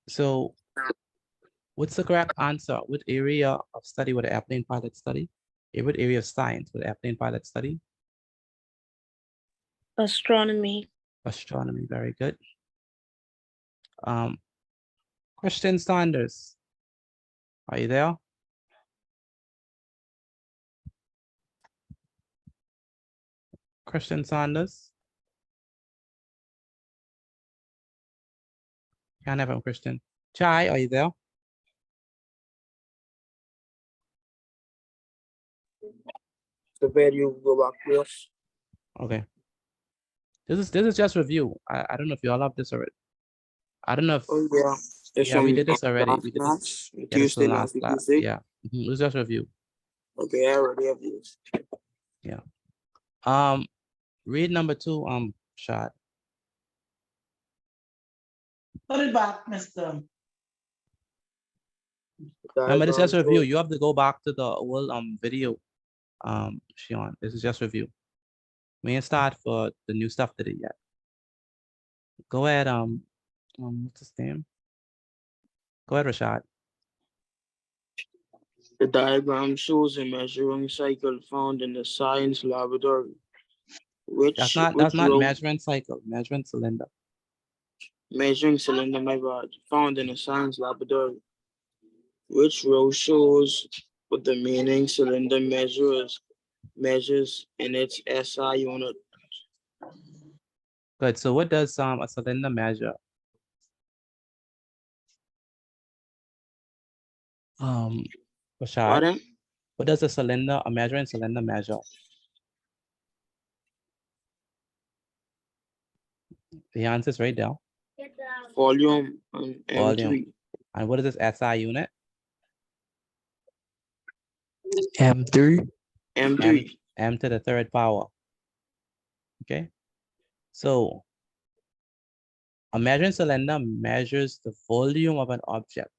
So what's the correct answer? What area of study would an airplane pilot study? What area of science would an airplane pilot study? Astronomy. Astronomy, very good. Christian Sanders, are you there? Christian Sanders? Can't have him, Christian. Chai, are you there? So where you go back to us? Okay. This is just review. I don't know if you all have this already. I don't know if Oh yeah. It's yeah, we from did this already. last We did class, this. Yeah, this Tuesday is the last last class. Tuesday. Yeah. It was just review. Okay, I already have these. Yeah. Read number 2, Shad. Put it back, Mr. Remember, this is just review. shows- You have to go back to the old video, Shion. This is just review. We ain't start for the new stuff today yet. Go ahead, what's his name? Go ahead, Rashad. The diagram shows a measuring cycle found in the science laboratory. That's Which not row measurement cycle, measurement cylinder. measuring cylinder, my bad, found in a science laboratory. Which row shows what the meaning cylinder measures in its SI unit? Good. So what does a cylinder measure? Rashad, Pardon? what does a measuring cylinder measure? The answer is right there. Volume and Volume. M3. And what is this SI unit? M3. M to the third power. Okay. So a measuring cylinder measures the volume of an object.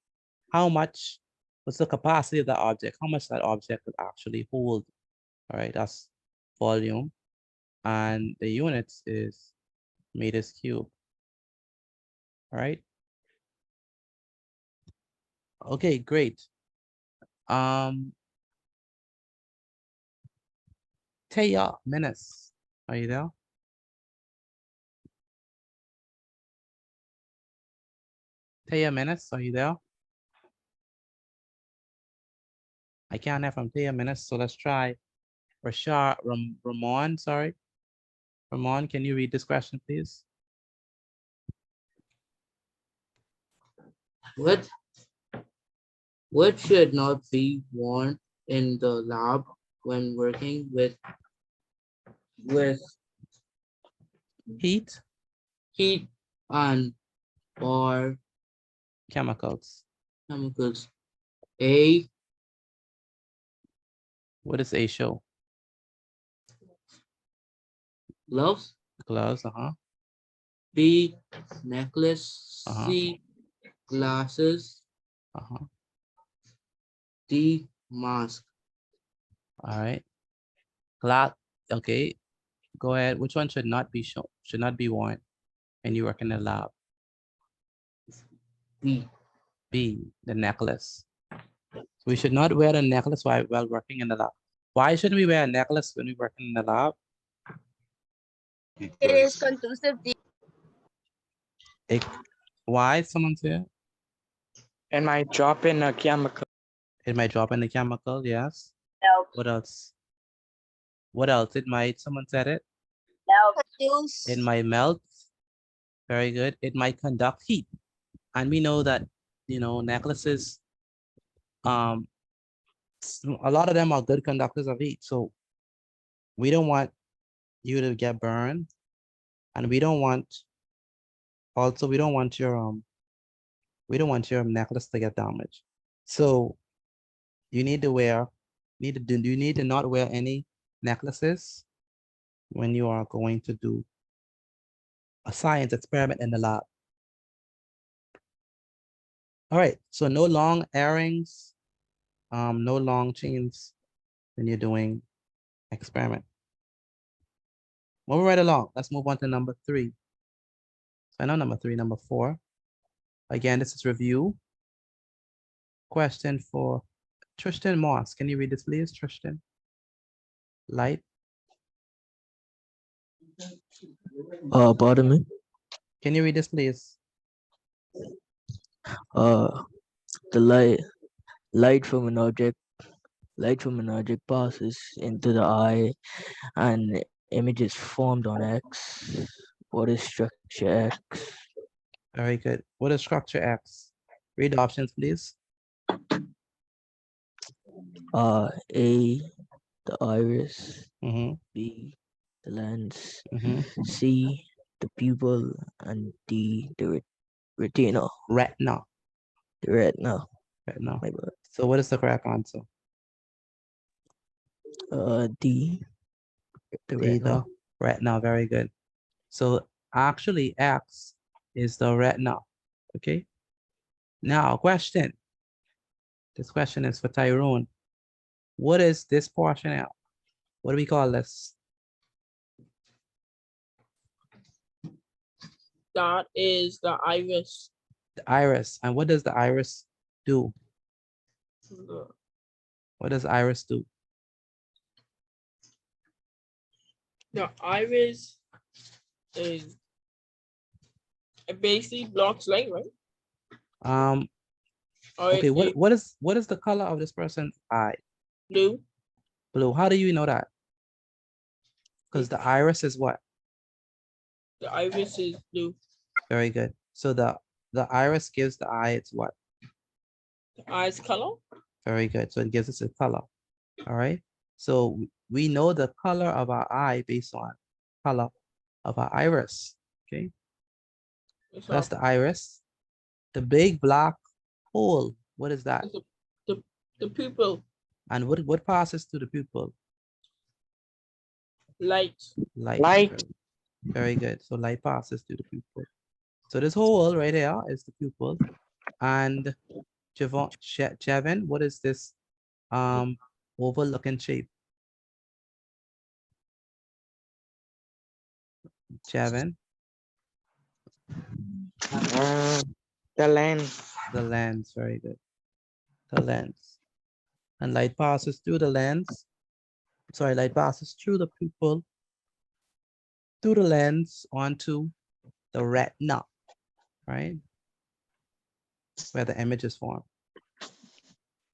What's the capacity of that object? How much that object could actually hold? All right, that's volume. And the units is meters cubed. All right. Okay, great. Taya Menace, are you there? Taya Menace, are you there? I can't have from Taya Menace, so let's try Ramon, sorry. Ramon, can you read this question, please? What should not be worn in the lab when working with heat and or chemicals? A. What does A show? Gloves. Gloves, B. Necklace. Uh-huh. C. Glasses. D. Mask. All right. Okay. Go ahead. Which one should not be shown? Should not be worn when you work in the lab? B. B, the necklace. We should not wear a necklace while working in the lab. Why shouldn't we wear a necklace when we work in the lab? It is conducive. Why, someone say? It might drop in a chemical. It might drop in the chemical, yes. No. What else? What else? Someone said it? No. It might melt. Very good. It might conduct heat. And we know that, necklaces, a lot of them are good conductors of heat. So we don't want you to get burned, and we don't want. Also, we don't want your necklace to get damaged. So you need to wear, you need to not wear any necklaces when you are going to do a science experiment in the lab. All right, so no long earrings, no long chains when you're doing experiment. Moving right along, let's move on to number 3. So I know number 3, number 4. Again, this is review. Question for Tristan Moss. Can you read this, please, Tristan? Light. Pardon me. Can you read this, please? The light from an object passes into the eye and images formed on X. What is structure X? Very good. What is structure X? Read the options, please. A, the iris. Mm-hmm. B, the lens. Mm-hmm. C, the pupil. And D, the retina. Retina. The retina. Retina. My bad. So what is the correct answer? D, the retina. Retina, very good. So actually X is the retina, okay? Now question. This question is for Tyrone. What is this portion out? What do we call this? That is the iris. The iris. And what does the iris do? What does iris do? The iris is, it basically blocks light, right? Okay, what is the color of this person's eye? Blue. Blue. How do you know that? Because the iris is what? The iris is blue. Very good. So the iris gives the eye its what? The eye's color. Very good. So it gives us a color. All right. So we know the color of our eye based on color of our iris. Okay. That's the iris. The big black hole. What is that? The pupil. And what passes through the pupil? Light. Light. Very good. So light passes through the pupil. So this hole right here is the pupil. And Jevon, what is this oval looking shape? Jevon? The lens. The lens, very good. The lens. And light passes through the lens. Sorry, light passes through the pupil, through the lens onto the retina, right? Where the image is formed.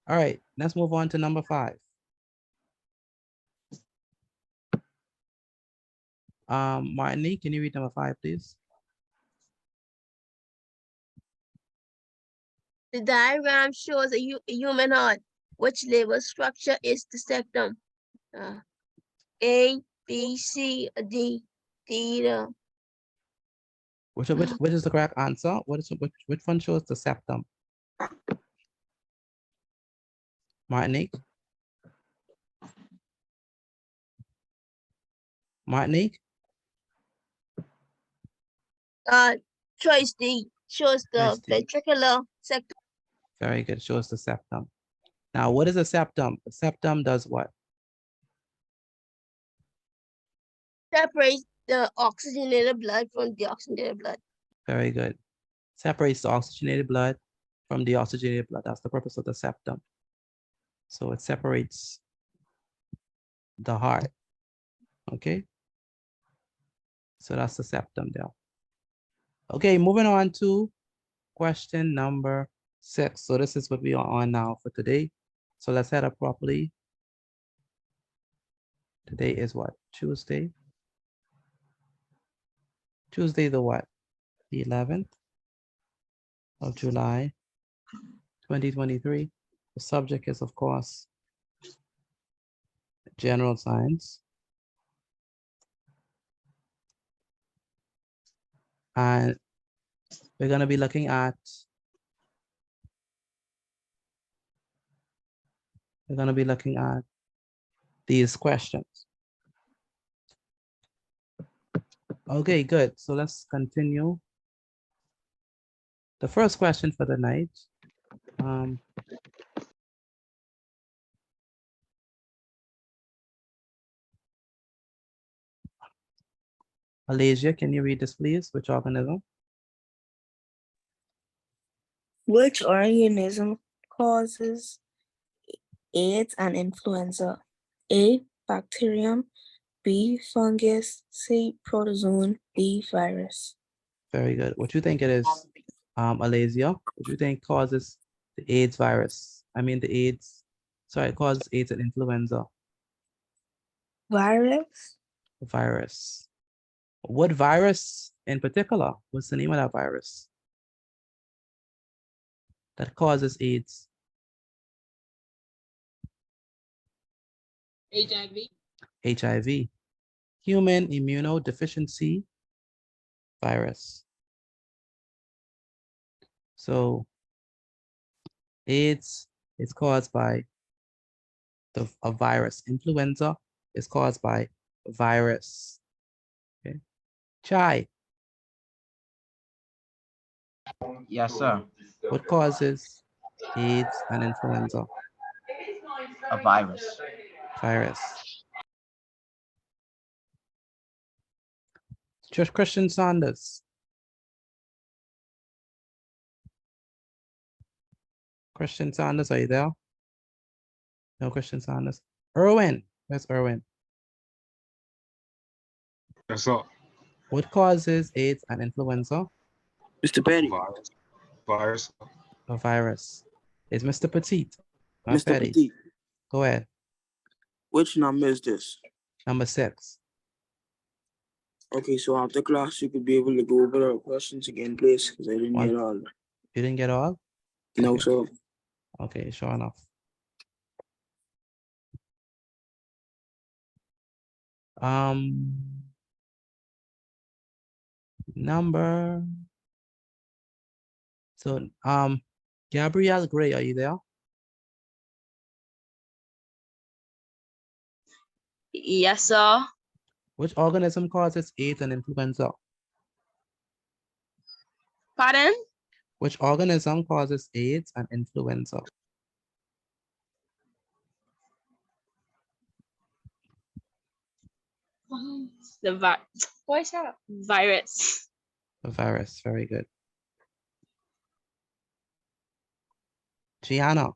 All right, let's move on to number 5. Martini, can you read number 5, please? The diagram shows a human heart, which label structure is the septum. A, B, C, D, D. Which is the correct answer? Which one shows the septum? Martinique? Martinique? Choice D shows the ventricular septum. Very good, shows the septum. Now, what is a septum? The septum does what? Separates the oxygenated blood from deoxygenated blood. Very good. Separates the oxygenated blood from deoxygenated blood. That's the purpose of the septum. So it separates the heart. Okay. So that's the septum there. Okay, moving on to question number 6. So this is what we are on now for today. So let's head up properly. Today is what? Tuesday. Tuesday the what? The 11th of July, 2023. The subject is, of course, general science. And we're going to be looking at these questions. Okay, good. So let's continue. The first question for the night. Alasia, can you read this, please? Which organism? Which organism causes AIDS and influenza? A. Bacterium. B. Fungus. C. Protozoan. D. Virus. Very good. What do you think it is, Alasia? What do you think causes the AIDS virus? Causes AIDS and influenza. Virus. Virus. What virus in particular? What's the name of that virus that causes AIDS? HIV. HIV. Human immunodeficiency virus. So AIDS is caused by a virus. Influenza is caused by a virus. Okay. Chai. Yes, sir. What causes AIDS and influenza? A virus. Virus. Just Christian Sanders. Christian Sanders, are you there? No Christian Sanders. Erwin. Where's Erwin? Yes, sir. What causes AIDS and influenza? Mr. Petty. Virus. A virus. It's Mr. Petite. Not Mr. Petty. Petite. Go ahead. Which number is this? Number 6. Okay, so after class, you could be able to go over the questions again, please, because I didn't get all. You didn't get all? No, Okay. sir. Okay, sure enough. Gabrielle Gray, are you there? Yes, sir. Which organism causes AIDS and influenza? Pardon? Which organism causes AIDS and influenza? What's that? Virus. A virus, very good. Gianna,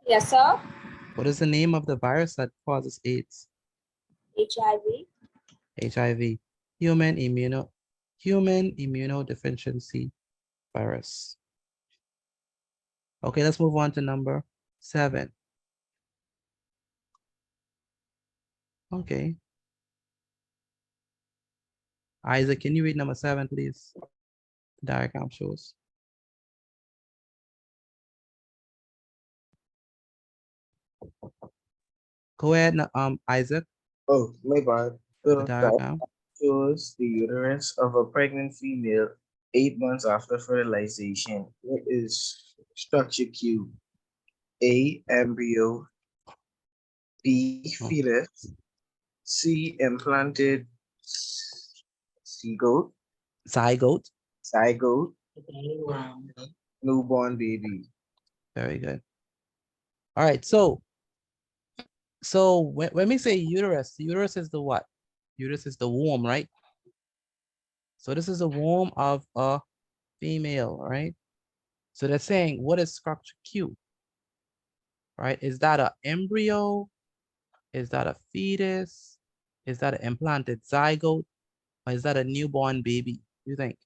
Yes, sir. what is the name of the virus that causes AIDS? HIV. HIV, human immunodeficiency virus. Okay, let's move on to number 7. Okay. Isaac, can you read number 7, please? The diagram shows. Go ahead, Isaac. Oh, my bad. The The diagram. shows the uterus of a pregnant female 8 months after fertilization. What is structure Q? A, embryo. B, fetus. C, implanted zygote. Zygote. Zygote. Newborn baby. Very good. All right, so when we say uterus, the uterus is the what? Uterus is the womb, right? So this is the womb of a female, right? So they're saying, what is structure Q? Right? Is that an embryo? Is that a fetus? Is that an implanted zygote? Or is that a newborn baby? You think?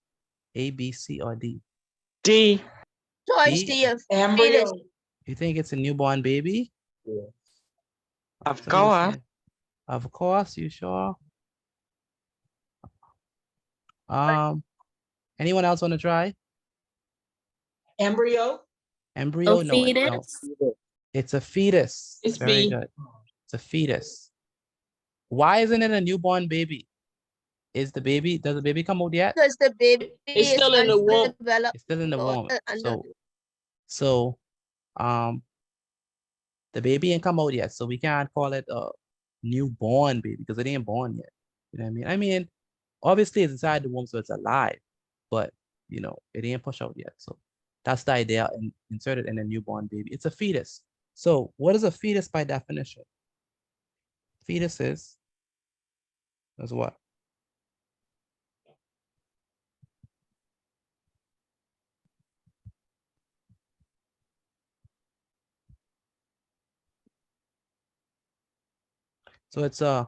A, B, C, or D? D. Choice D? D of Embryo. fetus. You think it's a newborn baby? Yeah. Of Some will course. say- Of course, you sure? Anyone else want to try? Embryo. Embryo? A No, fetus. it's a fetus. It's Very B. good. It's a fetus. Why isn't it a newborn baby? Does the baby come out yet? Because the baby It's still in the womb. undeveloped. It's still in the womb. under- So the baby ain't come out yet. So we can't call it a newborn baby because it ain't born yet. You know what I mean? I mean, obviously it's inside the womb, so it's alive, but you know, it ain't pushed out yet. So that's the idea and inserted in a newborn baby. It's a fetus. So what is a fetus by definition? Fetus is what? So it's a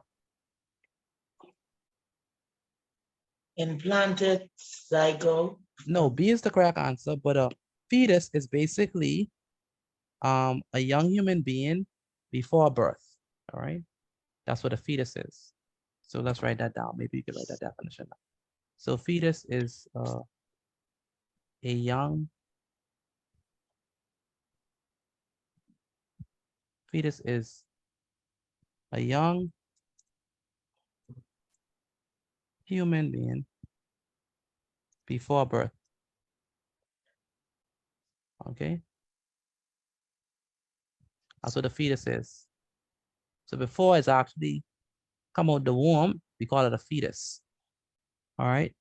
Implanted zygote. no, B is the correct answer, but a fetus is basically a young human being before birth. All right, that's what a fetus is. So let's write that down. Maybe you can write that definition down. So fetus is a young fetus is a young human being before birth. Okay, that's what a fetus is. So before it's actually come out the womb, we call it a fetus. All right,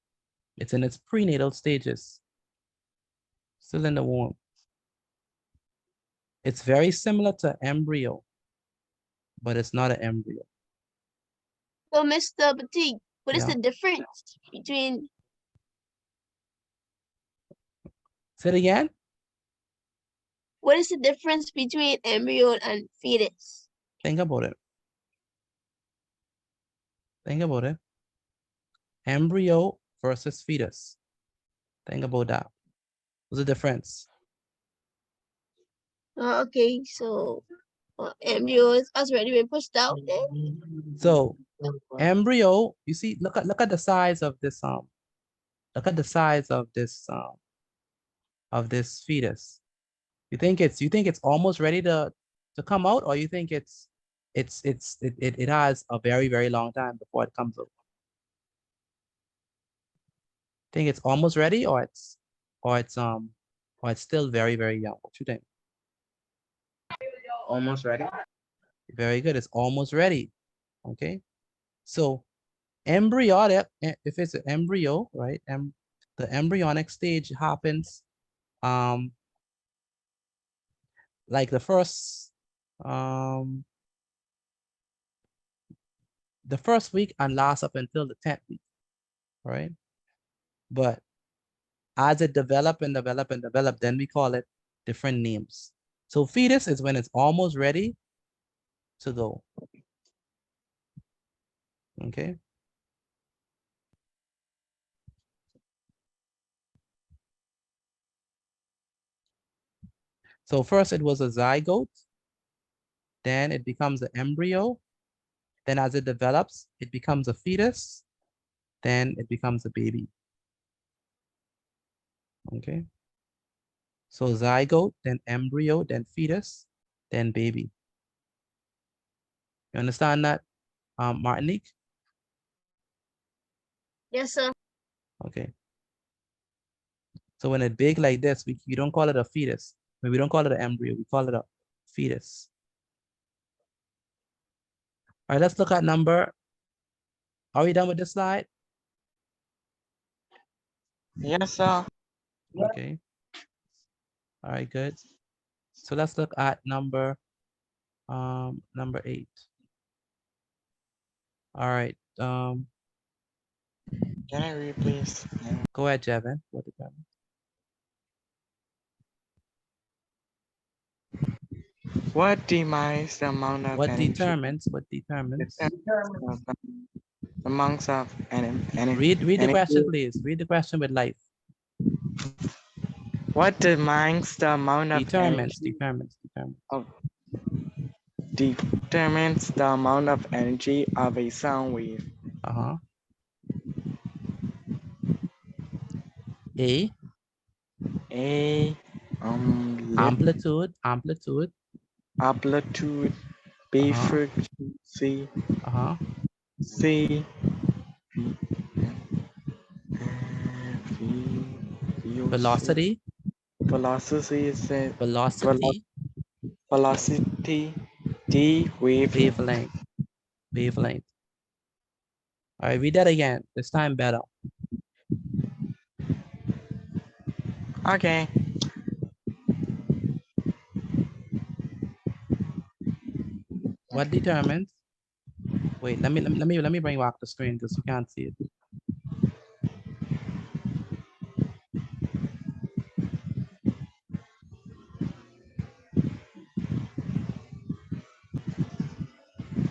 it's in its prenatal stages, still in the womb. It's very similar to embryo, but it's not an embryo. So, Mr. Petit, what is Yeah. the difference between? Say it again. What is the difference between embryo and fetus? Think about it. Think about it. Embryo versus fetus. Think about that. What's the difference? Okay, so embryo has already been pushed out there. So embryo, you see, look at the size of this look at the size of this fetus. You think it's almost ready to come out, or you think it has a very, very long time before it comes out? Think it's almost ready, or it's still very, very young? What you think? Almost ready. Very good. It's almost ready. Okay. So embryonic, if it's an embryo, right? The embryonic stage happens like the first week and lasts up until the 10th week, right? But as it develop, then we call it different names. So fetus is when it's almost ready to go. Okay. So first it was a zygote, then it becomes an embryo, then as it develops, it becomes a fetus, then it becomes a baby. Okay. So zygote, then embryo, then fetus, then baby. You understand that, Martinique? Yes, sir. Okay. So when it's big like this, we don't call it a fetus. We don't call it an embryo. We call it a fetus. All right, let's look at number. Are we done with this slide? Yes, sir. Okay. All right, good. So let's look at number 8. All right. Can I read, please? Go ahead, Jevin. What determines? What determines the amount of energy? What determines? The amounts of energy. Read the question, please. Read the question with life. What determines the amount of Determines the amount of energy of a sound wave? A. Amplitude. B frequency. C. Velocity. Velocity is a Velocity. velocity. D wavelength. Wavelength. Wavelength. All right, read that again. This time better. Okay. What determines? Wait, let me bring back the screen because you can't see it.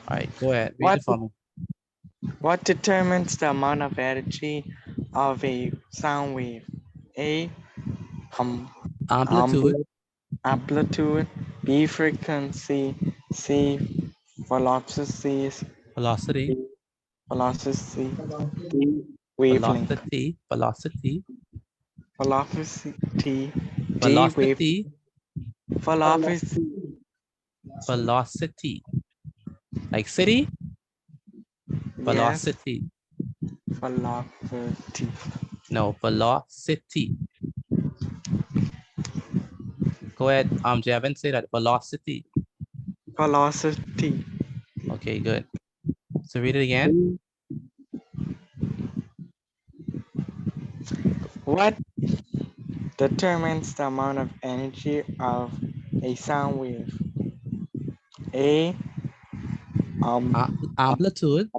All right, go ahead. Read it for me. What determines the amount of energy of a sound wave? A. Amplitude. Amplitude. B. Frequency. C. Velocity. Velocity. Velocity. D. Wavelength. Velocity. Velocity. Velocity. D. Velocity. Velocity. Velocity. Like city? Velocity. Yes. Velocity. No, velocity. Go ahead, Javin, say that. Velocity. Velocity. Okay, good. So read it again. What determines the amount of energy of a sound wave? A. Amplitude.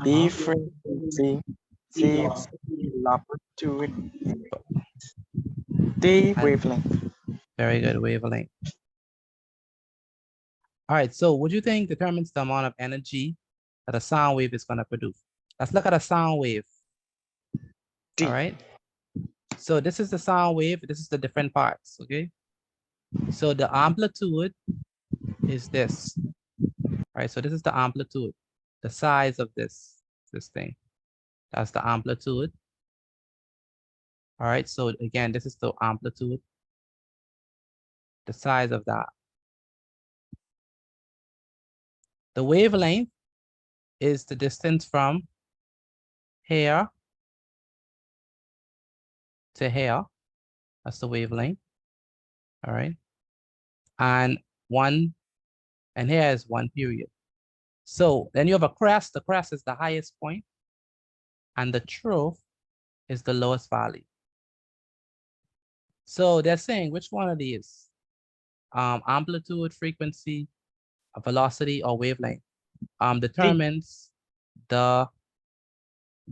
B. Frequency. C. Amplitude. D. Wavelength. Very good, wavelength. All right, so what do you think determines the amount of energy that a sound wave is going to produce? Let's look at a sound wave. D. All right. So this is the sound wave. This is the different parts, okay? So the amplitude is this. All right, so this is the amplitude, the size of this thing. That's the amplitude. All right, so again, this is the amplitude, the size of that. The wavelength is the distance from here to here. That's the wavelength. All right. And here is 1 period. So then you have a crest. The crest is the highest point, and the trough is the lowest valley. So they're saying which one of these, amplitude, frequency, velocity, or wavelength, determines the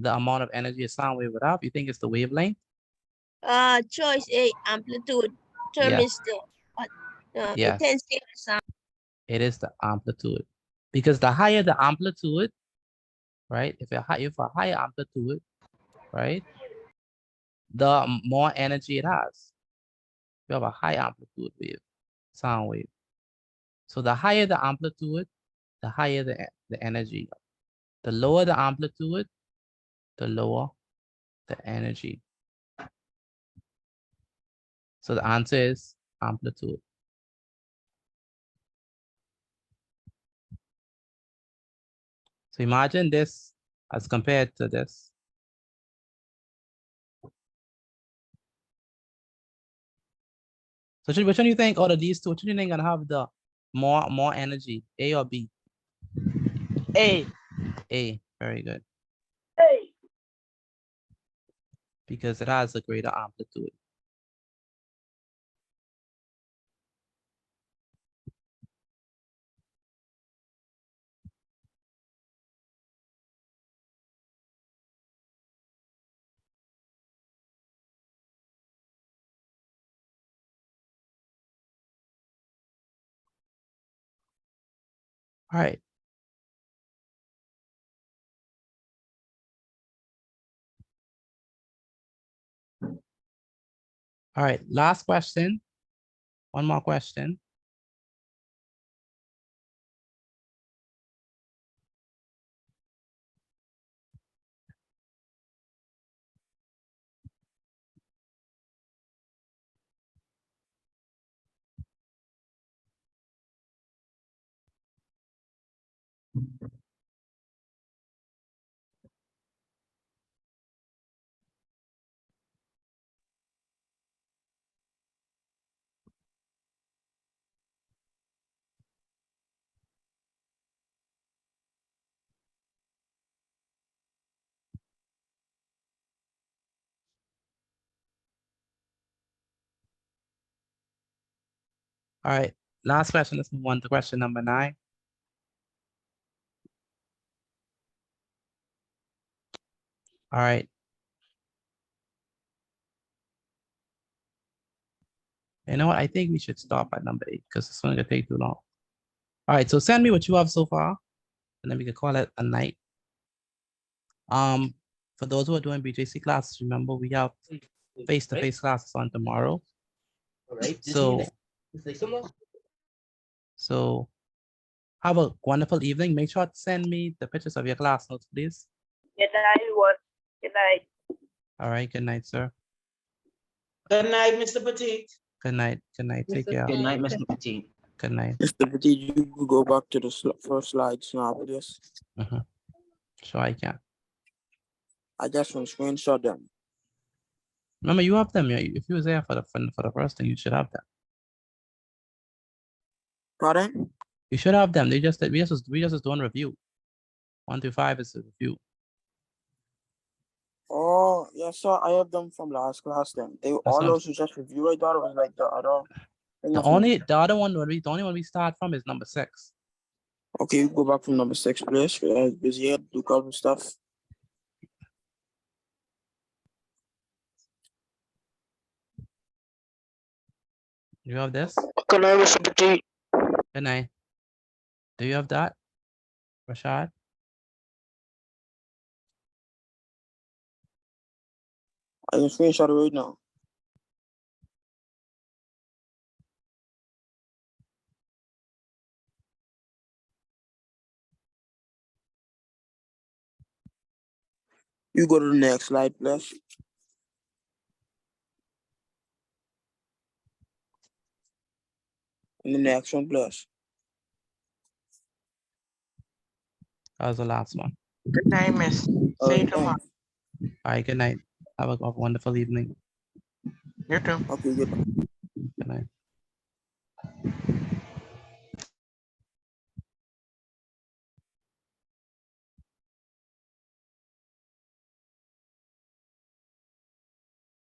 amount of energy a sound wave would have. You think it's the wavelength? Choice A, amplitude, determines the Yes. intensity of the sound. It is the amplitude, because the higher the amplitude, right? If a higher amplitude, right, the more energy it has. You have a high amplitude wave, sound wave. So the higher the amplitude, the higher the energy. The lower the amplitude, the lower the energy. So the answer is amplitude. So imagine this as compared to this. So which one do you think out of these two, which one do you think gonna have the more energy, A or B? A. A, very good. Hey. Because it has a greater amplitude. All right. All right, last question. One more question. All right, last question. Let's move on to question number 9. All right. You know what? I think we should stop at number 8 because it's going to take too long. All right, so send me what you have so far, and then we can call it a night. For those who are doing BJC classes, remember we have face-to-face classes on tomorrow. All right. So have a wonderful evening. Make sure to send me the pictures of your class notes, please. Good night, everyone. Good night. All right. Good night, sir. Good night, Mr. Petit. Good night. Good night. Take care. Good night, Mr. Petit. Good night. Mr. Petit, you could go back to the first slides now, please. Sure, I can. I just want to screenshot them. Remember, you have them. If you was there for the first thing, you should have them. Pardon? You should have them. We just doing review. 1 through 5 is a review. Oh, yes, sir. I have them from last class then. They That's all what those who just review. I thought it was like the other. the only one we start from is number 6. Okay, you go back from number 6, please. I was busy here, do couple stuff. You have this? Good night, Mr. Petit. Good night. Do you have that, Rashad? I can screenshot it right now. You go to the next slide, please. And the next one, please. That was the last one. Good night, miss. See you tomorrow. All right, good night. Have a wonderful evening. You too. Okay, good.